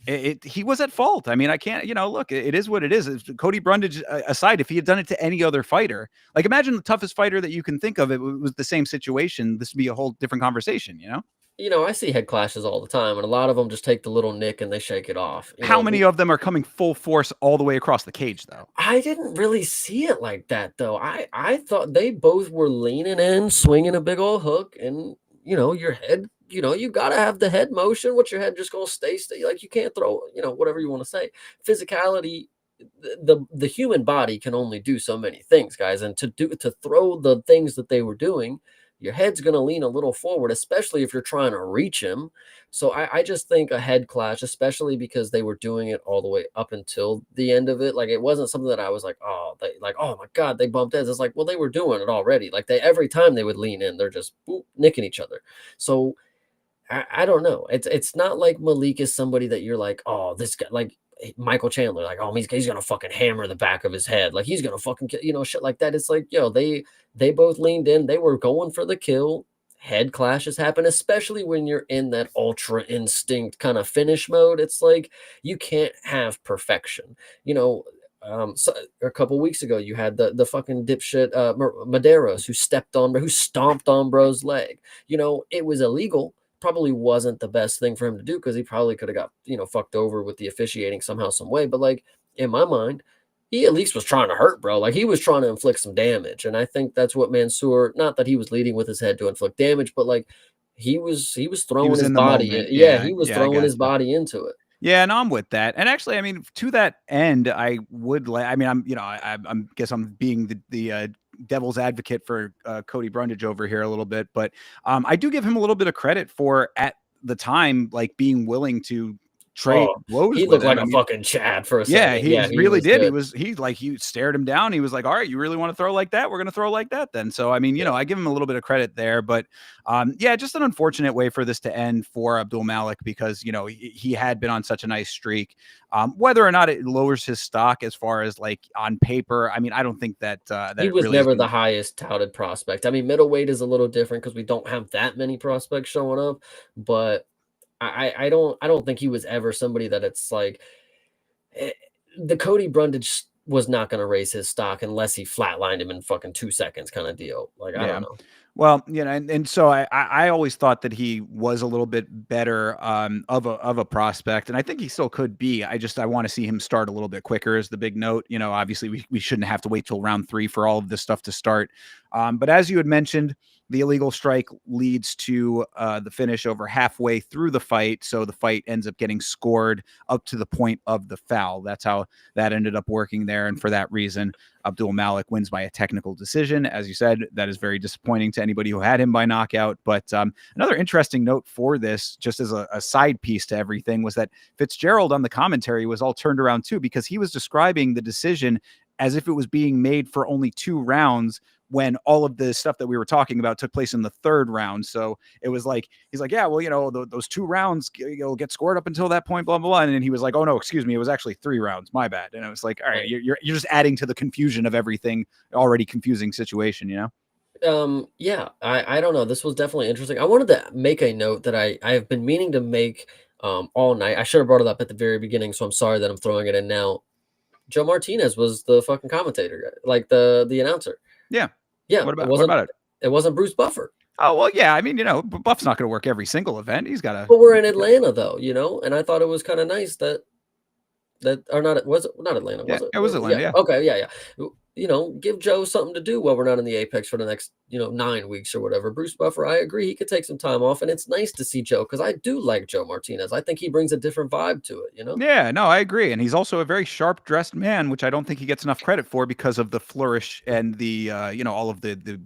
He was at fault. I mean, I can't, look, it is what it is. Cody Brundage aside, if he had done it to any other fighter, like imagine the toughest fighter that you can think of, it was the same situation. This would be a whole different conversation, I see head clashes all the time, and a lot of them just take the little nick and they shake it off. How many of them are coming full force all the way across the cage, though? I didn't really see it like that though. I thought they both were leaning in, swinging a big old hook, and your head. You got to have the head motion. What's your head just gonna stay? Like you can't throw. Whatever you want to say. Physicality. The human body can only do so many things, guys, and to throw the things that they were doing, your head's going to lean a little forward, especially if you're trying to reach him. So I just think a head clash, especially because they were doing it all the way up until the end of it. Like it wasn't something that I was like, oh my God, they bumped heads. It's like, well, they were doing it already. Like every time they would lean in, they're just nicking each other. So I don't know. It's not like Malik is somebody that you're like, oh, this guy, like Michael Chandler, like, oh, he's gonna fucking hammer the back of his head, like he's gonna fucking shit like that. It's like, they both leaned in, they were going for the kill. Head clashes happen, especially when you're in that ultra instinct kind of finish mode. It's like you can't have perfection, so a couple weeks ago, you had the fucking dipshit Medeiros who stomped on bro's leg. It was illegal. Probably wasn't the best thing for him to do because he probably could have got fucked over with the officiating somehow, some way. But like in my mind, he at least was trying to hurt bro. Like he was trying to inflict some damage, and I think that's what Mansoor. Not that he was leading with his head to inflict damage, but like he was He throwing was his in the body. moment. Yeah, Yeah, he was yeah, I throwing got his you. body into it. Yeah, and I'm with that. And actually, I mean, to that end, I would like. I mean, I'm guess I'm being the devil's advocate for Cody Brundage over here a little bit, but I do give him a little bit of credit for at the time, like being willing to trade Oh, blows he with looked him. like I a mean, fucking Chad for a yeah, second. he Yeah, he really was did. good. He stared him down. He was like, "All right, you really want to throw like that? We're going to throw like that then." So, I mean, Yeah. I give him a little bit of credit there, but yeah, just an unfortunate way for this to end for Abdul Malik because, he had been on such a nice streak. Whether or not it lowers his stock as far as like on paper, I mean, I don't think that that He it was really is never going the to. highest touted prospect. I mean, middleweight is a little different because we don't have that many prospects showing up, but I don't think he was ever somebody that it's like eh, the Cody Brundage was not going to raise his stock unless he flatlined him in fucking 2 seconds kind of deal. Like I Yeah. don't know. Well, and so I always thought that he was a little bit better of a prospect, and I think he still could be. I want to see him start a little bit quicker is the big note. Obviously we shouldn't have to wait till round 3 for all of this stuff to start. But as you had mentioned, the illegal strike leads to the finish over halfway through the fight, so the fight ends up getting scored up to the point of the foul. That's how that ended up working there, and for that reason, Abdul Malik wins by a technical decision. As you said, that is very disappointing to anybody who had him by knockout. But another interesting note for this, just as a side piece to everything, was that Fitzgerald on the commentary was all turned around too, because he was describing the decision as if it was being made for only 2 rounds when all of the stuff that we were talking about took place in the 3rd round. So it was like, he's like, yeah, well, those 2 rounds, get scored up until that point, blah, blah, blah. And then he was like, oh no, excuse me. It was actually 3 rounds. My bad. And I was like, all right, you're just adding to the confusion of everything, already confusing situation, Yeah, I don't know. This was definitely interesting. I wanted to make a note that I have been meaning to make all night. I should have brought it up at the very beginning, so I'm sorry that I'm throwing it in now. Joe Martinez was the fucking commentator, like the announcer. Yeah. Yeah, What it about it? wasn't Bruce Buffer. Oh, well, yeah. I mean, Buff's not going to work every single event. He's got to. But we're in Atlanta though, and I thought it was kind of nice that or not was it not Atlanta, Yeah, was it? it was Atlanta. Yeah, Yeah. okay, yeah. give Joe something to do while we're not in the Apex for the next, 9 weeks or whatever. Bruce Buffer, I agree, he could take some time off, and it's nice to see Joe because I do like Joe Martinez. I think he brings a different vibe to it. Yeah, no, I agree. And he's also a very sharp dressed man, which I don't think he gets enough credit for because of the flourish and the all of the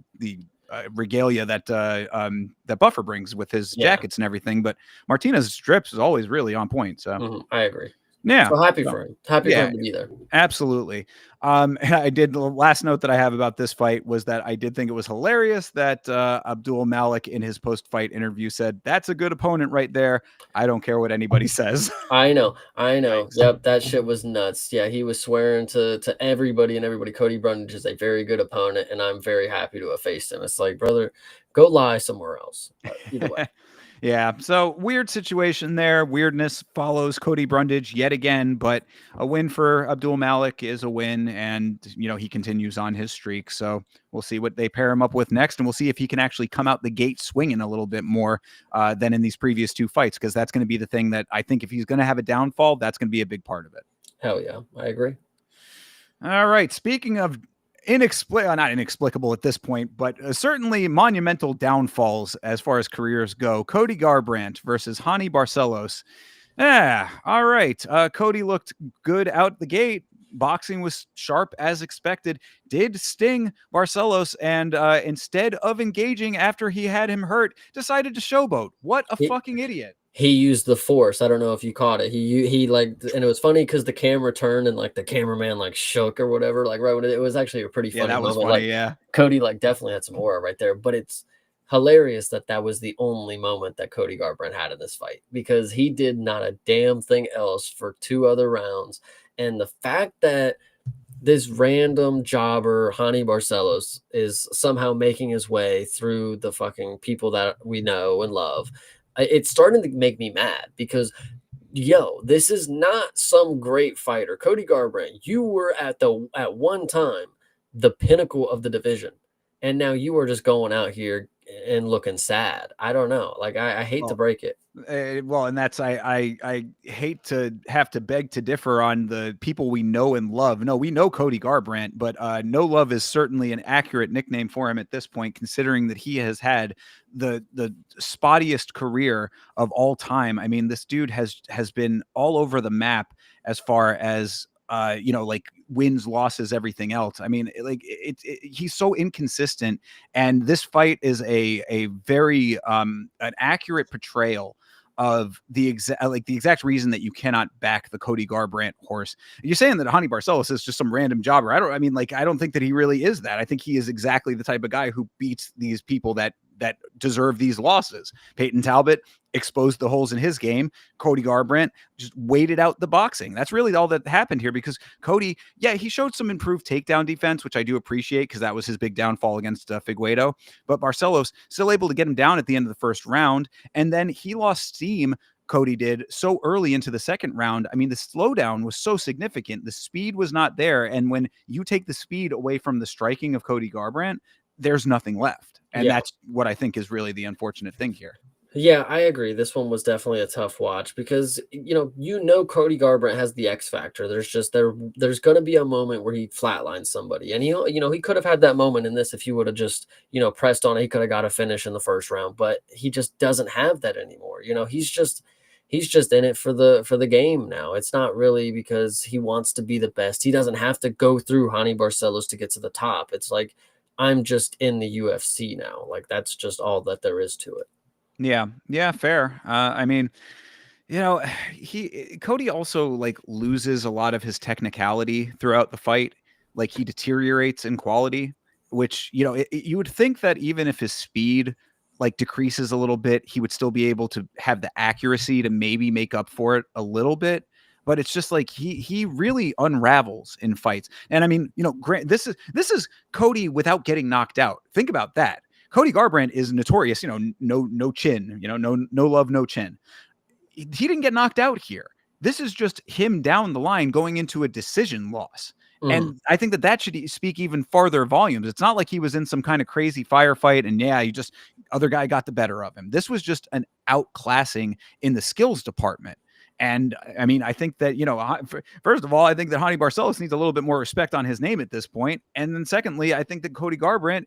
regalia that that Buffer brings with his Yeah. jackets and everything. But Martinez's strips is always really on point. So I agree. yeah. So happy So, for him. Happy for yeah, him to be there. absolutely. I did the last note that I have about this fight was that I did think it was hilarious that Abdul Malik in his post-fight interview said, "That's a good opponent right there. I don't care what anybody says." I know. Yikes. Yep, that shit was nuts. Yeah, he was swearing to everybody and everybody. Cody Brundage is a very good opponent, and I'm very happy to have faced him. It's like, brother, go lie somewhere else. But either way. Yeah, so weird situation there. Weirdness follows Cody Brundage yet again, but a win for Abdul Malik is a win, and he continues on his streak. So we'll see what they pair him up with next, and we'll see if he can actually come out the gate swinging a little bit more than in these previous two fights, because that's going to be the thing that I think if he's going to have a downfall, that's going to be a big part of it. Hell yeah, I agree. All right, speaking of not inexplicable at this point, but certainly monumental downfalls as far as careers go. Cody Garbrandt versus Hani Barcelos. Yeah, all right. Cody looked good out the gate. Boxing was sharp as expected. Did sting Barcelos, and instead of engaging after he had him hurt, decided to showboat. What a fucking idiot. He used the force. I don't know if you caught it. He like, and it was funny because the camera turned and like the cameraman like shook or whatever. Like right when it was actually a pretty funny that was moment. funny. Like, yeah, Cody like definitely had some aura right there. But it's hilarious that was the only moment that Cody Garbrandt had in this fight, because he did not a damn thing else for 2 other rounds. And the fact that this random jobber Hani Barcelos is somehow making his way through the fucking people that we know and love, it's starting to make me mad, because this is not some great fighter. Cody Garbrandt, you were at one time the pinnacle of the division, and now you are just going out here and looking sad. I don't know. Like, I hate to break it. Well, and that's I hate to have to beg to differ on the people we know and love. No, we know Cody Garbrandt, but no love is certainly an accurate nickname for him at this point, considering that he has had the spottiest career of all time. I mean, this dude has been all over the map as far as like wins, losses, everything else. I mean, he's so inconsistent, and this fight is a very an accurate portrayal of the exact reason that you cannot back the Cody Garbrandt horse. You're saying that Hani Barcelos is just some random jobber. I don't think that he really is that. I think he is exactly the type of guy who beats these people that deserve these losses. Peyton Talbot exposed the holes in his game. Cody Garbrandt just waited out the boxing. That's really all that happened here, because Cody, he showed some improved takedown defense, which I do appreciate, because that was his big downfall against Figueiredo. But Barcelos still able to get him down at the end of the first round, and then he lost steam. Cody did so early into the second round. I mean, the slowdown was so significant. The speed was not there. And when you take the speed away from the striking of Cody Garbrandt, there's nothing left. And that's what I think is really the unfortunate thing here. Yeah, I agree. This one was definitely a tough watch, because Cody Garbrandt has the X factor. There's going to be a moment where he flatlines somebody, and he could have had that moment in this if he would have just pressed on it. He could have got a finish in the first round, but he just doesn't have that anymore. He's just in it for the game now. It's not really because he wants to be the best. He doesn't have to go through Hani Barcelos to get to the top. It's like, I'm just in the UFC now. Like, that's just all that there is to it. Yeah, fair. I mean, Cody also like loses a lot of his technicality throughout the fight. Like, he deteriorates in quality, which, you would think that even if his speed like decreases a little bit, he would still be able to have the accuracy to maybe make up for it a little bit. But it's just like he really unravels in fights. And I mean, this is Cody without getting knocked out. Think about that. Cody Garbrandt is notorious, no chin, no love, no chin. He didn't get knocked out here. This is just him down the line going into a decision loss. And I think that should speak even farther volumes. It's not like he was in some kind of crazy firefight and other guy got the better of him. This was just an outclassing in the skills department. And I mean, I think that, first of all, I think that Hani Barcelos needs a little bit more respect on his name at this point. And then secondly, I think that Cody Garbrandt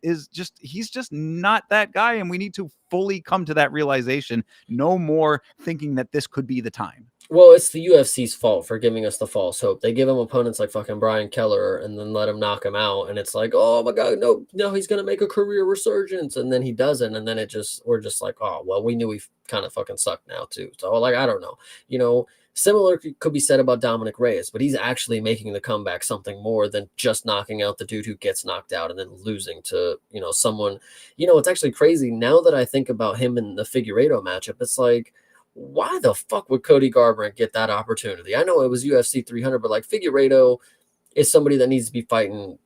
he's just not that guy. And we need to fully come to that realization. No more thinking that this could be the time. Well, it's the UFC's fault for giving us the false hope. They give him opponents like fucking Brian Keller and then let him knock him out. And it's like, oh my God, no, he's going to make a career resurgence. And then he doesn't. And then we're just like, oh, well, we knew he kind of fucking sucked now too. So like, I don't know, similar could be said about Dominic Reyes, but he's actually making the comeback something more than just knocking out the dude who gets knocked out and then losing to, someone, it's actually crazy. Now that I think about him in the Figueiredo matchup, it's like, why the fuck would Cody Garbrandt get that opportunity? I know it was UFC 300, but like Figueiredo is somebody that needs to be fighting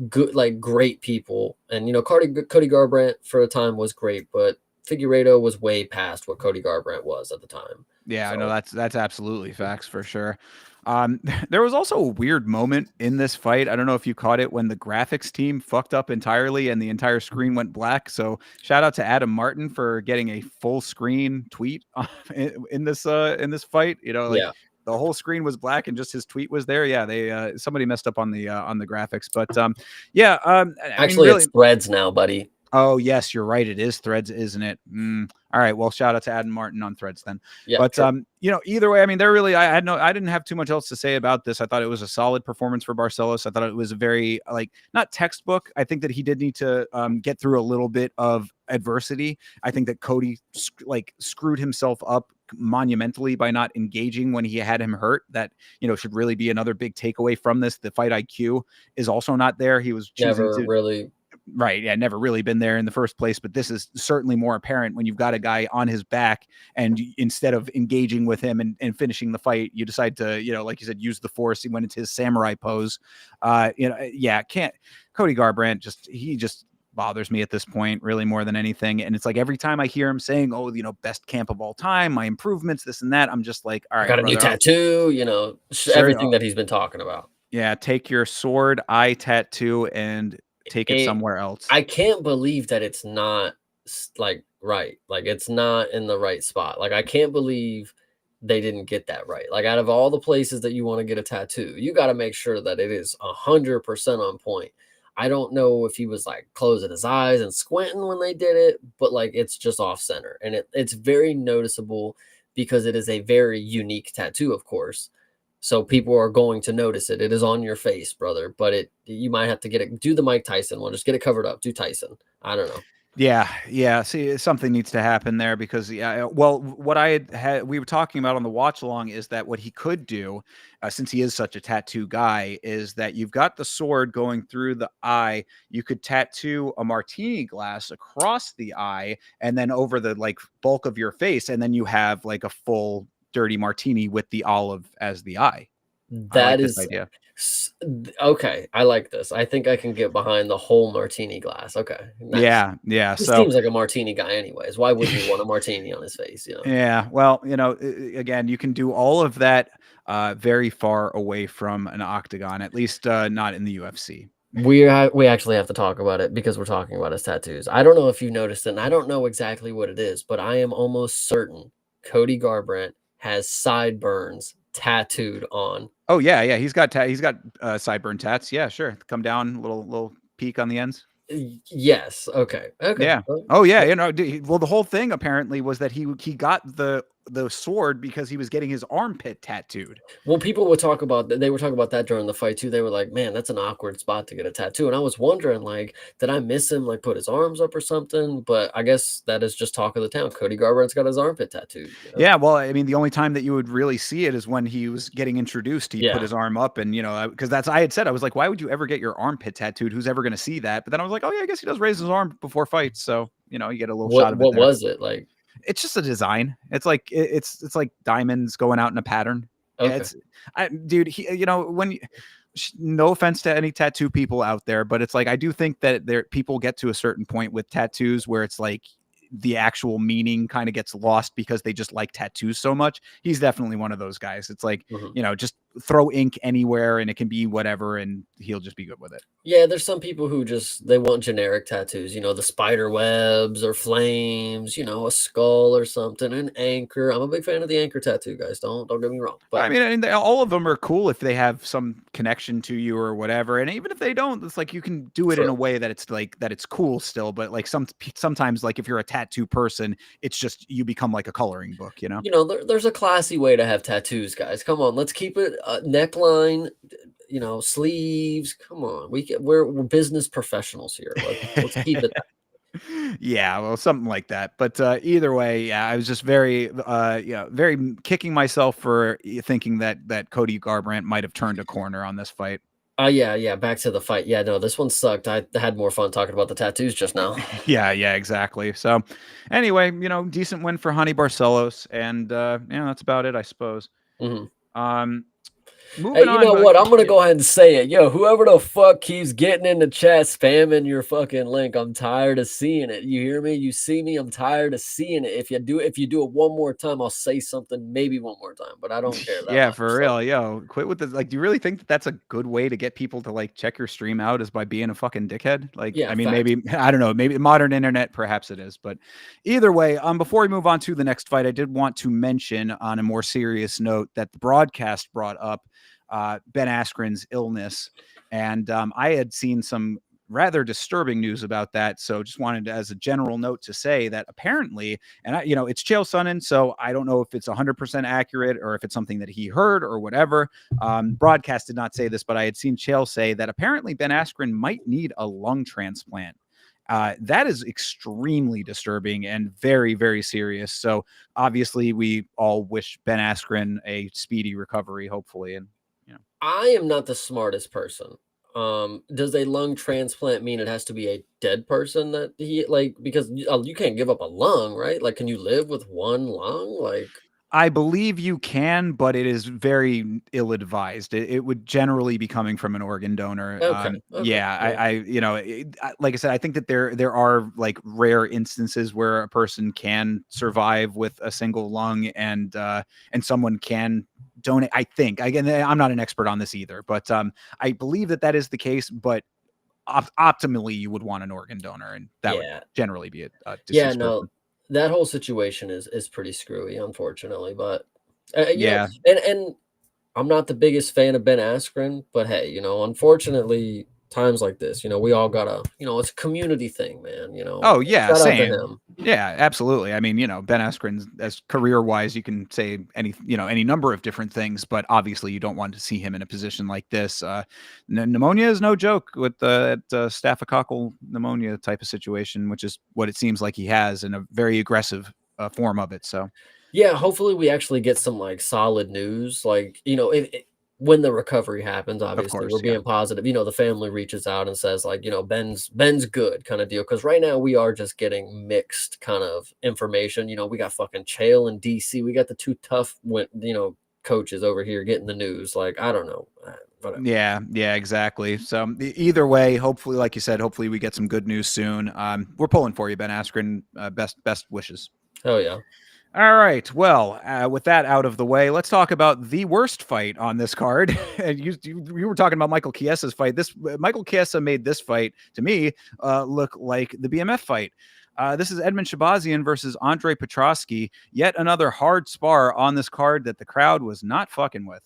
good, like great people. And, Cody Garbrandt for a time was great, but Figueiredo was way past what Cody Garbrandt was at the time. Yeah, I know that's absolutely facts for sure. There was also a weird moment in this fight. I don't know if you caught it when the graphics team fucked up entirely and the entire screen went black. So shout out to Adam Martin for getting a full screen tweet in this fight. Yeah. The whole screen was black and just his tweet was there. Yeah, they somebody messed up on the graphics, but yeah. Actually, it's Threads now, buddy. Oh yes, you're right. It is Threads, isn't it? All right. Well, shout out to Adam Martin on Threads then. Yeah, but either way, I mean, I didn't have too much else to say about this. I thought it was a solid performance for Barcelos. I thought it was a very not textbook. I think that he did need to get through a little bit of adversity. I think that Cody screwed himself up monumentally by not engaging when he had him hurt. That should really be another big takeaway from this. The fight IQ is also not there. He was choosing to really. Right. Yeah. Never really been there in the first place. But this is certainly more apparent when you've got a guy on his back and instead of engaging with him and finishing the fight, you decide to, like you said, use the force. He went into his samurai pose. Cody Garbrandt he just bothers me at this point really more than anything. And it's like every time I hear him saying, oh, best camp of all time, my improvements, this and that, I'm just like, all right, I got a new tattoo, everything that he's been talking about. Yeah. Take your sword eye tattoo and take it somewhere else. I can't believe that it's not right. Like it's not in the right spot. Like I can't believe they didn't get that right. Like out of all the places that you want to get a tattoo, you got to make sure that it is 100% on point. I don't know if he was closing his eyes and squinting when they did it, but it's just off center. And it's very noticeable because it is a very unique tattoo, of course. So people are going to notice it. It is on your face, brother. But you might have to get it. Do the Mike Tyson one. Just get it covered up. Do Tyson. I don't know. Yeah. See, something needs to happen there because what we were talking about on the watch along is that what he could do, since he is such a tattoo guy, is that you've got the sword going through the eye. You could tattoo a martini glass across the eye and then over the bulk of your face, and then you have a full dirty martini with the olive as the eye. That is idea. Okay. I like this. I think I can get behind the whole martini glass. Okay. Nice. Yeah. He seems like a martini guy anyways. Why would you want a martini on his face? Yeah. Well, again, you can do all of that very far away from an octagon, at least not in the UFC. We actually have to talk about it because we're talking about his tattoos. I don't know if you noticed it, and I don't know exactly what it is, but I am almost certain Cody Garbrandt has sideburns tattooed on. Oh yeah. He's got sideburn tats. Yeah, sure. Come down, little peak on the ends. Yes. Okay. Yeah. Oh yeah. Well, the whole thing apparently was that he got the sword because he was getting his armpit tattooed. Well, people would talk about that. They were talking about that during the fight too. They were like, man, that's an awkward spot to get a tattoo. And I was wondering, did I miss him, put his arms up or something? But I guess that is just talk of the town. Cody Garbrandt's got his armpit tattooed. Yeah. Well, I mean, the only time that you would really see it is when he was getting introduced. He put his arm up and, because I had said, I was like, why would you ever get your armpit tattooed? Who's ever going to see that? But then I was like, oh yeah, I guess he does raise his arm before fights. So, you get a little shot of it. What was it like? It's just a design. It's like it's like diamonds going out in a pattern. Okay. No offense to any tattoo people out there, but it's I do think that people get to a certain point with tattoos where it's the actual meaning kind of gets lost because they just like tattoos so much. He's definitely one of those guys. It's just throw ink anywhere and it can be whatever, and he'll just be good with it. Yeah, there's some people who they want generic tattoos, the spider webs or flames, a skull or something, an anchor. I'm a big fan of the anchor tattoo, guys. Don't get me wrong. But I mean, and all of them are cool if they have some connection to you or whatever. And even if they don't, it's like you can do it in a way that it's cool still. But like sometimes, like if you're a tattoo person, it's just you become like a coloring book, there's a classy way to have tattoos, guys. Come on, let's keep it neckline, sleeves. Come on, we're business professionals here. Let's keep it. Yeah, well, something like that. But either way, yeah, I was just very, very kicking myself for thinking that Cody Garbrandt might have turned a corner on this fight. Yeah. Back to the fight. Yeah, no, this one sucked. I had more fun talking about the tattoos just now. Yeah, exactly. So, anyway, decent win for Honey Barcelos, and that's about it, I suppose. Mm-hmm. Moving Hey, you on. know what? I'm gonna go ahead and say it. Yo, whoever the fuck keeps getting in the chat spamming your fucking link, I'm tired of seeing it. You hear me? You see me? I'm tired of seeing it. If you do it one more time, I'll say something maybe one more time, but I don't care that Yeah, much. for real. Yo, quit with this. Like, do you really think that that's a good way to get people to like check your stream out is by being a fucking dickhead? Like, Yeah, I mean, fact. maybe, I don't know, maybe modern internet, perhaps it is, but either way, before we move on to the next fight, I did want to mention on a more serious note that the broadcast brought up Ben Askren's illness. And I had seen some rather disturbing news about that. So just wanted as a general note to say that apparently, and it's Chael Sonnen, so I don't know if it's 100% accurate or if it's something that he heard or whatever. Broadcast did not say this, but I had seen Chael say that apparently Ben Askren might need a lung transplant. That is extremely disturbing and very, very serious. So obviously we all wish Ben Askren a speedy recovery, hopefully. And I am not the smartest person. Does a lung transplant mean it has to be a dead person that because you can't give up a lung, right? Like, can you live with one lung? Like, I believe you can, but it is very ill-advised. It would generally be coming from an organ donor. okay. Yeah, like I said, I think that there are like rare instances where a person can survive with a single lung and someone can donate. I think, again, I'm not an expert on this either, but I believe that is the case. But optimally, you would want an organ donor, and that would generally be a deceased person. That whole situation is pretty screwy, unfortunately. But yeah, and I'm not the biggest fan of Ben Askren, but hey, unfortunately, times like this, we all gotta, it's a community thing, man. Oh yeah, shout out to same. him. Yeah, absolutely. I mean, Ben Askren, as career-wise, you can say any number of different things, but obviously you don't want to see him in a position like this. Pneumonia is no joke with staphylococcal pneumonia type of situation, which is what it seems like he has in a very aggressive form of it. So, yeah, hopefully we actually get some like solid news, like when the recovery happens. Obviously, we're being positive. The family reaches out and says like, Ben's good kind of deal. Because right now we are just getting mixed kind of information. We got fucking Chael and DC. We got the two tough, coaches over here getting the news. Like, I don't know. Whatever. Yeah, exactly. So either way, hopefully, like you said, hopefully we get some good news soon. We're pulling for you, Ben Askren. Best wishes. Oh yeah. All right. Well, with that out of the way, let's talk about the worst fight on this card. you were talking about Michael Chiesa's fight. Michael Chiesa made this fight to me look like the BMF fight. This is Edmund Shabazian versus Andre Petroski. Yet another hard spar on this card that the crowd was not fucking with.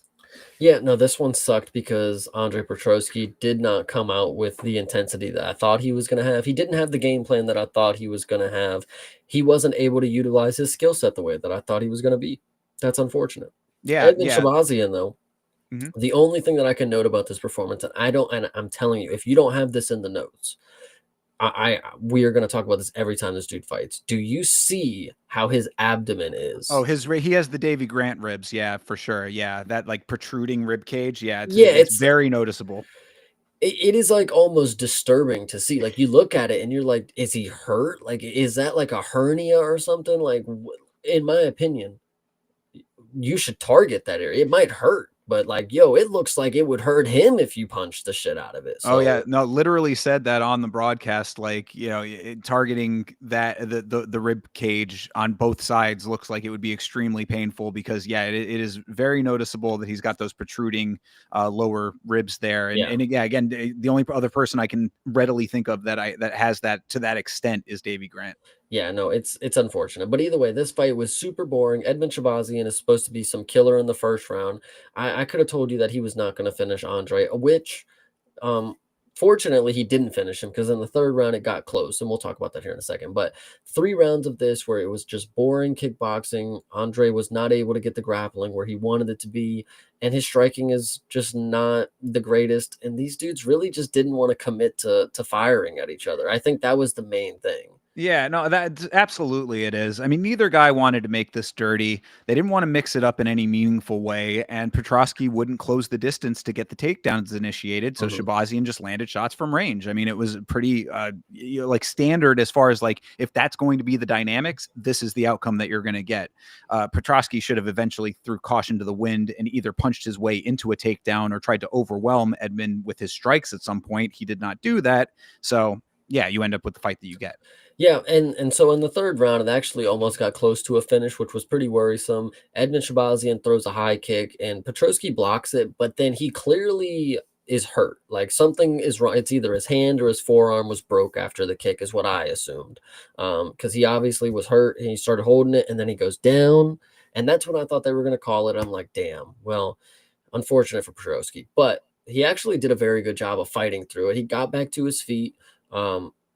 Yeah, no, this one sucked because Andre Petroski did not come out with the intensity that I thought he was going to have. He didn't have the game plan that I thought he was going to have. He wasn't able to utilize his skill set the way that I thought he was going to be. That's unfortunate. Yeah, Edmund Shabazian, though, mm-hmm. The only thing that I can note about this performance, and I'm telling you, if you don't have this in the notes, we are going to talk about this every time this dude fights. Do you see how his abdomen is? Oh, he has the Davy Grant ribs. Yeah, for sure. Yeah, that like protruding rib cage. Yeah, it's very noticeable. It is like almost disturbing to see. Like, you look at it and you're like, is he hurt? Like, is that like a hernia or something? Like, in my opinion, you should target that area. It might hurt. but like, yo, it looks like it would hurt him if you punch the shit out of it. Oh yeah, So no, literally said that on the broadcast. Like, targeting that the rib cage on both sides looks like it would be extremely painful because yeah, it is very noticeable that he's got those protruding lower ribs there. And yeah, again, the only other person I can readily think of that has that to that extent is Davy Grant. Yeah, no, it's unfortunate. But either way, this fight was super boring. Edmund Shabazian is supposed to be some killer in the first round. I could have told you that he was not going to finish Andre, which um, fortunately, he didn't finish him because in the third round it got close, and we'll talk about that here in a second. But 3 rounds of this where it was just boring kickboxing. Andre was not able to get the grappling where he wanted it to be, and his striking is just not the greatest. And these dudes really just didn't want to commit to firing at each other. I think that was the main thing. Yeah, no, that absolutely it is. I mean, neither guy wanted to make this dirty. They didn't want to mix it up in any meaningful way, and Petrosky wouldn't close the distance to get the takedowns initiated. So Mhm. Shabazian just landed shots from range. I mean, it was pretty like standard as far as like if that's going to be the dynamics, this is the outcome that you're going to get. Petrosky should have eventually threw caution to the wind and either punched his way into a takedown or tried to overwhelm Edmund with his strikes at some point. He did not do that. So yeah, you end up with the fight that you get. Yeah, and so in the third round, it actually almost got close to a finish, which was pretty worrisome. Edmund Shabazian throws a high kick, and Petrosky blocks it, but then he clearly is hurt. Like something is wrong. It's either his hand or his forearm was broke after the kick, is what I assumed. Because he obviously was hurt, and he started holding it, and then he goes down, and that's when I thought they were going to call it. I'm like, damn. Well, unfortunate for Petrosky, but he actually did a very good job of fighting through it. He got back to his feet.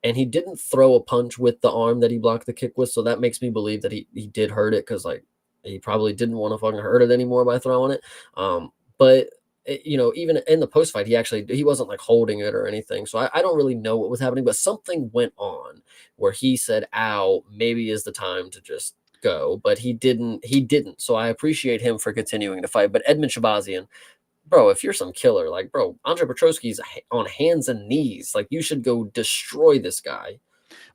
And he didn't throw a punch with the arm that he blocked the kick with. So that makes me believe that he did hurt it because like he probably didn't want to fucking hurt it anymore by throwing it. But even in the post fight, he wasn't like holding it or anything. So I don't really know what was happening, but something went on where he said, "Ow, maybe is the time to just go." But he didn't. He didn't. So I appreciate him for continuing to fight. But Edmund Shabazian, bro, if you're some killer, like, bro, Andre Petrosky's on hands and knees. Like, you should go destroy this guy.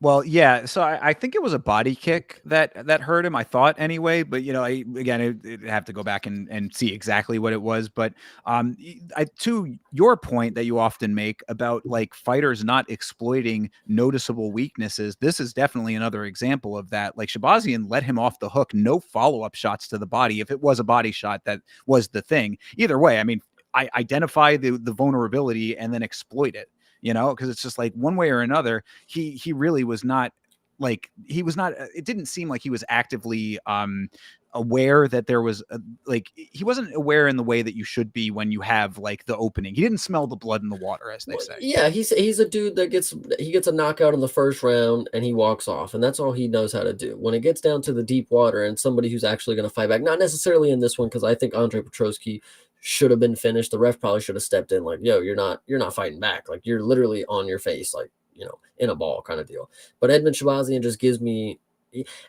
Well, yeah. So I think it was a body kick that hurt him. I thought anyway, but I'd have to go back and see exactly what it was. But to your point that you often make about like fighters not exploiting noticeable weaknesses, this is definitely another example of that. Like Shabazian let him off the hook, no follow up shots to the body. If it was a body shot, that was the thing. Either way, I mean, I identify the vulnerability and then exploit it. Because it's just like one way or another, he really was not like he was not. It didn't seem like he was actively aware that there was like he wasn't aware in the way that you should be when you have like the opening. He didn't smell the blood in the water, as they Well, say. yeah, he's a dude that gets a knockout in the first round and he walks off, and that's all he knows how to do. When it gets down to the deep water and somebody who's actually going to fight back, not necessarily in this one because I think Andre Petrosky should have been finished. The ref probably should have stepped in, like, yo, you're not fighting back, like you're literally on your face, like in a ball kind of deal. But Edmund Shabazian just gives me,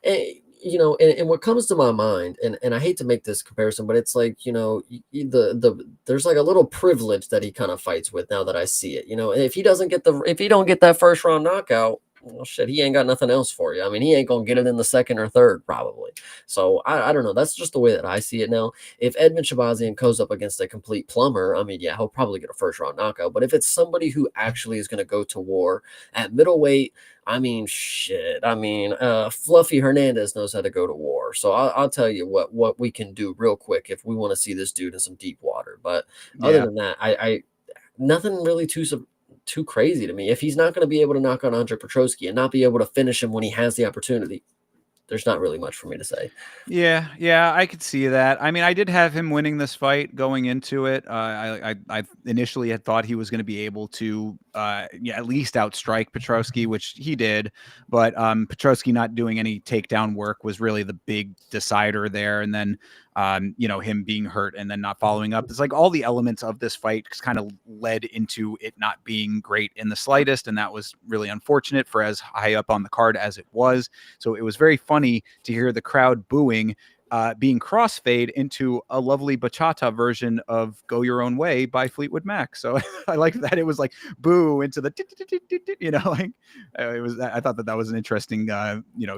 and what comes to my mind, and I hate to make this comparison, but it's like there's like a little privilege that he kind of fights with now that I see it. If he don't get that first round knockout, well, shit, he ain't got nothing else for you. I mean, he ain't gonna get it in the second or third probably. So I don't know. That's just the way that I see it now. If Edmund Shabazian goes up against a complete plumber, I mean, yeah, he'll probably get a first round knockout. But if it's somebody who actually is going to go to war at middleweight, I mean, shit. I mean, Fluffy Hernandez knows how to go to war. So I'll tell you what we can do real quick if we want to see this dude in some deep water. But other Yeah. than that, I nothing really too crazy to me. If he's not going to be able to knock out Andre Petrosky and not be able to finish him when he has the opportunity, there's not really much for me to say. Yeah, I could see that. I mean, I did have him winning this fight going into it. I initially had thought he was going to be able to, at least outstrike Petrosky, which he did. But Petrosky not doing any takedown work was really the big decider there. And then, him being hurt and then not following up. It's like all the elements of this fight kind of led into it not being great in the slightest, and that was really unfortunate for as high up on the card as it was. So it was very funny to hear the crowd booing being crossfade into a lovely bachata version of "Go Your Own Way" by Fleetwood Mac. So I like that it was like boo into the like it was. I thought that was an interesting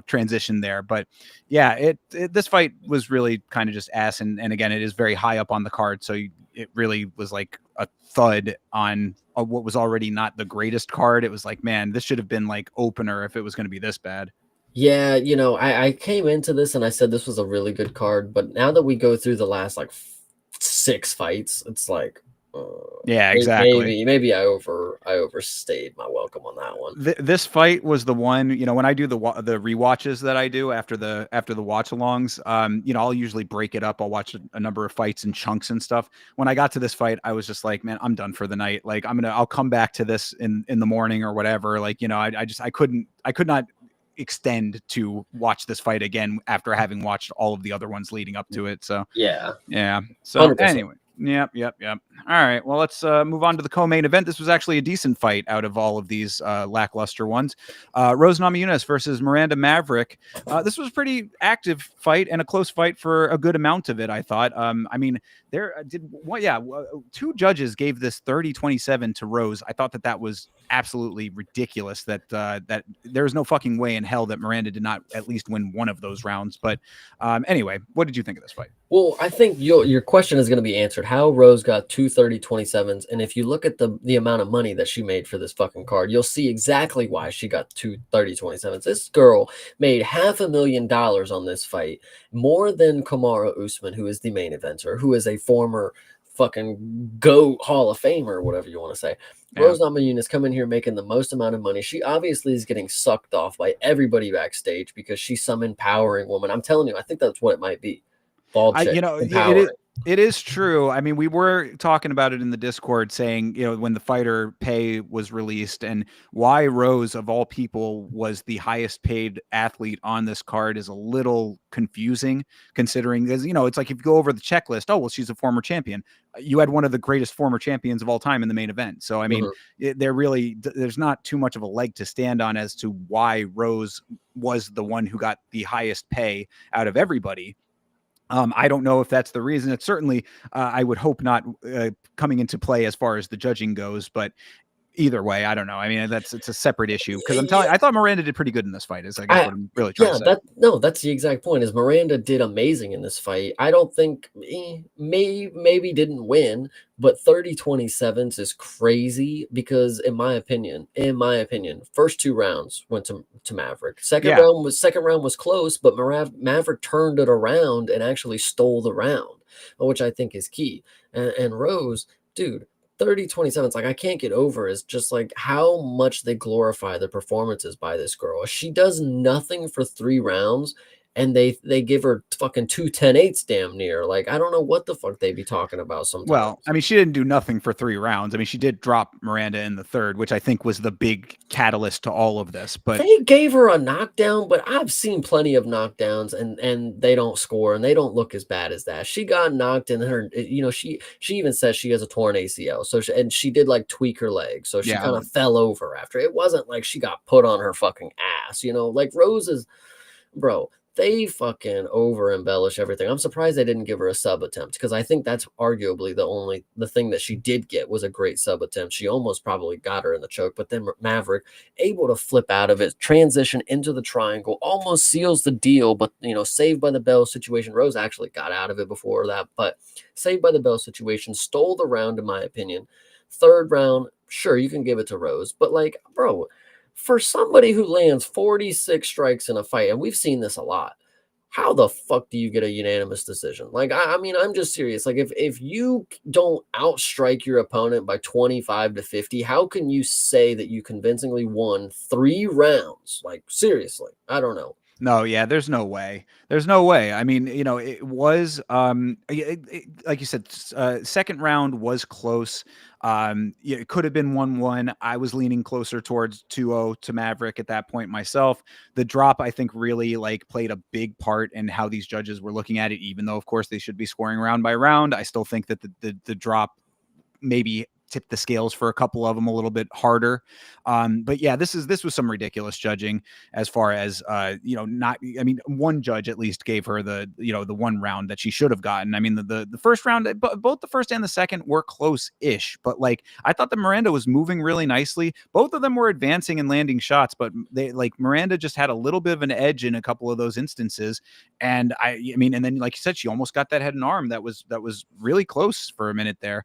transition there. But yeah, this fight was really kind of just ass, and again, it is very high up on the card, so it really was like a thud on what was already not the greatest card. It was like, man, this should have been like opener if it was going to be this bad. Yeah, I came into this and I said this was a really good card, but now that we go through the last like 6 fights, it's like, Yeah, exactly. maybe I overstayed my welcome on that one. This fight was the one, when I do the rewatches that I do after the watch alongs, I'll usually break it up. I'll watch a number of fights in chunks and stuff. When I got to this fight, I was just like, man, I'm done for the night. Like I'll come back to this in the morning or whatever. Like, I could not extend to watch this fight again after having watched all of the other ones leading up to it. So Yeah, So 100%. anyway, yep. All right. Well, let's move on to the co-main event. This was actually a decent fight out of all of these lackluster ones. Rose Namajunas versus Miranda Maverick. This was a pretty active fight and a close fight for a good amount of it, I thought. Two judges gave this 30-27 to Rose. I thought that was absolutely ridiculous that there's no fucking way in hell that Miranda did not at least win one of those rounds. But anyway, what did you think of this fight? Well, I think your question is going to be answered. How Rose got 230-27s, and if you look at the amount of money that she made for this fucking card, you'll see exactly why she got 230-27s. This girl made $500,000 on this fight, more than Kamaru Usman, who is the main eventer, who is a former fucking GOAT Hall of Famer, whatever you want to say. Yeah. Rose Namajunas coming here making the most amount of money. She obviously is getting sucked off by everybody backstage because she's some empowering woman. I'm telling you, I think that's what it might be. It is true. I mean, we were talking about it in the Discord saying, when the fighter pay was released and why Rose of all people was the highest paid athlete on this card is a little confusing considering this, it's like if you go over the checklist, oh, well, she's a former champion. You had one of the greatest former champions of all time in the main event. So, I mean, there's not too much of a leg to stand on as to why Rose was the one who got the highest pay out of everybody. I don't know if that's the reason. It's certainly, I would hope not coming into play as far as the judging goes, but either way, I don't know. I mean, it's a separate issue because I thought Miranda did pretty good in this fight. Is I guess what I'm really trying to say. That's the exact point. Is Miranda did amazing in this fight. I don't think maybe didn't win, but 30-27s is crazy because in my opinion, first 2 rounds went to Maverick. Second round was close, but Maverick turned it around and actually stole the round, which I think is key. And Rose, dude. 30-27s, like I can't get over is just like how much they glorify the performances by this girl. She does nothing for 3 rounds and they give her fucking 2 10-8s damn near. Like I don't know what the fuck they be talking about sometimes. Well, I mean, she didn't do nothing for 3 rounds. I mean, she did drop Miranda in the third, which I think was the big catalyst to all of this. But they gave her a knockdown, but I've seen plenty of knockdowns and they don't score and they don't look as bad as that. She got knocked in her, she even says she has a torn ACL. So she did like tweak her leg. So she kind of fell over after. It wasn't like she got put on her fucking ass, like Rose is, bro. They fucking over embellish everything. I'm surprised they didn't give her a sub attempt because I think that's arguably the thing that she did get was a great sub attempt. She almost probably got her in the choke, but then Maverick able to flip out of it, transition into the triangle, almost seals the deal, but saved by the bell situation. Rose actually got out of it before that, but saved by the bell situation, stole the round in my opinion. Third round, sure, you can give it to Rose, but like, bro, for somebody who lands 46 strikes in a fight, and we've seen this a lot, how the fuck do you get a unanimous decision? Like, I mean, I'm just serious. Like, if you don't outstrike your opponent by 25-50, how can you say that you convincingly won 3 rounds? Like, seriously, I don't know. No, yeah, there's no way. There's no way. I mean, it was like you said, second round was close. It could have been 1-1. I was leaning closer towards 2-0 to Maverick at that point myself. The drop, I think, really like played a big part in how these judges were looking at it, even though, of course, they should be scoring round by round. I still think that the drop maybe tipped the scales for a couple of them a little bit harder. But yeah, this was some ridiculous judging as far as not. I mean, one judge at least gave her the one round that she should have gotten. I mean, the first round, both the first and the second were close-ish, but like I thought that Miranda was moving really nicely. Both of them were advancing and landing shots, but Miranda just had a little bit of an edge in a couple of those instances. And I mean, and then like you said, she almost got that head and arm that was really close for a minute there.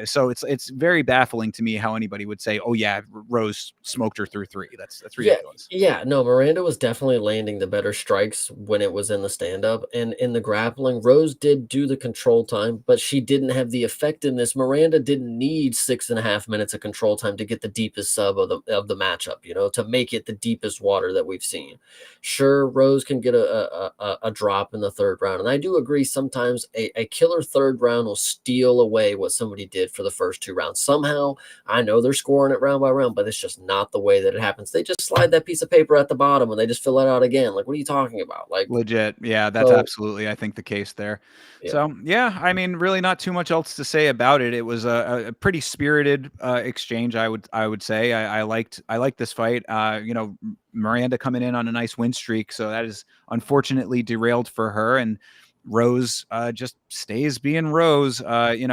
So it's very baffling to me how anybody would say, "Oh yeah, Rose smoked her through 3." That's ridiculous. Yeah, no, Miranda was definitely landing the better strikes when it was in the stand-up, and in the grappling, Rose did do the control time, but she didn't have the effectiveness. Miranda didn't need 6.5 minutes of control time to get the deepest sub of the matchup, to make it the deepest water that we've seen. Sure, Rose can get a drop in the third round, and I do agree sometimes a killer third round will steal away what somebody did for the first 2 rounds. Somehow, I know they're scoring it round by round, but it's just not the way that it happens. They just slide that piece of paper at the bottom and they just fill it out again. Like, what are you talking about? Like, legit. Yeah, that's absolutely, I think, the case there. Yeah. So yeah, I mean, really not too much else to say about it. It was a pretty spirited exchange, I would say. I liked this fight. Miranda coming in on a nice win streak, so that is unfortunately derailed for her. And Rose just stays being Rose.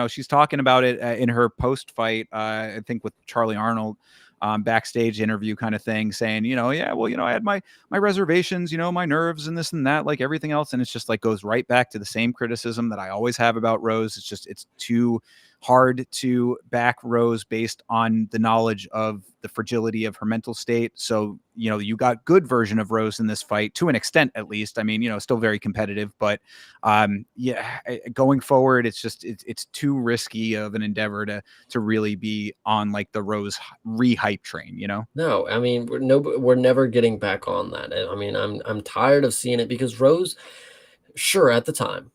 She's talking about it in her post-fight, I think with Charlie Arnold, backstage interview kind of thing, saying, I had my reservations, my nerves and this and that, like everything else. And it's just like goes right back to the same criticism that I always have about Rose. It's too hard to back Rose based on the knowledge of the fragility of her mental state. So, you got good version of Rose in this fight to an extent, at least. I mean, still very competitive, but going forward, it's too risky of an endeavor to really be on like the Rose re-hype train, No, I mean, we're never getting back on that. I mean, I'm tired of seeing it because Rose, sure at the time,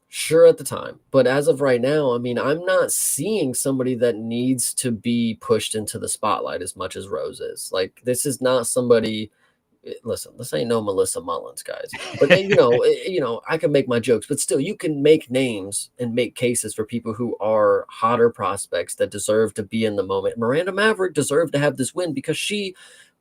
but as of right now, I mean, I'm not seeing somebody that needs to be pushed into the spotlight as much as Rose is. Like, this is not somebody. Listen, this ain't no Melissa Mullins, guys. But I can make my jokes, but still, you can make names and make cases for people who are hotter prospects that deserve to be in the moment. Miranda Maverick deserved to have this win because she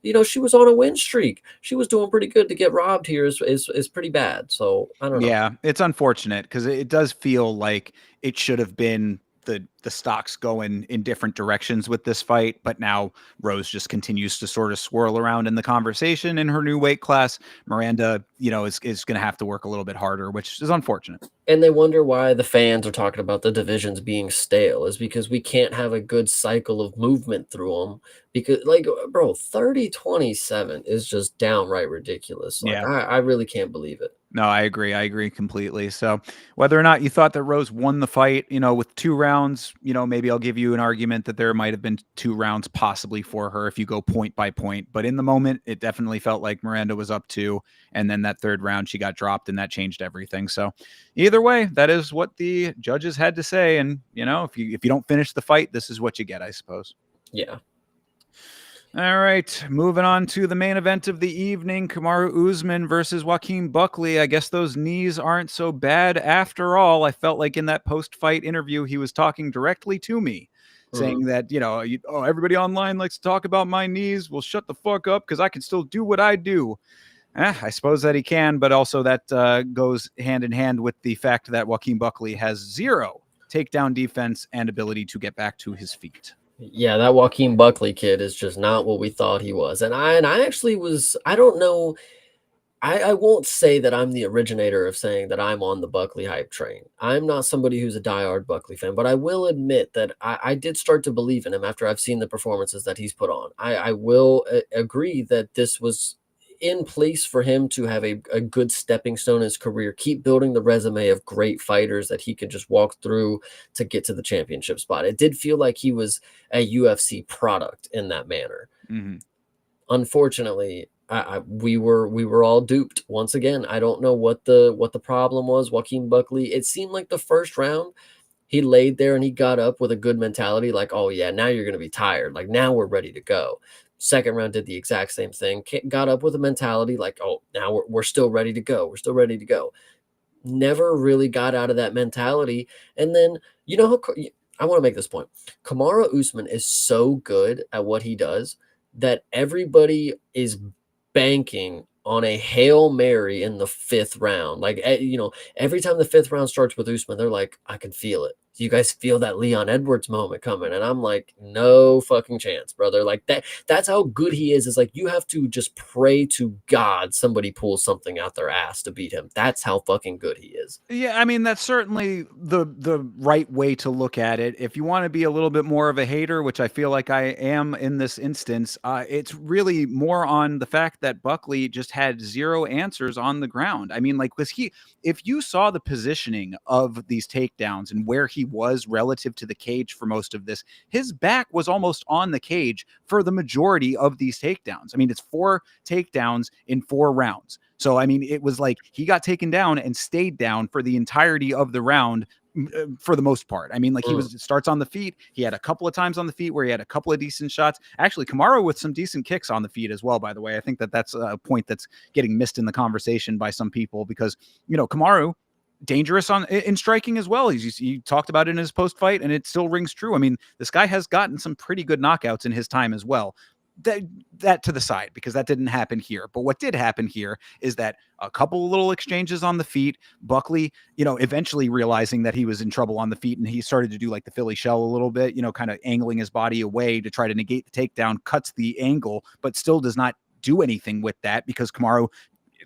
was on a win streak. She was doing pretty good. To get robbed here is pretty bad. So I don't know. Yeah, it's unfortunate because it does feel like it should have been the stocks going in different directions with this fight, but now Rose just continues to sort of swirl around in the conversation in her new weight class. Miranda, is going to have to work a little bit harder, which is unfortunate. And they wonder why the fans are talking about the divisions being stale, is because we can't have a good cycle of movement through them. Because, like, bro, 30-27 is just downright ridiculous. Like, yeah. I really can't believe it. No, I agree completely. So whether or not you thought that Rose won the fight, with 2 rounds, maybe I'll give you an argument that there might have been 2 rounds possibly for her if you go point by point. But in the moment, it definitely felt like Miranda was up 2. And then that 3rd round, she got dropped and that changed everything. So either way, that is what the judges had to say. And, if you don't finish the fight, this is what you get, I suppose. Yeah. All right, moving on to the main event of the evening, Kamaru Usman versus Joaquin Buckley. I guess those knees aren't so bad after all. I felt like in that post-fight interview, he was talking directly to me, saying that, everybody online likes to talk about my knees. Well, shut the fuck up because I can still do what I do. I suppose that he can, but also that goes hand in hand with the fact that Joaquin Buckley has 0 takedown defense and ability to get back to his feet. Yeah, that Joaquin Buckley kid is just not what we thought he was. And I actually was, I don't know, I won't say that I'm the originator of saying that I'm on the Buckley hype train. I'm not somebody who's a diehard Buckley fan, but I will admit that I did start to believe in him after I've seen the performances that he's put on. I will agree that this was in place for him to have a good stepping stone in his career, keep building the resume of great fighters that he could just walk through to get to the championship spot. It did feel like he was a UFC product in that manner. Mm-hmm. Unfortunately, we were all duped once again. I don't know what the problem was. Joaquin Buckley, it seemed like the first round he laid there and he got up with a good mentality, like, oh yeah, now you're going to be tired. Like, now we're ready to go. Second round did the exact same thing. Got up with a mentality like, oh, now we're still ready to go. We're still ready to go. Never really got out of that mentality. And then, I want to make this point. Kamaru Usman is so good at what he does that everybody is banking on a Hail Mary in the 5th round. Like, every time the 5th round starts with Usman, they're like, I can feel it. Do you guys feel that Leon Edwards moment coming? And I'm like, no fucking chance, brother. Like that's how good he is. Is like, you have to just pray to God somebody pulls something out their ass to beat him. That's how fucking good he is. Yeah, I mean, that's certainly the right way to look at it. If you want to be a little bit more of a hater, which I feel like I am in this instance, it's really more on the fact that Buckley just had zero answers on the ground. I mean, like, if you saw the positioning of these takedowns and where he was relative to the cage for most of this, his back was almost on the cage for the majority of these takedowns. I mean, it's 4 takedowns in 4 rounds. So, I mean, it was like he got taken down and stayed down for the entirety of the round for the most part. I mean, like starts on the feet. He had a couple of times on the feet where he had a couple of decent shots. Actually, Kamaru with some decent kicks on the feet as well, by the way. I think that's a point that's getting missed in the conversation by some people because, Kamaru, dangerous in striking as well. He talked about it in his post fight, and it still rings true. I mean, this guy has gotten some pretty good knockouts in his time as well. That to the side, because that didn't happen here. But what did happen here is that a couple of little exchanges on the feet, Buckley, eventually realizing that he was in trouble on the feet, and he started to do like the Philly shell a little bit, kind of angling his body away to try to negate the takedown, cuts the angle, but still does not do anything with that because Kamaru,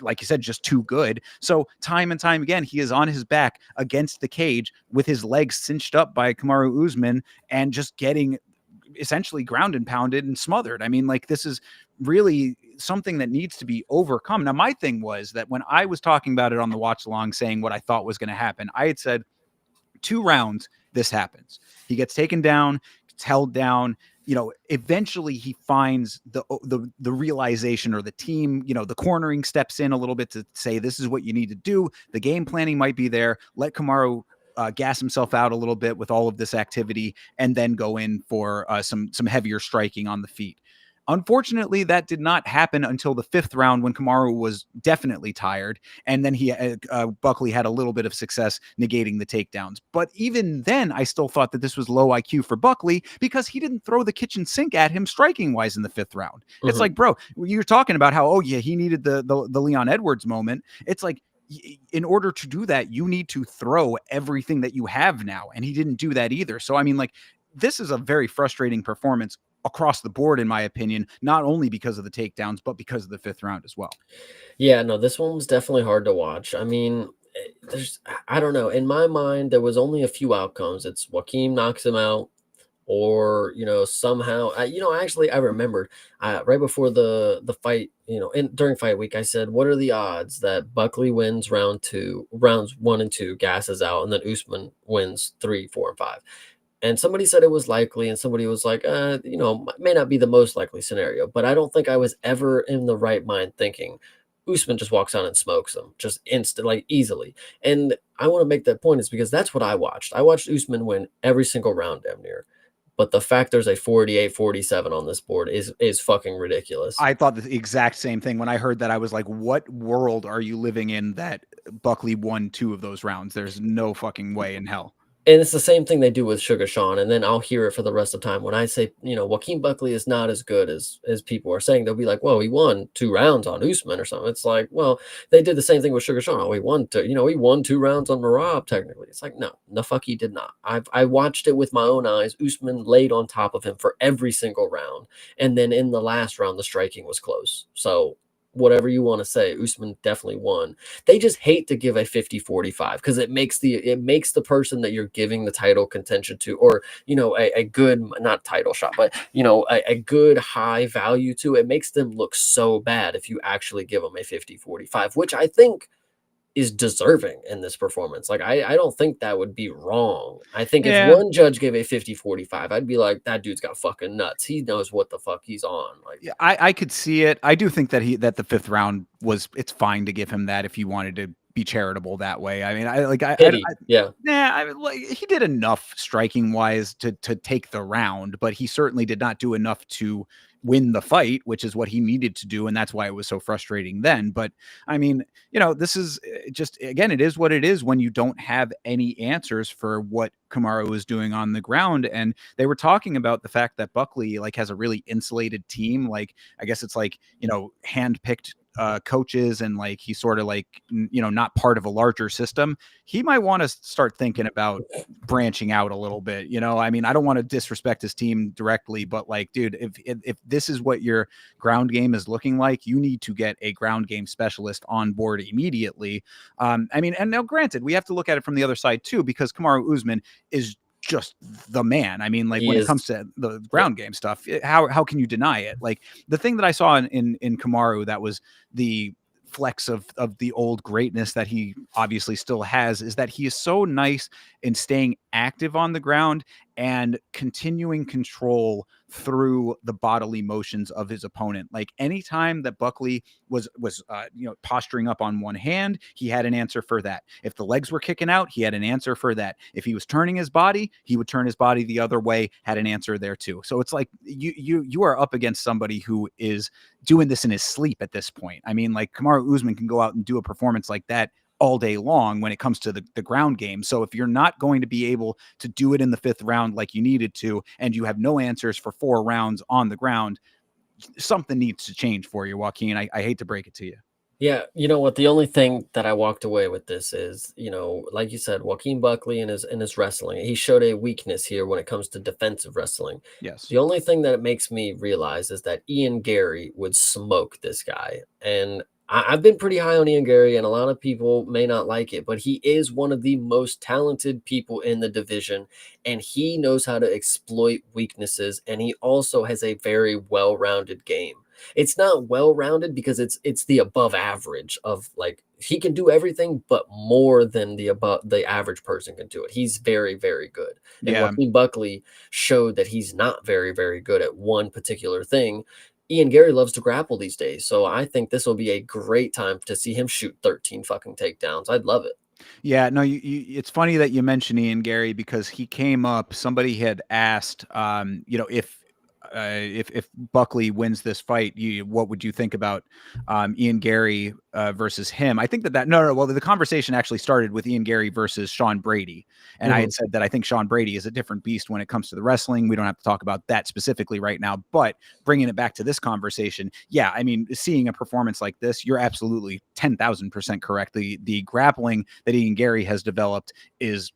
like you said, just too good. So time and time again, he is on his back against the cage with his legs cinched up by Kamaru Usman and just getting essentially ground and pounded and smothered. I mean, like, this is really something that needs to be overcome. Now, my thing was that when I was talking about it on the watch along, saying what I thought was going to happen, I had said 2 rounds, this happens. He gets taken down, gets held down. Eventually he finds the realization, or the team, the cornering steps in a little bit to say, this is what you need to do. The game planning might be there. Let Kamaru gas himself out a little bit with all of this activity, and then go in for some heavier striking on the feet. Unfortunately, that did not happen until the 5th round, when Kamaru was definitely tired, and then Buckley had a little bit of success negating the takedowns. But even then, I still thought that this was low IQ for Buckley, because he didn't throw the kitchen sink at him striking wise in the 5th round. It's like, bro, you're talking about how, oh yeah, he needed the Leon Edwards moment. It's like, in order to do that, you need to throw everything that you have now, and he didn't do that either. So, I mean, like, this is a very frustrating performance across the board, in my opinion, not only because of the takedowns, but because of the 5th round as well. Yeah, no, this one was definitely hard to watch. I mean, I don't know. In my mind, there was only a few outcomes. It's Joaquin knocks him out, or somehow actually I remembered right before the fight, during fight week, I said, what are the odds that Buckley wins rounds 1 and 2, gasses out, and then Usman wins 3, 4, and 5? And somebody said it was likely, and somebody was like, may not be the most likely scenario. But I don't think I was ever in the right mind thinking Usman just walks out and smokes him just instant, like, easily. And I want to make that point is because that's what I watched. I watched Usman win every single round damn near. But the fact there's a 48-47 on this board is fucking ridiculous. I thought the exact same thing. When I heard that, I was like, what world are you living in that Buckley won 2 of those rounds? There's no fucking way in hell. And it's the same thing they do with Sugar Sean, and then I'll hear it for the rest of the time. When I say, Joaquin Buckley is not as good as people are saying, they'll be like, well, he won 2 rounds on Usman or something. It's like, well, they did the same thing with Sugar Sean. Oh, he won 2 rounds on Marab, technically. It's like, no, the fuck he did not. I watched it with my own eyes. Usman laid on top of him for every single round. And then in the last round, the striking was close. So whatever you want to say, Usman definitely won. They just hate to give a 50-45 because it makes the person that you're giving the title contention to, or a good, not title shot, but a good high value to, it makes them look so bad if you actually give them a 50-45, which I think is deserving in this performance. Like, I don't think that would be wrong. I think if one judge gave a 50-45, I'd be like, that dude's got fucking nuts. He knows what the fuck he's on. Like, I could see it. I do think that the 5th round it's fine to give him that if you wanted to be charitable that way. I mean, I Pity, yeah. nah, he did enough striking wise to take the round, but he certainly did not do enough to win the fight, which is what he needed to do, and that's why it was so frustrating then. But I mean, this is just, again, it is what it is when you don't have any answers for what Kamaru is doing on the ground. And they were talking about the fact that Buckley like has a really insulated team. Like, I guess it's like, handpicked coaches, and like he's sort of like not part of a larger system. He might want to start thinking about branching out a little bit. I mean, I don't want to disrespect his team directly, but like, dude, if this is what your ground game is looking like, you need to get a ground game specialist on board immediately. I mean, and now granted, we have to look at it from the other side too, because Kamaru Usman is just the man. I mean, like, He when it is. comes to the ground game stuff, how can you deny it? Like, the thing that I saw in Kamaru that was the flex of the old greatness that he obviously still has, is that he is so nice in staying active on the ground and continuing control through the bodily motions of his opponent. Like, anytime that Buckley was posturing up on one hand, he had an answer for that. If the legs were kicking out, he had an answer for that. If he was turning his body, he would turn his body the other way, had an answer there too. So it's like you are up against somebody who is doing this in his sleep at this point. I mean, like, Kamaru Usman can go out and do a performance like that all day long when it comes to the ground game. So if you're not going to be able to do it in the 5th round like you needed to, and you have no answers for 4 rounds on the ground, something needs to change for you, Joaquin. I hate to break it to you. Yeah, you know what? The only thing that I walked away with this is, like you said, Joaquin Buckley in his wrestling, he showed a weakness here when it comes to defensive wrestling. Yes. The only thing that it makes me realize is that Ian Gary would smoke this guy. And I've been pretty high on Ian Gary, and a lot of people may not like it, but he is one of the most talented people in the division, and he knows how to exploit weaknesses, and he also has a very well-rounded game. It's not well-rounded because it's the above average of, like, he can do everything, but more than the average person can do it. He's very, very good. And Yeah. Joaquin Buckley showed that he's not very, very good at one particular thing. Ian Gary loves to grapple these days, so I think this will be a great time to see him shoot 13 fucking takedowns. I'd love it. Yeah, no, it's funny that you mention Ian Gary, because he came up. Somebody had asked, if Buckley wins this fight, what would you think about Ian Gary versus him? I think that no. Well, the conversation actually started with Ian Gary versus Sean Brady, and I had said that I think Sean Brady is a different beast when it comes to the wrestling. We don't have to talk about that specifically right now, but bringing it back to this conversation, yeah, I mean, seeing a performance like this, you're absolutely 10,000% correct. The grappling that Ian Gary has developed is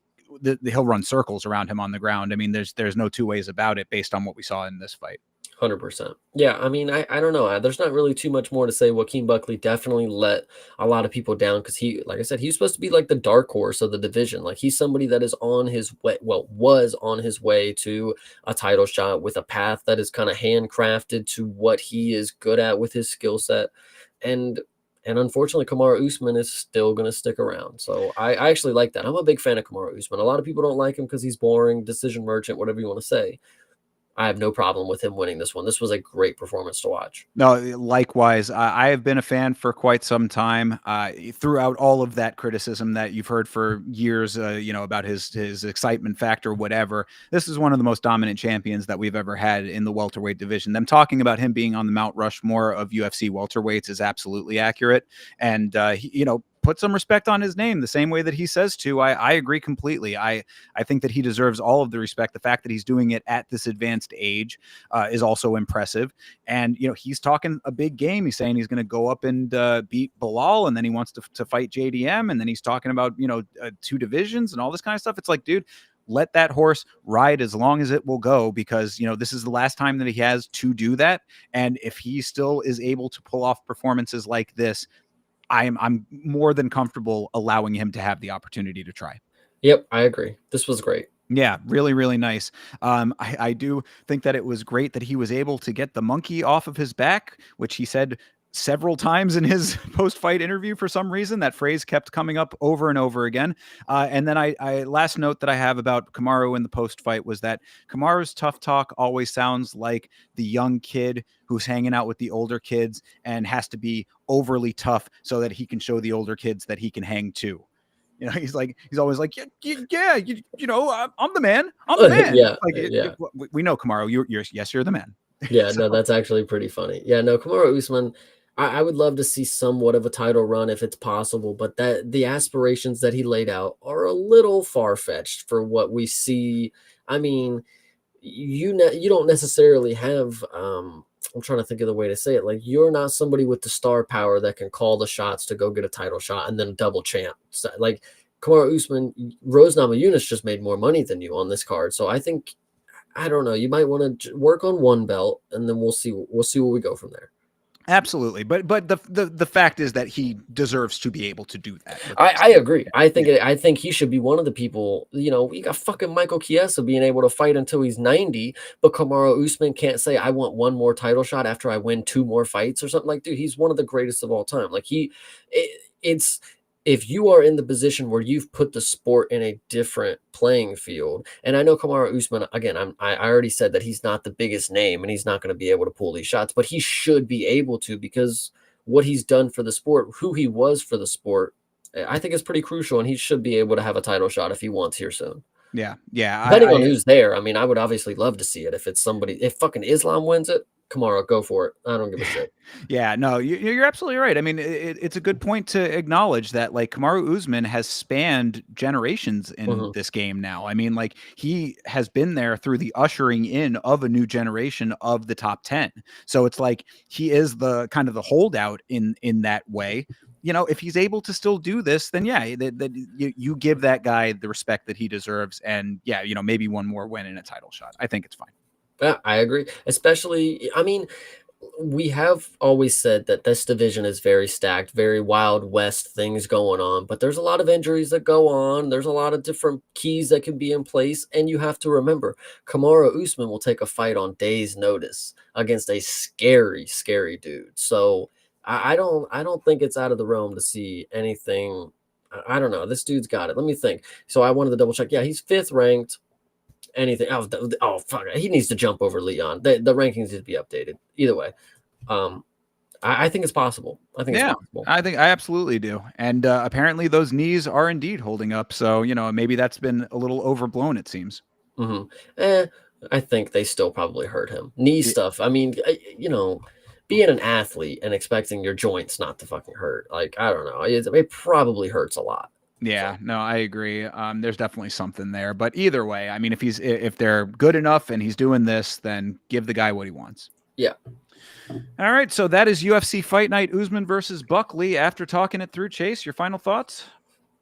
he'll run circles around him on the ground. I mean, there's no two ways about it based on what we saw in this fight. 100%. Yeah, I mean, I don't know. There's not really too much more to say. Joaquin Buckley definitely let a lot of people down because he, like I said, he's supposed to be like the dark horse of the division. Like, he's somebody that is on his way, well, was on his way to a title shot with a path that is kind of handcrafted to what he is good at with his skill set. And unfortunately, Kamaru Usman is still going to stick around. So I actually like that. I'm a big fan of Kamaru Usman. A lot of people don't like him because he's boring, decision merchant, whatever you want to say. I have no problem with him winning this one. This was a great performance to watch. No, likewise. I have been a fan for quite some time. Throughout all of that criticism that you've heard for years, about his excitement factor, whatever. This is one of the most dominant champions that we've ever had in the welterweight division. Them talking about him being on the Mount Rushmore of UFC welterweights is absolutely accurate. And put some respect on his name the same way that he says to. I agree completely. I think that he deserves all of the respect. The fact that he's doing it at this advanced age is also impressive. And, he's talking a big game. He's saying he's going to go up and beat Bilal, and then he wants to fight JDM. And then he's talking about, 2 divisions and all this kind of stuff. It's like, dude, let that horse ride as long as it will go, because, this is the last time that he has to do that. And if he still is able to pull off performances like this, I'm more than comfortable allowing him to have the opportunity to try. Yep, I agree. This was great. Yeah, really, really nice. I do think that it was great that he was able to get the monkey off of his back, which he said several times in his post-fight interview. For some reason, that phrase kept coming up over and over again. And then I last note that I have about Kamaru in the post-fight was that Kamaru's tough talk always sounds like the young kid who's hanging out with the older kids and has to be overly tough so that he can show the older kids that he can hang too. You know, he's always like, yeah, I'm the man. I'm the man. Yeah, Like, yeah. we know, Kamaru, you're the man. Yeah, So, no, that's actually pretty funny. Yeah, no, Kamaru Usman, I would love to see somewhat of a title run if it's possible, but that the aspirations that he laid out are a little far-fetched for what we see. I mean, you don't necessarily have I'm trying to think of the way to say it. Like, you're not somebody with the star power that can call the shots to go get a title shot and then double champ. So, like Kamaru Usman, Rose Namajunas just made more money than you on this card. So I think I don't know. You might want to work on one belt, and then we'll see. We'll see where we go from there. absolutely, but the fact is that he deserves to be able to do that. I agree. I think he should be one of the people. You know, we got fucking Michael Chiesa being able to fight until he's 90, but Kamaru Usman can't say I want one more title shot after I win 2 more fights or something. Like, dude, he's one of the greatest of all time. Like it's if you are in the position where you've put the sport in a different playing field, and I know Kamaru Usman, again, I already said that he's not the biggest name and he's not going to be able to pull these shots, but he should be able to, because what he's done for the sport, who he was for the sport, I think is pretty crucial, and he should be able to have a title shot if he wants here soon. Yeah, yeah. Depending on who's there, I mean, I would obviously love to see it. If it's somebody, if fucking Islam wins it, Kamaru, go for it. I don't give a shit. Yeah, no, you're absolutely right. I mean, it's a good point to acknowledge that, like, Kamaru Usman has spanned generations in this game now. I mean, like, he has been there through the ushering in of a new generation of the top 10. So it's like he is the kind of the holdout in that way. You know, if he's able to still do this, then yeah, you give that guy the respect that he deserves. And yeah, maybe one more win in a title shot. I think it's fine. Yeah, I agree. Especially, I mean, we have always said that this division is very stacked, very Wild West things going on, but there's a lot of injuries that go on. There's a lot of different keys that can be in place. And you have to remember, Kamaru Usman will take a fight on days' notice against a scary, scary dude. So I don't think it's out of the realm to see anything. I don't know. This dude's got it. Let me think. So I wanted to double check. Yeah, he's 5th ranked. Anything. Oh fuck! He needs to jump over Leon. The rankings need to be updated. Either way, I think it's possible. I think it's possible. I absolutely do. And apparently those knees are indeed holding up. So maybe that's been a little overblown. It seems. I think they still probably hurt him. Knee stuff. I mean, being an athlete and expecting your joints not to fucking hurt. Like, I don't know. It probably hurts a lot. Yeah, no, I agree. There's definitely something there, but either way, I mean, if they're good enough and he's doing this, then give the guy what he wants. Yeah. All right, so that is UFC Fight Night, Usman versus Buckley. After talking it through, Chase, your final thoughts?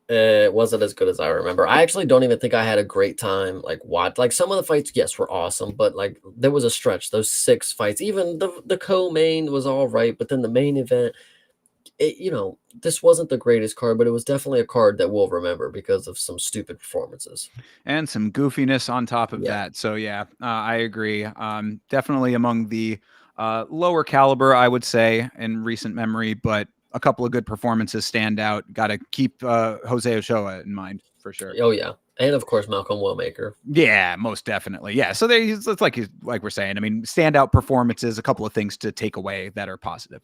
It wasn't as good as I remember. I actually don't even think I had a great time. Like some of the fights, yes, were awesome, but like there was a stretch. Those 6 fights, even the co-main was all right, but then the main event. This wasn't the greatest card, but it was definitely a card that we'll remember because of some stupid performances and some goofiness on top of that. So yeah, I agree. Definitely among the lower caliber, I would say, in recent memory, but a couple of good performances stand out. Got to keep Jose Ochoa in mind for sure. Oh yeah. And of course, Malcolm Wellmaker. Yeah, most definitely. Yeah. So it's like we're saying, I mean, standout performances, a couple of things to take away that are positive.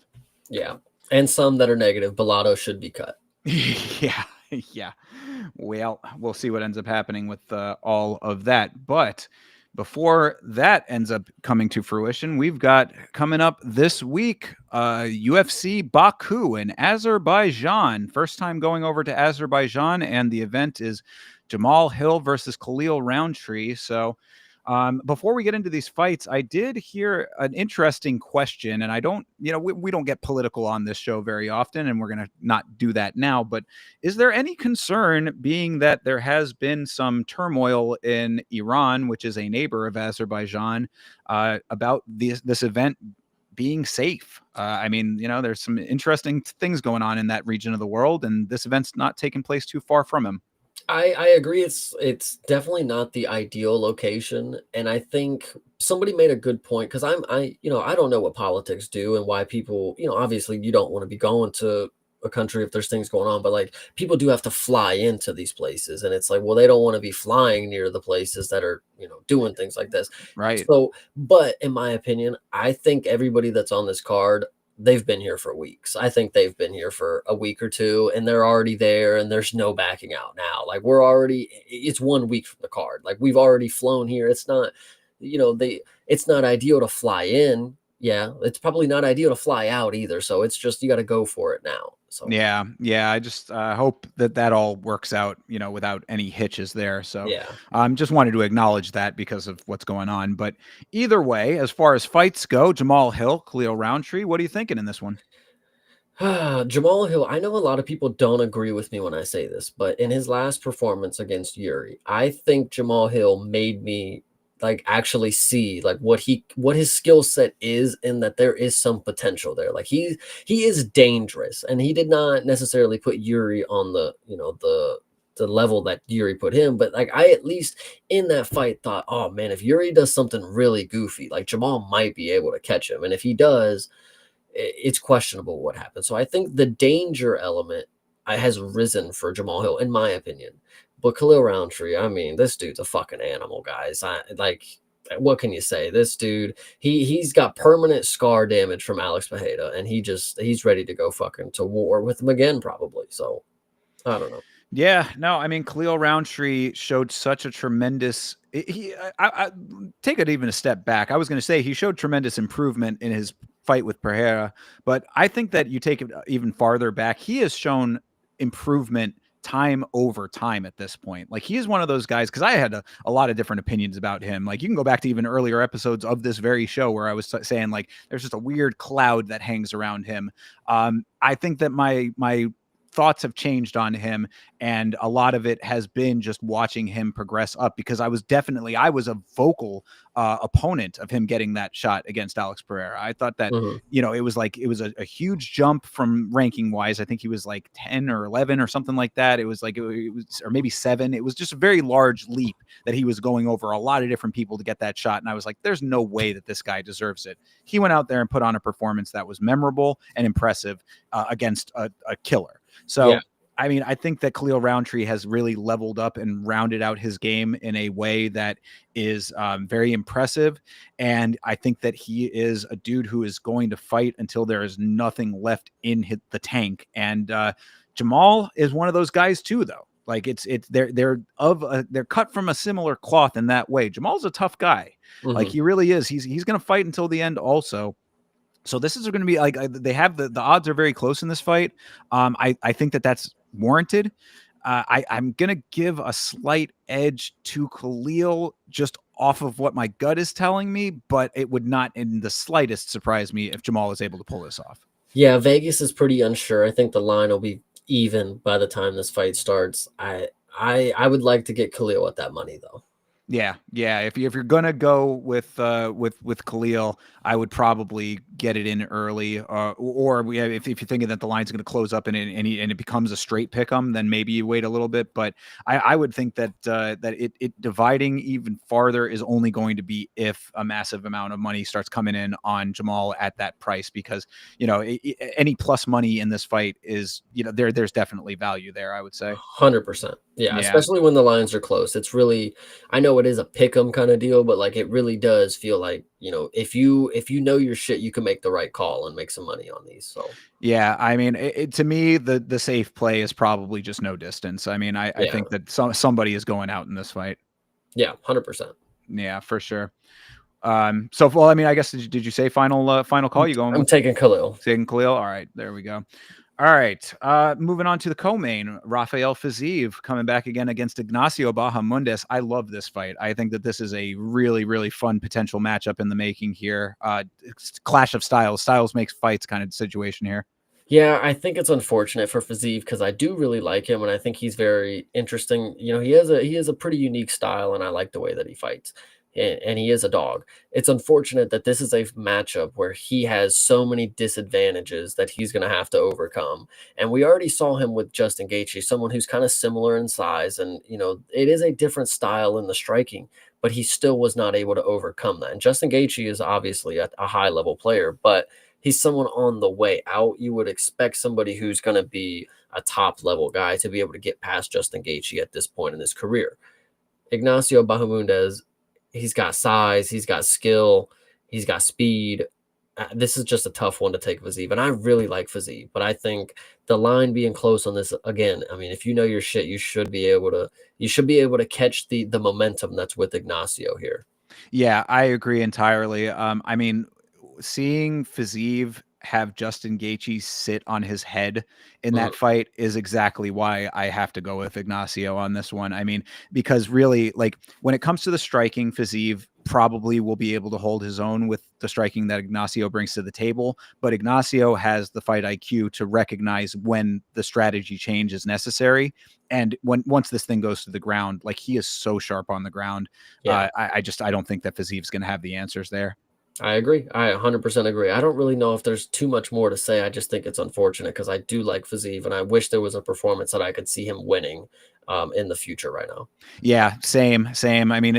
Yeah. And some that are negative. Bellato should be cut. Yeah. Yeah. Well, we'll see what ends up happening with all of that. But before that ends up coming to fruition, we've got coming up this week, UFC Baku in Azerbaijan. First time going over to Azerbaijan, and the event is Jamal Hill versus Khalil Rountree. So before we get into these fights, I did hear an interesting question, and I don't, we don't get political on this show very often, and we're going to not do that now. But is there any concern, being that there has been some turmoil in Iran, which is a neighbor of Azerbaijan, about this event being safe? I mean, there's some interesting things going on in that region of the world, and this event's not taking place too far from him. I agree. It's definitely not the ideal location, and I think somebody made a good point because I don't know what politics do and why people, obviously you don't want to be going to a country if there's things going on, but like people do have to fly into these places, and it's like, well, they don't want to be flying near the places that are, doing things like this. Right. So, but in my opinion, I think everybody that's on this card, they've been here for weeks. I think they've been here for a week or two and they're already there and there's no backing out now. Like it's 1 week from the card. Like we've already flown here. It's not, it's not ideal to fly in. Yeah. It's probably not ideal to fly out either. So it's just, you got to go for it now. So Yeah, yeah. I just hope that that all works out, without any hitches there. So, yeah. just wanted to acknowledge that because of what's going on. But either way, as far as fights go, Jamal Hill, Khalil Rountree, what are you thinking in this one? Jamal Hill, I know a lot of people don't agree with me when I say this, but in his last performance against Yuri, I think Jamal Hill made me like actually see like what his skill set is and that there is some potential there. Like he is dangerous and he did not necessarily put Yuri on the level that Yuri put him, but like I at least in that fight thought, oh man, if Yuri does something really goofy, like Jamal might be able to catch him. And if he does, it's questionable what happened. So I think the danger element has risen for Jamal Hill, in my opinion. But Khalil Rountree, I mean, this dude's a fucking animal, guys. What can you say? This dude, he's got permanent scar damage from Alex Pereira, and he's ready to go fucking to war with him again, probably. So I don't know. Yeah, no, I mean, Khalil Rountree showed such a tremendous. I take it even a step back. I was going to say he showed tremendous improvement in his fight with Pereira, but I think that you take it even farther back. He has shown improvement time over time at this point. Like he is one of those guys because I had a lot of different opinions about him. Like you can go back to even earlier episodes of this very show where I was saying like there's just a weird cloud that hangs around him. I think that my thoughts have changed on him, and a lot of it has been just watching him progress up because I was a vocal opponent of him getting that shot against Alex Pereira. I thought that Mhm. it was a huge jump from ranking wise. I think he was like 10 or 11 or something like that. It was like it was, or maybe 7. It was just a very large leap that he was going over a lot of different people to get that shot, and I was like, there's no way that this guy deserves it. He went out there and put on a performance that was memorable and impressive against a killer. Yeah. So, I mean, I think that Khalil Rountree has really leveled up and rounded out his game in a way that is very impressive. And I think that he is a dude who is going to fight until there is nothing left in the tank. And Jamal is one of those guys too, though. Like they're cut from a similar cloth in that way. Jamal's a tough guy. Like Mhm. he really is. He's going to fight until the end also. So this is going to be like they have the odds are very close in this fight. I think that that's warranted. I'm going to give a slight edge to Khalil just off of what my gut is telling me, but it would not in the slightest surprise me if Jamal is able to pull this off. Yeah, Vegas is pretty unsure. I think the line will be even by the time this fight starts. I would like to get Khalil at that money though. Yeah, yeah. If you're gonna go with Khalil, I would probably get it in early, if you're thinking that the line's going to close up and it becomes a straight pick 'em, then maybe you wait a little bit. But I would think that it dividing even farther is only going to be if a massive amount of money starts coming in on Jamal at that price, because any plus money in this fight is there's definitely value there, I would say. 100%. Yeah, Yeah. especially when the lines are close. It's really, I know it is a pick 'em kind of deal, but like it really does feel like, if you know your shit, you can make the right call and make some money on these. So, Yeah, I mean, to me, the safe play is probably just no distance. I mean, I yeah. think that somebody is going out in this fight. Yeah, 100%. Yeah, for sure. So well, I mean, I guess did you say final call? You going I'm with taking Khalil. Sagan Khalil? All right, there we go. All right, moving on to the co-main, Rafael Fiziev coming back again against Ignacio Bahamondes. I love this fight. I think that this is a really, really fun potential matchup in the making here. Clash of styles. Styles makes fights kind of situation here. Yeah, I think it's unfortunate for Fiziev because I do really like him and I think he's very interesting. He has a pretty unique style and I like the way that he fights. and he is a dog. It's unfortunate that this is a matchup where he has so many disadvantages that he's going to have to overcome. And we already saw him with Justin Gaethje, someone who's kind of similar in size, and it is a different style in the striking, but he still was not able to overcome that. And Justin Gaethje is obviously a high level player, but he's someone on the way out. You would expect somebody who's going to be a top level guy to be able to get past Justin Gaethje at this point in his career. Ignacio Bahamundes, he's got size, he's got skill, he's got speed. This is just a tough one to take Fiziev, and I really like Fiziev, but I think the line being close on this again. I mean, if you know your shit, you should be able to catch the momentum that's with Ignacio here. Yeah, I agree entirely. I mean, seeing Fiziev have Justin Gaethje sit on his head in that fight is exactly why I have to go with Ignacio on this one. I mean, because really, like, when it comes to the striking, Fiziev probably will be able to hold his own with the striking that Ignacio brings to the table, but Ignacio has the fight IQ to recognize when the strategy change is necessary. And once this thing goes to the ground, like, he is so sharp on the ground. Yeah. I don't think that Fiziev's going to have the answers there. I agree. I 100% agree. I don't really know if there's too much more to say. I just think it's unfortunate because I do like Fiziev, and I wish there was a performance that I could see him winning in the future right now. Yeah, same. I mean,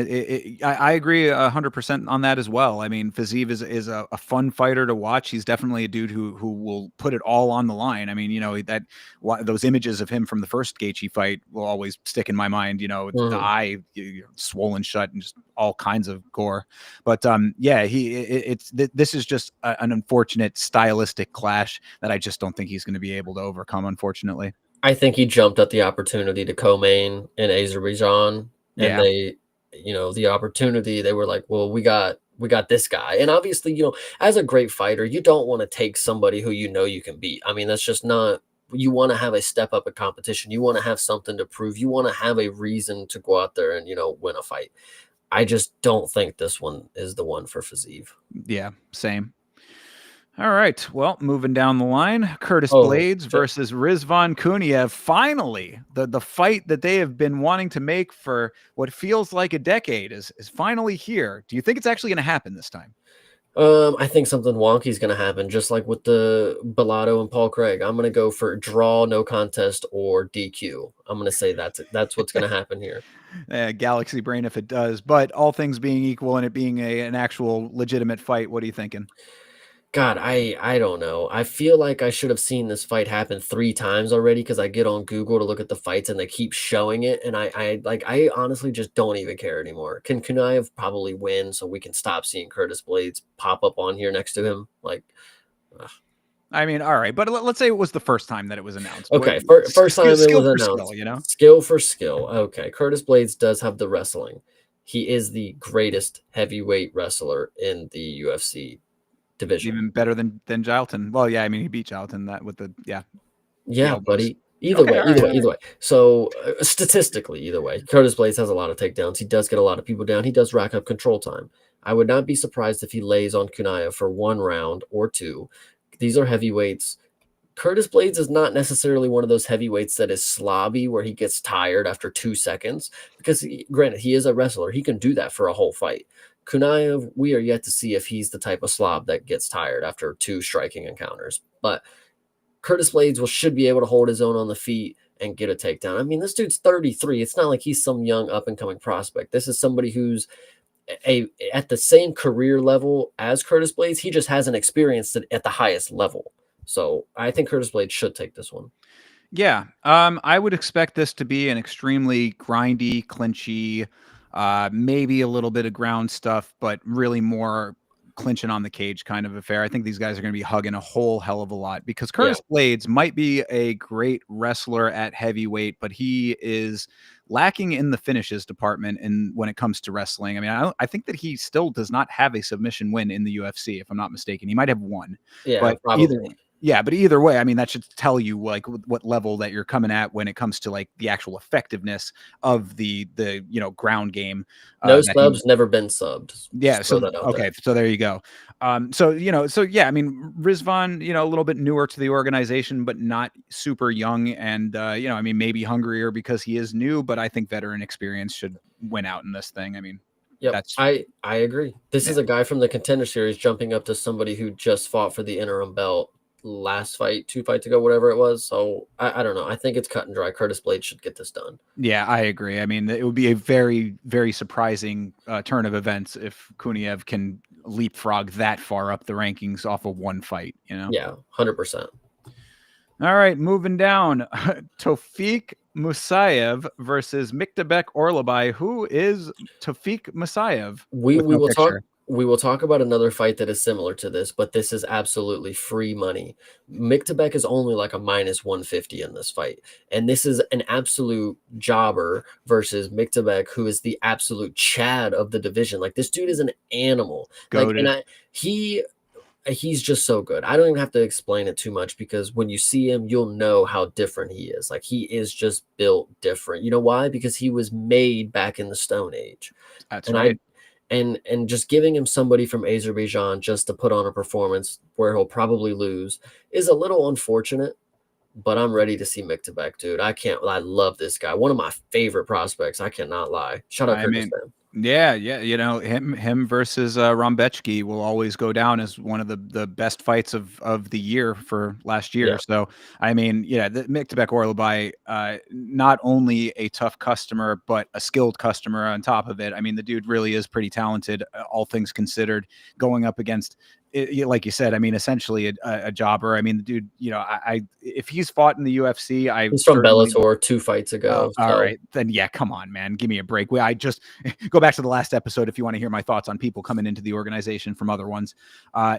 I agree 100% on that as well. I mean, Fiziev is a fun fighter to watch. He's definitely a dude who will put it all on the line. I mean, those images of him from the first Gaethje fight will always stick in my mind. The eye swollen shut and just all kinds of gore. But yeah, this is just an unfortunate stylistic clash that I just don't think he's going to be able to overcome, unfortunately. I think he jumped at the opportunity to co-main in Azerbaijan, and Yeah. the opportunity, they were like, well, we got this guy. And obviously, as a great fighter, you don't want to take somebody who you can beat. I mean, that's just not, you want to have a step up in competition. You want to have something to prove. You want to have a reason to go out there and, win a fight. I just don't think this one is the one for Fiziev. Yeah, same. All right. Well, moving down the line, Curtis Oh, Blades versus Rizvan Kuniev. Finally, the fight that they have been wanting to make for what feels like a decade is finally here. Do you think it's actually going to happen this time? I think something wonky is going to happen, just like with the Bellato and Paul Craig. I'm going to go for draw, no contest, or DQ. I'm going to say that's what's going to happen here. Galaxy brain if it does. But all things being equal and it being an actual legitimate fight, what are you thinking? God, I don't know. I feel like I should have seen this fight happen 3 times already because I get on Google to look at the fights and they keep showing it, and I honestly just don't even care anymore. Can Kunaev probably win so we can stop seeing Curtis Blades pop up on here next to him? I mean, all right, but let's say it was the first time that it was announced. Okay, first time it was announced. Skill, Skill for skill. Okay, Curtis Blades does have the wrestling. He is the greatest heavyweight wrestler in the UFC division. Even better than Gilton. Well, yeah, I mean, he beat Gilton that with the Yeah, buddy. Either way. So statistically, either way, Curtis Blades has a lot of takedowns. He does get a lot of people down. He does rack up control time. I would not be surprised if he lays on Kunaya for 1 round or 2. These are heavyweights. Curtis Blades is not necessarily one of those heavyweights that is slobby where he gets tired after 2 seconds because, granted, he is a wrestler. He can do that for a whole fight. Kunaev, we are yet to see if he's the type of slob that gets tired after 2 striking encounters. But Curtis Blades should be able to hold his own on the feet and get a takedown. I mean, this dude's 33. It's not like he's some young up-and-coming prospect. This is somebody who's at the same career level as Curtis Blades. He just hasn't experienced it at the highest level. So I think Curtis Blades should take this one. Yeah. I would expect this to be an extremely grindy, clinchy, maybe a little bit of ground stuff, but really more clinching on the cage kind of affair. I think these guys are going to be hugging a whole hell of a lot because Curtis Blades might be a great wrestler at heavyweight, but he is lacking in the finishes department. And when it comes to wrestling, I mean, I think that he still does not have a submission win in the UFC, if I'm not mistaken. He might have one, but probably. But either way, I mean, that should tell you like what level that you're coming at when it comes to like the actual effectiveness of the ground game. No subs, never been subbed. Yeah. So so there you go. I mean, Rizvan, a little bit newer to the organization, but not super young, and I mean, maybe hungrier because he is new, but I think veteran experience should win out in this thing. I mean, Yep, That's I agree. This yeah. is a guy from the Contender Series jumping up to somebody who just fought for the interim belt last fight, 2 fights ago, whatever it was. So I don't know. I think it's cut and dry. Curtis Blade should get this done. Yeah, I agree. I mean, it would be a very, very surprising turn of events if Kuniev can leapfrog that far up the rankings off of one fight, you know? Yeah, 100%. All right, moving down. Tofik Musayev versus Miktabek Orlabai. Who is Tofik Musayev We with we no will talk picture? we will talk about another fight that is similar to this, but this is absolutely free money. Miktabek is only like a minus 150 in this fight. And this is an absolute jobber versus Miktabek, who is the absolute Chad of the division. Like this dude is an animal. Like, and Goated. he's just so good. I don't even have to explain it too much because when you see him, you'll know how different he is. Like he is just built different. You know why? Because he was made back in the Stone Age. That's And right. and just giving him somebody from Azerbaijan just to put on a performance where he'll probably lose is a little unfortunate. But I'm ready to see Miktabek, dude. I love this guy. One of my favorite prospects. I cannot lie. Shout out I mean, Kyrgyzstan. yeah, yeah, you know, him versus Rombechki will always go down as one of the best fights of the year for last year. Yeah. So, I mean, yeah, the Miktabek Orlabai, not only a tough customer, but a skilled customer on top of it. I mean, the dude really is pretty talented, all things considered, going up against like you said, I mean, essentially a jobber. I mean, the dude, you know, if he's fought in the UFC, I He's from certainly Bellator 2 fights oh, ago. all So right. Then yeah, come on, man. Give me a break. I just go back to the last episode if you want to hear my thoughts on people coming into the organization from other ones.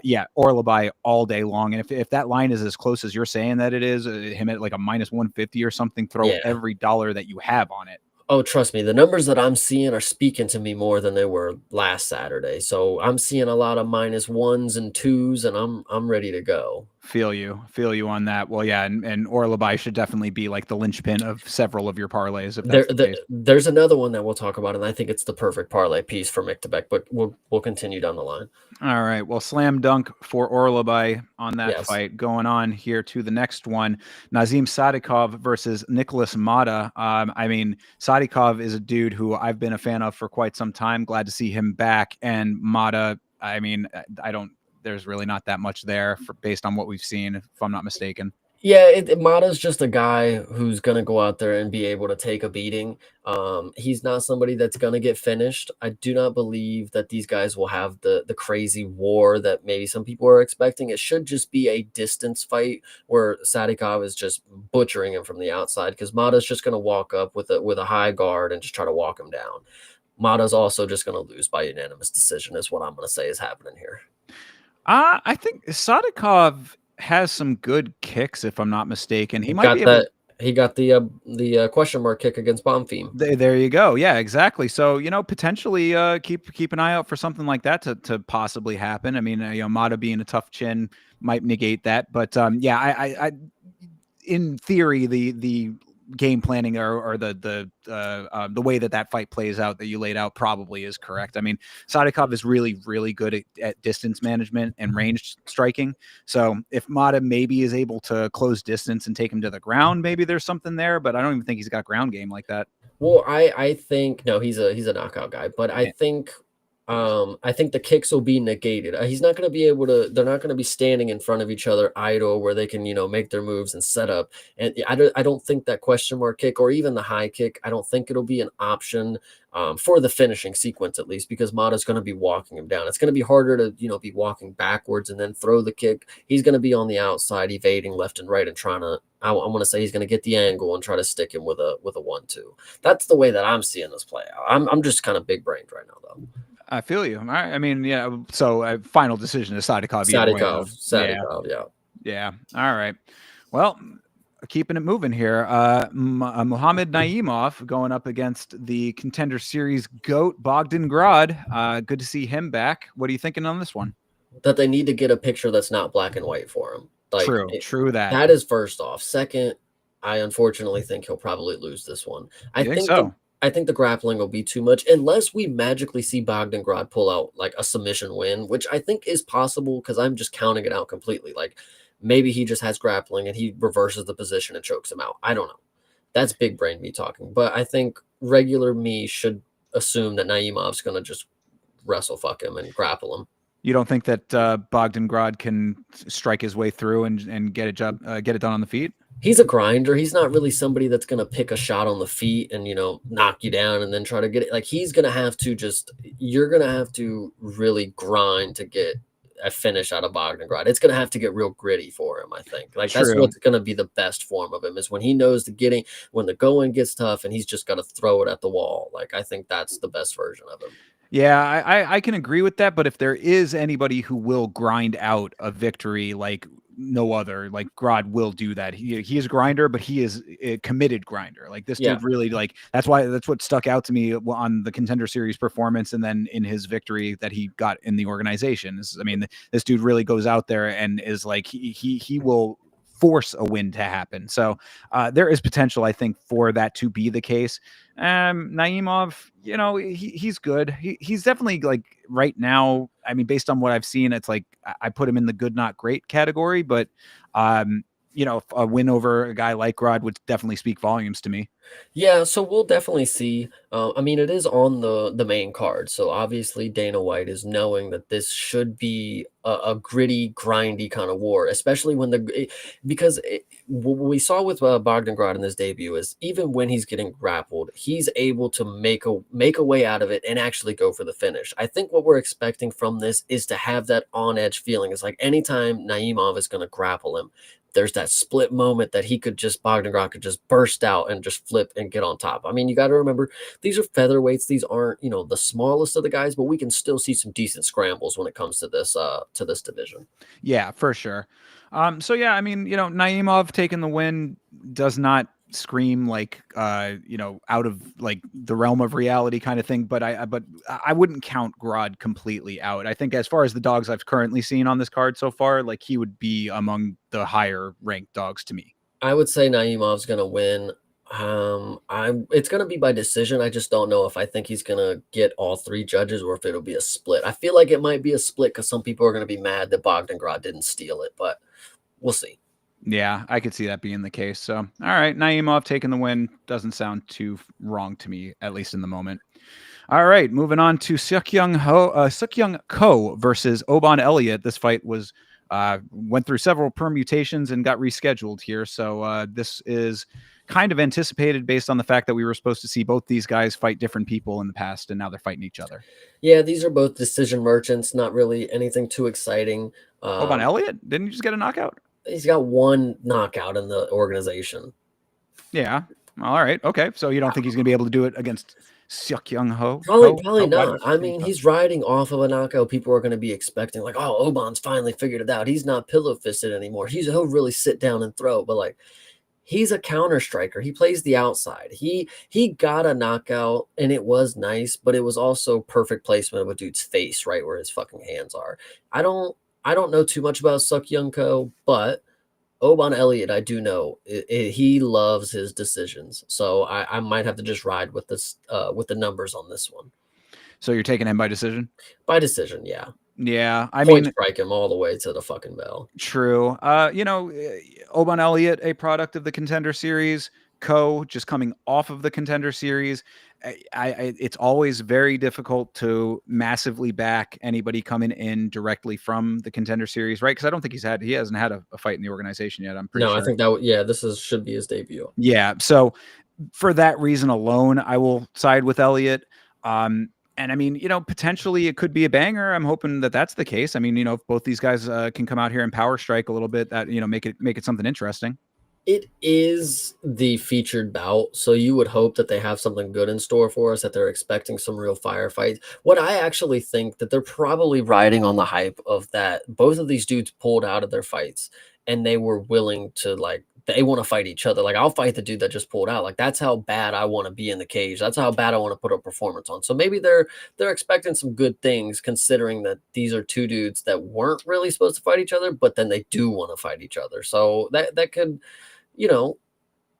Yeah, Orlabai all day long. And if that line is as close as you're saying that it is, him at like a minus 150 or something, throw yeah. every dollar that you have on it. Oh, trust me, the numbers that I'm seeing are speaking to me more than they were last Saturday. So I'm seeing a lot of minus ones and twos, and I'm ready to go. Feel you on that. Well, yeah, and Orlabai should definitely be like the linchpin of several of your parlays if that's the case. There's another one that we'll talk about, and I think it's the perfect parlay piece for Miktabek, but we'll continue down the line. All right. Well, slam dunk for Orlabai on that Yes. fight. Going on here to the next one, Nazim Sadikov versus Nicholas Mata. I mean, Sadikov is a dude who I've been a fan of for quite some time. Glad to see him back. And Mata, I mean, I don't. There's really not that much there based on what we've seen, if I'm not mistaken. Yeah, Mata's just a guy who's gonna go out there and be able to take a beating. He's not somebody that's gonna get finished. I do not believe that these guys will have the crazy war that maybe some people are expecting. It should just be a distance fight where Sadikov is just butchering him from the outside because Mata's just gonna walk up with a high guard and just try to walk him down. Mata's also just gonna lose by unanimous decision, is what I'm gonna say is happening here. I think Sadikov has some good kicks, if I'm not mistaken. He might be Got able. that he got the question mark kick against Bonfim. There you go. Yeah, exactly. So, you know, potentially keep an eye out for something like that to possibly happen. I mean, you know, Mata being a tough chin might negate that, but yeah, I in theory, the game planning or the way that fight plays out that you laid out probably is correct. I mean, Sadikov is really, really good at distance management and range striking. So if Mata maybe is able to close distance and take him to the ground, maybe there's something there, but I don't even think he's got ground game like that. Well, I think no, he's a knockout guy, but Yeah, I think the kicks will be negated. He's not going to be able to. They're not going to be standing in front of each other idle where they can make their moves and set up. And I don't think that question mark kick or even the high kick. I don't think it'll be an option for the finishing sequence at least because Mata's going to be walking him down. It's going to be harder to be walking backwards and then throw the kick. He's going to be on the outside evading left and right and trying to. I want to say he's going to get the angle and try to stick him with a 1-2. That's the way that I'm seeing this play out. I'm just kind of big brained right now though. I feel you. I mean, yeah. So final decision is Sadikov either way, though. Sadikov, yeah. Yeah. All right. Well, keeping it moving here. Muhammad Naimov going up against the Contender Series GOAT Bogdan Grad. Good to see him back. What are you thinking on this one? That they need to get a picture that's not black and white for him. True that. That is first off. Second, I unfortunately think he'll probably lose this one. I think so? I think the grappling will be too much unless we magically see Bogdan Grad pull out like a submission win, which I think is possible because I'm just counting it out completely. Like maybe he just has grappling and he reverses the position and chokes him out. I don't know. That's big brain me talking. But I think regular me should assume that Naimov's going to just wrestle fuck him and grapple him. You don't think that Bogdangrad can strike his way through and get get it done on the feet? He's a grinder. He's not really somebody that's gonna pick a shot on the feet and knock you down and then try to get it. Like he's gonna have to you're gonna have to really grind to get a finish out of Bogdangrad. It's gonna have to get real gritty for him, I think. Like that's True. what's gonna be the best form of him is when he knows when the going gets tough and he's just gotta throw it at the wall. Like I think that's the best version of him. Yeah, I can agree with that. But if there is anybody who will grind out a victory like no other, like Grod will do that. He is a grinder, but he is a committed grinder. Like this Yeah. dude really that's what stuck out to me on the Contender Series performance, and then in his victory that he got in the organization. This dude really goes out there and is like he will force a win to happen. So there is potential, I think, for that to be the case. Naimov, he's good. He's definitely like right now. I mean, based on what I've seen, it's like I put him in the good, not great category. But a win over a guy like Rod would definitely speak volumes to me. Yeah, so we'll definitely see. I mean, it is on the main card, so obviously Dana White is knowing that this should be a gritty, grindy kind of war, especially because what we saw with Bogdangrad in his debut is even when he's getting grappled, he's able to make a way out of it and actually go for the finish. I think what we're expecting from this is to have that on edge feeling. It's like anytime Naimov is going to grapple him, there's that split moment that Bogdangrad could just burst out and just flip and get on top. I mean, you got to remember, these are featherweights. These aren't, the smallest of the guys, but we can still see some decent scrambles when it comes to this division. Yeah, for sure. So yeah, I mean, Naimov taking the win does not scream like out of like the realm of reality kind of thing, but I wouldn't count Grod completely out. I think as far as the dogs I've currently seen on this card so far, like he would be among the higher ranked dogs to me. I would say Naimov's going to win. It's going to be by decision. I just don't know if I think he's going to get all three judges or if it'll be a split. I feel like it might be a split because some people are going to be mad that Bogdangrad didn't steal it, but we'll see. Yeah, I could see that being the case. So, all right, Naimov taking the win doesn't sound too wrong to me, at least in the moment. All right, moving on to Seokyoung Ko versus Oban Elliott. This fight went through several permutations and got rescheduled here. So this is kind of anticipated based on the fact that we were supposed to see both these guys fight different people in the past, and now they're fighting each other. Yeah, these are both decision merchants. Not really anything too exciting. Oban Elliott, didn't you just get a knockout? He's got one knockout in the organization. Yeah. All right. Okay. So you don't think he's going to be able to do it against Seokyoung Ho? Probably not. I mean, he's riding off of a knockout. People are going to be expecting like, oh, Oban's finally figured it out. He's not pillow fisted anymore. He'll really sit down and throw. But like, he's a counter striker. He plays the outside. He got a knockout and it was nice, but it was also perfect placement of a dude's face right where his fucking hands are. I don't know too much about Seokyoung Ko, but Oban Elliott, I do know he loves his decisions. So I might have to just ride with this with the numbers on this one. So you're taking him by decision? By decision, yeah. Yeah, I Point mean, strike him all the way to the fucking bell. true. Oban Elliott, a product of the Contender Series. Ko just coming off of the Contender Series. It's always very difficult to massively back anybody coming in directly from the Contender Series, right? Because I don't think he hasn't had a fight in the organization yet. I'm pretty sure. I think this should be his debut. Yeah. So for that reason alone, I will side with Elliott. And I mean, potentially it could be a banger. I'm hoping that that's the case. I mean, if both these guys can come out here and power strike a little bit, that make it something interesting. It is the featured bout, so you would hope that they have something good in store for us, that they're expecting some real firefights. What I actually think that they're probably riding on the hype of that both of these dudes pulled out of their fights and they were willing to they want to fight each other. Like, I'll fight the dude that just pulled out. Like, that's how bad I want to be in the cage. That's how bad I want to put a performance on. So maybe they're expecting some good things, considering that these are two dudes that weren't really supposed to fight each other, but then they do want to fight each other. So that could,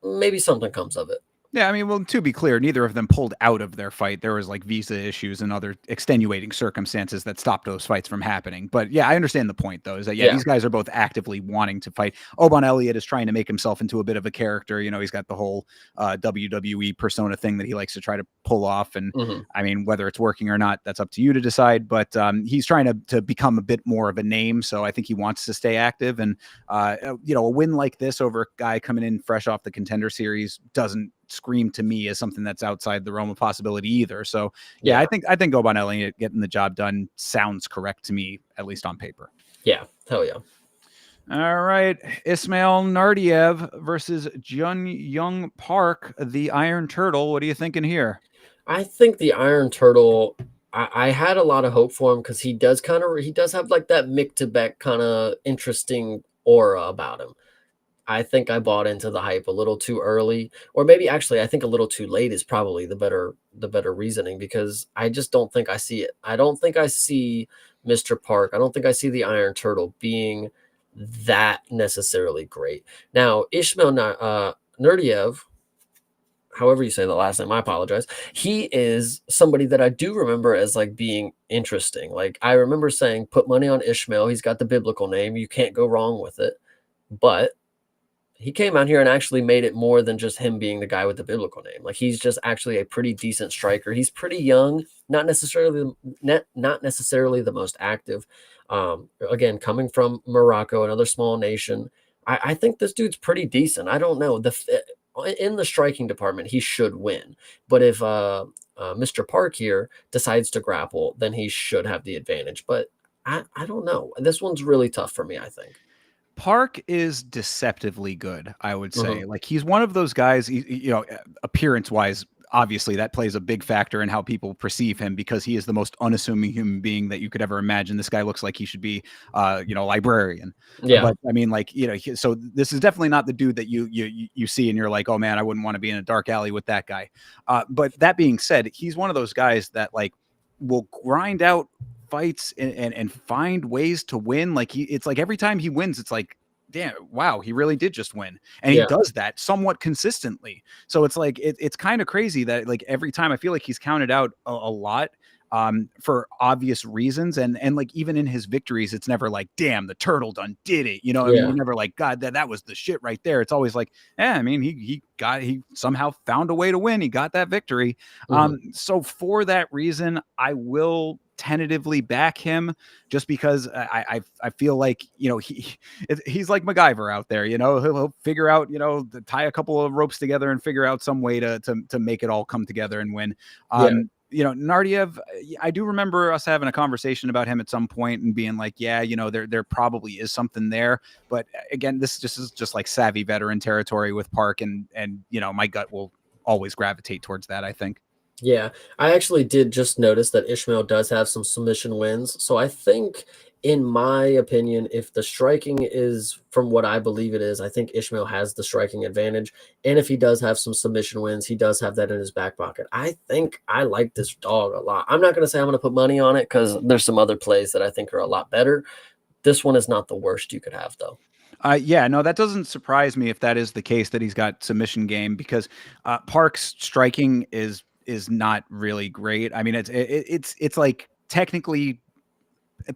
maybe something comes of it. Yeah, I mean, well, to be clear, neither of them pulled out of their fight. There was like visa issues and other extenuating circumstances that stopped those fights from happening. But yeah, I understand the point though, is that yeah, Yeah. these guys are both actively wanting to fight. Oban Elliott is trying to make himself into a bit of a character. You know, he's got the whole WWE persona thing that he likes to try to pull off. And Hmm. I mean, whether it's working or not, that's up to you to decide. But he's trying to become a bit more of a name. So I think he wants to stay active. And you know, a win like this over a guy coming in fresh off the Contender Series doesn't scream to me as something that's outside the realm of possibility either. So yeah, Yeah. I think Oban Elliott getting the job done sounds correct to me, at least on paper. Yeah. Hell yeah. All right, Ismail Nardiev versus Jun Young Park, the Iron Turtle. What are you thinking here? I think the Iron Turtle. I had a lot of hope for him because he does have like that Mick to Beck kind of interesting aura about him. I think I bought into the hype a little too early, or maybe actually I think a little too late is probably the better reasoning because I just don't think I see it. I don't think I see Mr. Park. I don't think I see the Iron Turtle being that necessarily great. Now, Nurdiev, however you say the last name, I apologize. He is somebody that I do remember as like being interesting. Like I remember saying, put money on Ishmael. He's got the biblical name. You can't go wrong with it. But he came out here and actually made it more than just him being the guy with the biblical name. Like he's just actually a pretty decent striker. He's pretty young, not necessarily the most active. Again, coming from Morocco, another small nation, I think this dude's pretty decent. I don't know in the striking department, he should win. But if Mr. Park here decides to grapple, then he should have the advantage. But I don't know. This one's really tough for me, I think. Park is deceptively good, I would Hmm. say. Like he's one of those guys, you know, appearance wise, obviously that plays a big factor in how people perceive him because he is the most unassuming human being that you could ever imagine. This guy looks like he should be, you know, a librarian. Yeah. But I mean, like, you know, so this is definitely not the dude that you see and you're like, oh man, I wouldn't want to be in a dark alley with that guy. But that being said, he's one of those guys that like will grind out fights and find ways to win. Like it's like every time he wins, it's like, damn, wow, he really did just win. And he Yeah. does that somewhat consistently. So it's like it's kind of crazy that like every time I feel like he's counted out a lot for obvious reasons. And like even in his victories, it's never like, damn, the turtle done did it. You know, I mean, Yeah. you're never like, God, that was the shit right there. It's always like, yeah, I mean, he somehow found a way to win. He got that victory. Mhm. So for that reason, I will tentatively back him just because I feel like, you know, he's like MacGyver out there, you know, he'll figure out, you know, tie a couple of ropes together and figure out some way to make it all come together and win. Yeah. You know, Nardiev, I do remember us having a conversation about him at some point and being like, yeah, you know, there probably is something there. But again, this just is just like savvy veteran territory with Park and you know, my gut will always gravitate towards that, I think. Yeah. I actually did just notice that Ishmael does have some submission wins. So I think, in my opinion, if the striking is from what I believe it is, I think Ishmael has the striking advantage. And if he does have some submission wins, he does have that in his back pocket. I think I like this dog a lot. I'm not going to say I'm going to put money on it because there's some other plays that I think are a lot better. This one is not the worst you could have, though. Yeah, no, that doesn't surprise me if that is the case that he's got submission game because Park's striking is not really great. I mean, it's like technically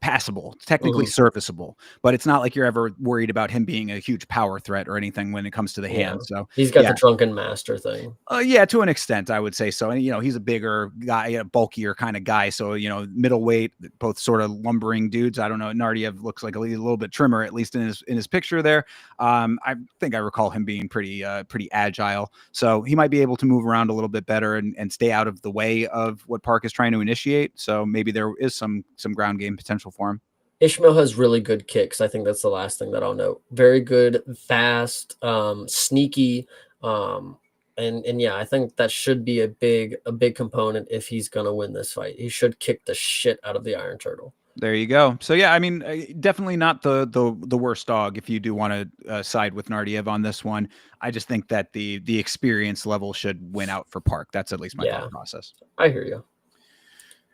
passable. It's technically Mhm. serviceable, but it's not like you're ever worried about him being a huge power threat or anything when it comes to the Yeah. hand. So He's got yeah, the drunken master thing. yeah, to an extent, I would say so. And you know, he's a bigger guy, a bulkier kind of guy. So you know, middleweight, both sort of lumbering dudes. I don't know. Nardiev looks like a little bit trimmer, at least in his picture there. I think I recall him being pretty agile. So he might be able to move around a little bit better and stay out of the way of what Park is trying to initiate. So maybe there is some ground game potential for him. Ishmael has really good kicks. I think that's the last thing that I'll note. Very good, fast, sneaky, um, and yeah, I think that should be a big component if he's gonna win this fight. He should kick the shit out of the Iron Turtle. There you go. So yeah, I mean, definitely not the worst dog if you do want to side with Nardiev on this one. I just think that the experience level should win out for Park. That's at least my thought Yeah, process. I hear you.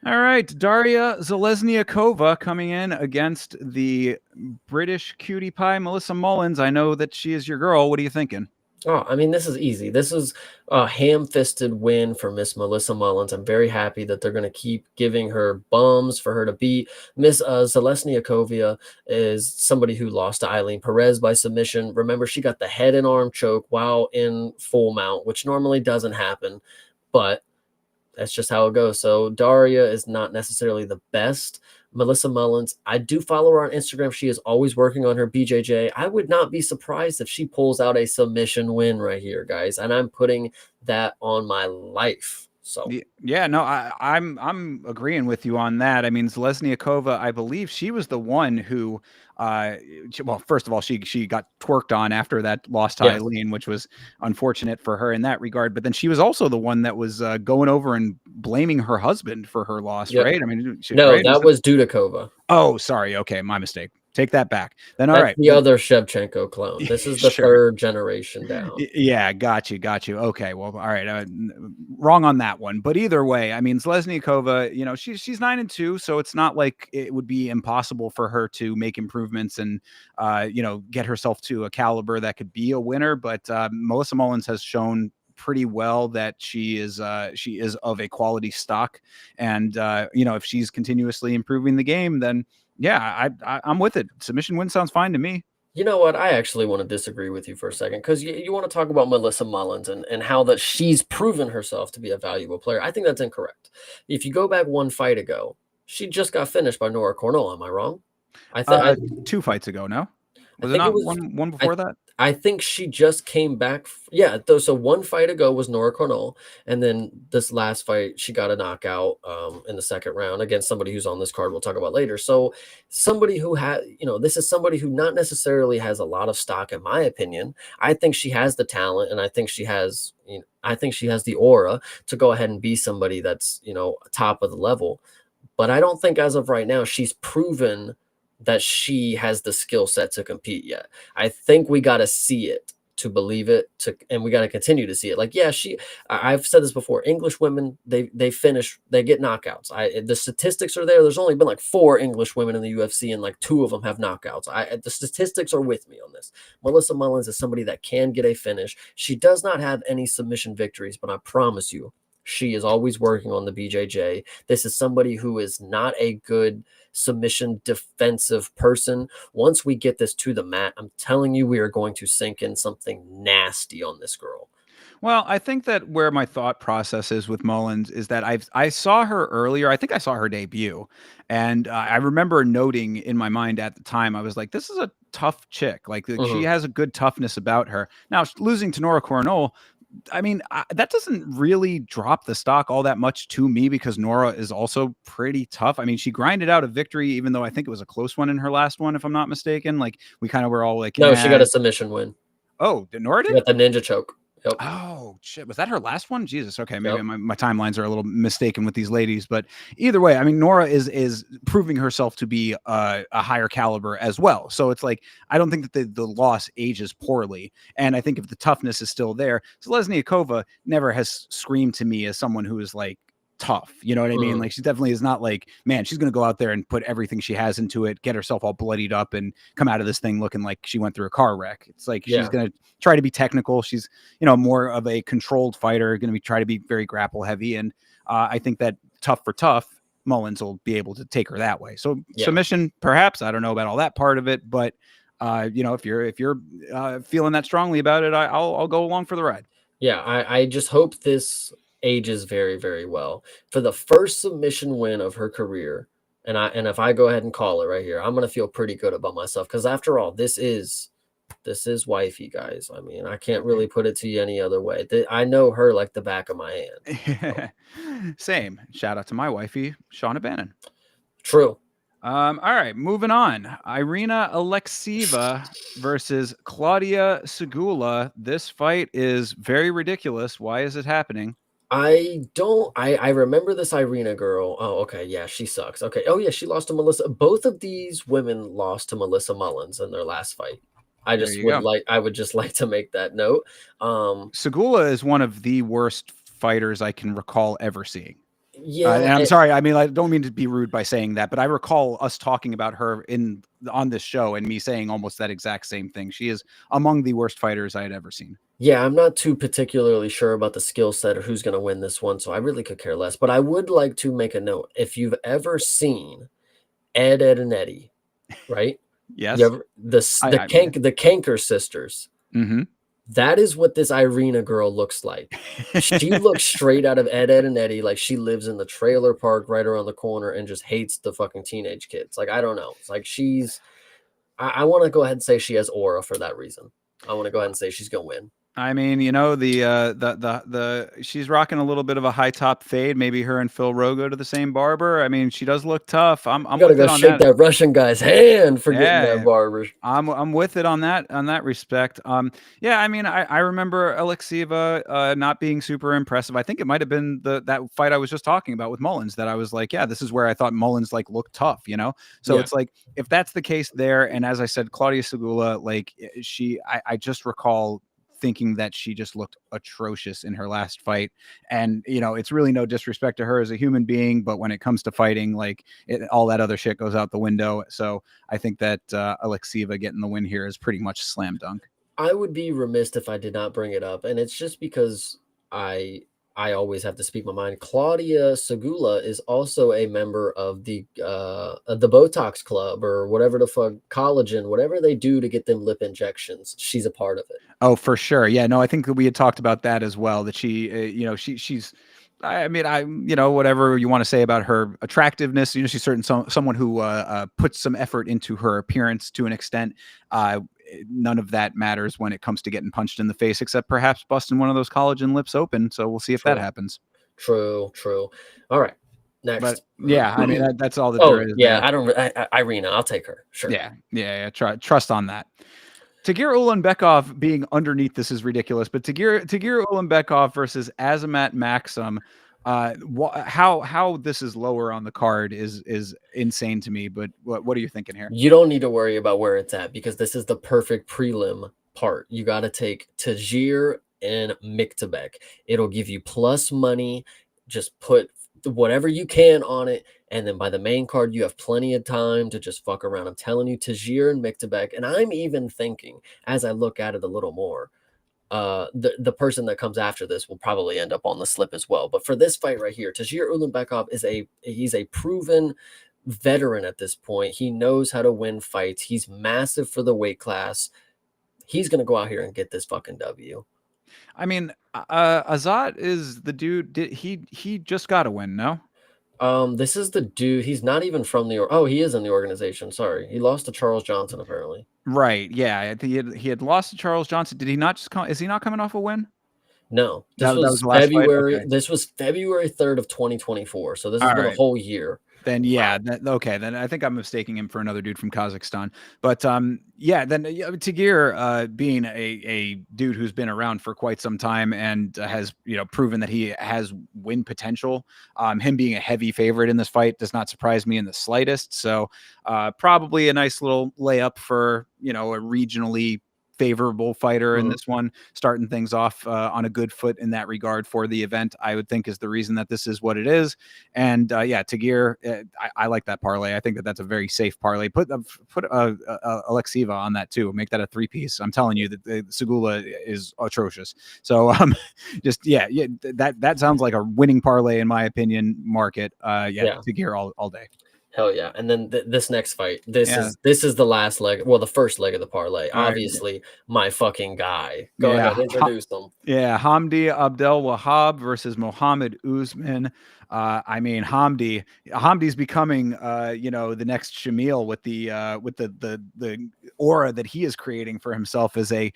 All right, Daria Zalesniakova coming in against the British cutie pie Melissa Mullins. I know that she is your girl. What are you thinking? Oh, I mean, this is easy. This is a ham-fisted win for Miss Melissa Mullins. I'm very happy that they're going to keep giving her bums for her to beat. Miss Zalesniakovia is somebody who lost to Eileen Perez by submission. Remember, she got the head and arm choke while in full mount, which normally doesn't happen, but that's just how it goes. So Daria is not necessarily the best. Melissa Mullins, I do follow her on Instagram. She is always working on her BJJ. I would not be surprised if she pulls out a submission win right here, guys. And I'm putting that on my life. So Yeah, no, I'm agreeing with you on that. I mean, Zalesniakova, I believe she was the one who, well, first of all, she got twerked on after that loss to yeah, Eileen, which was unfortunate for her in that regard. But then she was also the one that was going over and blaming her husband for her loss, yep. right? I mean, No, right? that was Dudakova. Oh, sorry. Okay, my mistake. Take that back. Then all That's right. the other Shevchenko clone. This is the Sure. third generation down. Yeah, got you. Okay, well, all right, wrong on that one. But either way, I mean, Zalesniakova, she's 9-2, so it's not like it would be impossible for her to make improvements and get herself to a caliber that could be a winner. But Melissa Mullins has shown pretty well that she is of a quality stock, and if she's continuously improving the game, then yeah, I'm with it. Submission win sounds fine to me. You know what? I actually want to disagree with you for a second because you want to talk about Melissa Mullins and how that she's proven herself to be a valuable player. I think that's incorrect. If you go back one fight ago, she just got finished by Nora Cornell. Am I wrong? I think I 2 fights ago, no? I Was it think it not was one I before that? I think she just came back. Yeah, so one fight ago was Nora Cornell, and then this last fight she got a knockout in the second round against somebody who's on this card. We'll talk about later. So somebody who had, this is somebody who not necessarily has a lot of stock, in my opinion. I think she has the talent, and I think she has, I think she has the aura to go ahead and be somebody that's top of the level. But I don't think as of right now she's proven that she has the skill set to compete yet. I think we got to see it to believe it and we got to continue to see it. Like, yeah, I've said this before. English women, they finish, they get knockouts. The statistics are there. There's only been like 4 English women in the UFC and like 2 of them have knockouts. The statistics are with me on this. Melissa Mullins is somebody that can get a finish. She does not have any submission victories, but I promise you, she is always working on the BJJ. This is somebody who is not a good submission defensive person. Once we get this to the mat, I'm telling you, we are going to sink in something nasty on this girl. Well, I think that where my thought process is with Mullins is that I saw her earlier. I think I saw her debut, and I remember noting in my mind at the time, I was like, "This is a tough chick. Like she Mhm. has a good toughness about her." Now losing to Nora Cornell, I mean, that doesn't really drop the stock all that much to me because Nora is also pretty tough. I mean, she grinded out a victory, even though I think it was a close one in her last one, if I'm not mistaken. Like we kind of were all like, No, she got "Yeah." a submission win. Oh, Nora She did? got the ninja choke. Yep. Oh, shit. Was that her last one? Jesus. Okay. Maybe Yep. my timelines are a little mistaken with these ladies, but either way, I mean, Nora is proving herself to be a higher caliber as well. So it's like, I don't think that the loss ages poorly. And I think if the toughness is still there, Lesniakova never has screamed to me as someone who is like, tough. You know what I mean? Mhm. Like she definitely is not like, man, she's going to go out there and put everything she has into it, get herself all bloodied up and come out of this thing looking like she went through a car wreck. It's like she's Yeah. going to try to be technical. She's, more of a controlled fighter, going to be try to be very grapple heavy. And I think that tough for tough, Mullins will be able to take her that way. So Yeah. submission, perhaps. I don't know about all that part of it, but if you're feeling that strongly about it, I'll go along for the ride. Yeah, I just hope this ages very, very well. For the first submission win of her career, and if I go ahead and call it right here, I'm gonna feel pretty good about myself because after all, this is wifey, guys. I mean, I can't really put it to you any other way. I know her like the back of my hand. So, Same. Shout out to my wifey, Shauna Bannon. true. All right, moving on. Irina Alexieva versus Claudia Segula. This fight is very ridiculous. Why is it happening? I remember this Irina girl. Oh, okay. Yeah, she sucks. Okay. Oh, yeah, she lost to Melissa. Both of these women lost to Melissa Mullins in their last fight. There you go. I would just like to make that note. Segula is one of the worst fighters I can recall ever seeing. And Yeah, I'm sorry. I mean, I don't mean to be rude by saying that, but I recall us talking about her on this show and me saying almost that exact same thing. She is among the worst fighters I had ever seen. Yeah, I'm not too particularly sure about the skill set or who's going to win this one, so I really could care less. But I would like to make a note. If you've ever seen Ed, and Eddie, right? You Yes. ever the Yeah. Kanker sisters. Mm-hmm. That is what this Irina girl looks like. She looks straight out of Ed, and Eddie, like she lives in the trailer park right around the corner and just hates the fucking teenage kids. Like, I don't know. It's like I want to go ahead and say she has aura for that reason. I want to go ahead and say she's gonna win. I mean, the she's rocking a little bit of a high top fade. Maybe her and Phil Rowe go to the same barber. I mean, she does look tough. You I'm gotta with go it on shake that. that Russian guy's hand for getting that Yeah, barber. I'm with it on that respect. Yeah, I mean, I remember Alexieva not being super impressive. I think it might have been that fight I was just talking about with Mullins that I was like, yeah, this is where I thought Mullins like looked tough, you know. So Yeah. it's like if that's the case there, and as I said, Claudia Segula, like I just recall thinking that she just looked atrocious in her last fight. And it's really no disrespect to her as a human being, but when it comes to fighting, like all that other shit goes out the window. So I think that Alexieva getting the win here is pretty much slam dunk. I would be remiss if I did not bring it up, and it's just because I I always have to speak my mind. Claudia Segula is also a member of the Botox Club or whatever the fuck collagen, whatever they do to get them lip injections. She's a part of it. Oh, for sure. Yeah, no, I think that we had talked about that as well. That she, she's. I mean, whatever you want to say about her attractiveness, she's certain someone who puts some effort into her appearance to an extent. None of that matters when it comes to getting punched in the face, except perhaps busting one of those collagen lips open. So we'll see if that True, happens. true. All right, But next. yeah, I mean, that's all that there Oh is yeah, there. I don't. Irina, I'll take her. Sure. Yeah. Trust on that. Tagir Ulanbekov being underneath this is ridiculous, but Tagir Ulanbekov versus Azamat Maxim, how this is lower on the card is insane to me. But what are you thinking here? You don't need to worry about where it's at because this is the perfect prelim part. You got to take Tajir and Miktabek. It'll give you plus money. Just put whatever you can on it. And then by the main card, you have plenty of time to just fuck around. I'm telling you, Tajir and Miktabek. And I'm even thinking, as I look at it a little more, the person that comes after this will probably end up on the slip as well. But for this fight right here, Tajir Ulanbekov he's a proven veteran at this point. He knows how to win fights. He's massive for the weight class. He's gonna go out here and get this fucking W. I mean, Azat is the dude. He just got a win? No. This is the dude. He's not even from he is in the organization. Sorry, he lost to Charles Johnson apparently. Right. Yeah. I think he had lost to Charles Johnson. Did he not just come? Is he not coming off a win? No, That was the last fight. Okay. This was February 3rd of 2024. So this has All been a right. whole year. Then Wow. yeah, okay. Then I think I'm mistaking him for another dude from Kazakhstan. But yeah, then Tagir being a dude who's been around for quite some time and has proven that he has win potential. Him being a heavy favorite in this fight does not surprise me in the slightest. So probably a nice little layup for a regionally favorable fighter in Mhm. this one, starting things off on a good foot in that regard for the event. I would think is the reason that this is what it is. And yeah, Tagir, I like that parlay. I think that that's a very safe parlay. Put Alexieva on that too. Make that a 3-piece. I'm telling you that the Segula is atrocious. So just that sounds like a winning parlay in my opinion. Market, Yeah. Tagir all day. Hell yeah. And then this next fight, Yeah. this is the last leg, well, the first leg of the parlay. All right. Obviously, my fucking guy. Go Yeah. ahead, introduce them. Yeah, Hamdi Abdel Wahab versus Mohammed Usman. I mean, Hamdi's becoming, the next Shamil with the aura that he is creating for himself as a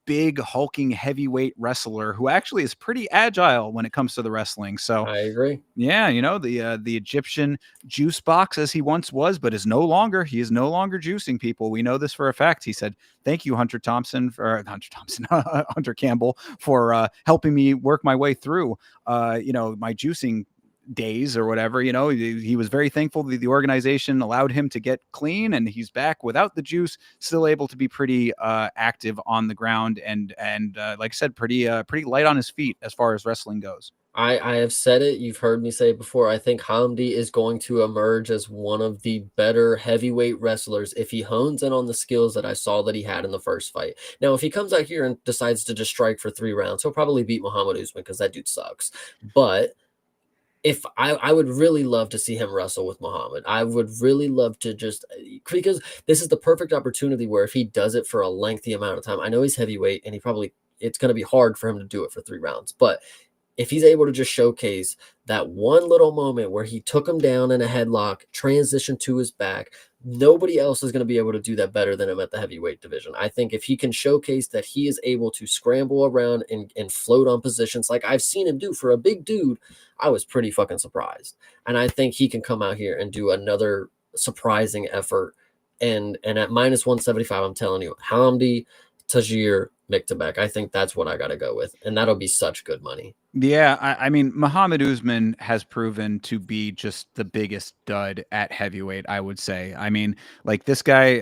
big hulking heavyweight wrestler who actually is pretty agile when it comes to the wrestling. So I agree. yeah, the Egyptian juice box as he once was, but is no longer. He is no longer juicing people. We know this for a fact. He said, "Thank you, Hunter Campbell, for helping me work my way through, my juicing days or whatever." He was very thankful that the organization allowed him to get clean, and he's back without the juice, still able to be pretty active on the ground, and like I said, pretty light on his feet as far as wrestling goes. I have said it. You've heard me say it before. I think Hamdi is going to emerge as one of the better heavyweight wrestlers if he hones in on the skills that I saw that he had in the first fight. Now, if he comes out here and decides to just strike for 3 rounds, he'll probably beat Muhammad Usman because that dude sucks. But if I would really love to see him wrestle with Muhammad. I would really love to just because this is the perfect opportunity where if he does it for a lengthy amount of time, I know he's heavyweight and it's going to be hard for him to do it for 3 rounds, but if he's able to just showcase that one little moment where he took him down in a headlock, transitioned to his back, nobody else is going to be able to do that better than him at the heavyweight division. I think if he can showcase that he is able to scramble around and float on positions like I've seen him do for a big dude, I was pretty fucking surprised. And I think he can come out here and do another surprising effort. And at minus 175, I'm telling you, Hamdi, Tajir, Miktabek, I think that's what I got to go with. And that'll be such good money. Yeah, I mean, Muhammad Usman has proven to be just the biggest dud at heavyweight, I would say. I mean, like this guy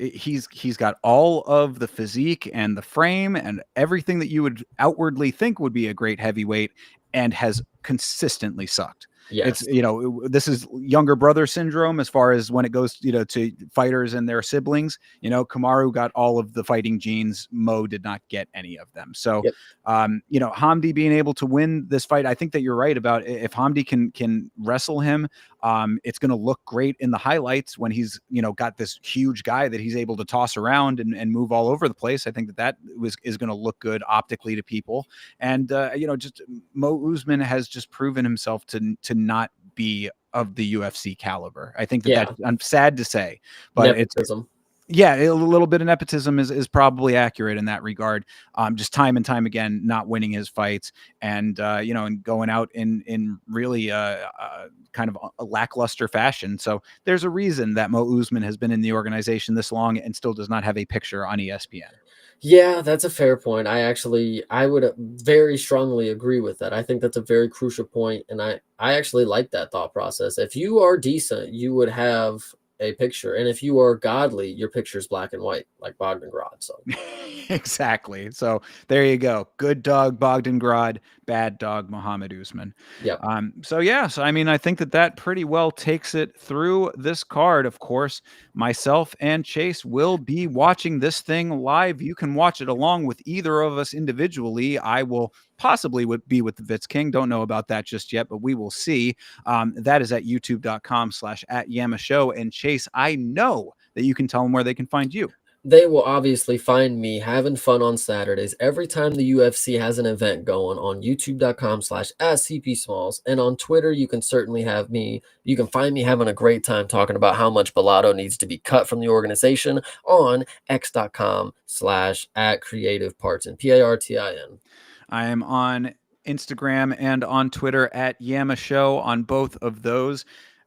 he's got all of the physique and the frame and everything that you would outwardly think would be a great heavyweight, and has consistently sucked. Yes. It's, this is younger brother syndrome as far as when it goes, to fighters and their siblings. Kamaru got all of the fighting genes. Mo did not get any of them. So, Yep. Hamdi being able to win this fight, I think that you're right about if Hamdi can wrestle him, it's going to look great in the highlights when he's, got this huge guy that he's able to toss around and move all over the place. I think that is going to look good optically to people. And, just Mo Usman has just proven himself to not be of the UFC caliber. I think Yeah. that's I'm sad to say, but Nepotism. yeah, a little bit of nepotism is probably accurate in that regard. Just time and time again, not winning his fights, and and going out in really kind of a lackluster fashion. So there's a reason that Mo Usman has been in the organization this long and still does not have a picture on ESPN. Yeah, that's a fair point. I would very strongly agree with that. I think that's a very crucial point, and I actually like that thought process. If you are decent, you would have a picture, and if you are godly, your picture is black and white, like Bogdangrad. So Exactly. So there you go. Good dog Bogdangrad, bad dog Muhammad Usman. yeah, So I mean, I think that pretty well takes it through this card. Of course, myself and Chase will be watching this thing live. You can watch it along with either of us individually. I will possibly be with the Vitz King. Don't know about that just yet, but we will see. That is at youtube.com/@YamaShow. And Chase, I know that you can tell them where they can find you. they will obviously find me having fun on Saturdays every time the UFC has an event going on youtube.com/@CPSmalls. And on Twitter, you can find me having a great time talking about how much Bellotto needs to be cut from the organization on x.com/@CreativePartin, PARTIN. I am on Instagram and on Twitter at Yama Show on both of those.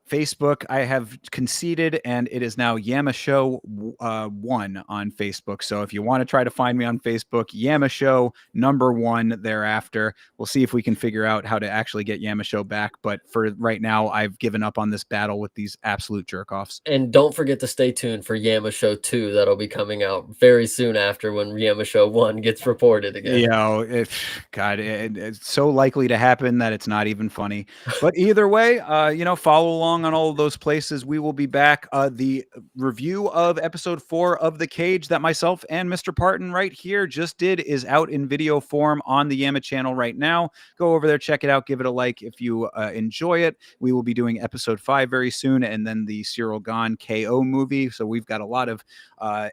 Facebook, I have conceded, and it is now Yama Show 1 on Facebook. So if you want to try to find me on Facebook, Yama Show #1 thereafter. We'll see if we can figure out how to actually get Yama Show back. But for right now, I've given up on this battle with these absolute jerk-offs. And don't forget to stay tuned for Yama Show 2. That'll be coming out very soon after when Yama Show 1 gets reported again. It's so likely to happen that it's not even funny. But either way, follow along on all of those places. We will be back. The review of episode 4 of The Cage that myself and Mr. Parton right here just did is out in video form on the Yama channel right now. Go over there, check it out, give it a like if you enjoy it. We will be doing episode 5 very soon, and then the Cyril Gahn KO movie. So we've got a lot of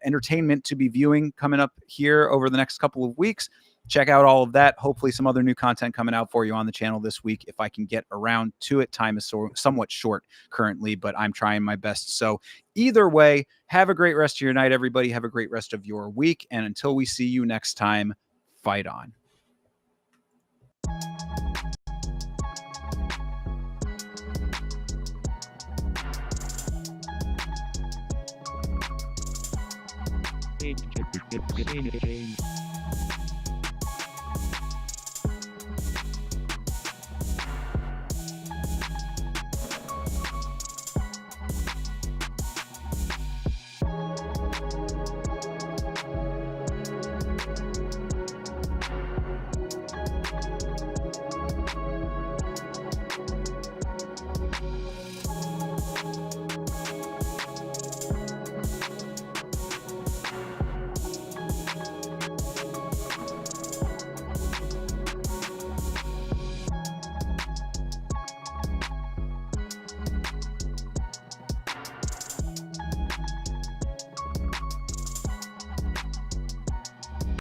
entertainment to be viewing coming up here over the next couple of weeks. Check out all of that. Hopefully some other new content coming out for you on the channel this week if I can get around to it. Time is somewhat short currently, but I'm trying my best. So either way, have a great rest of your night, everybody. Have a great rest of your week. And until we see you next time, fight on. Change.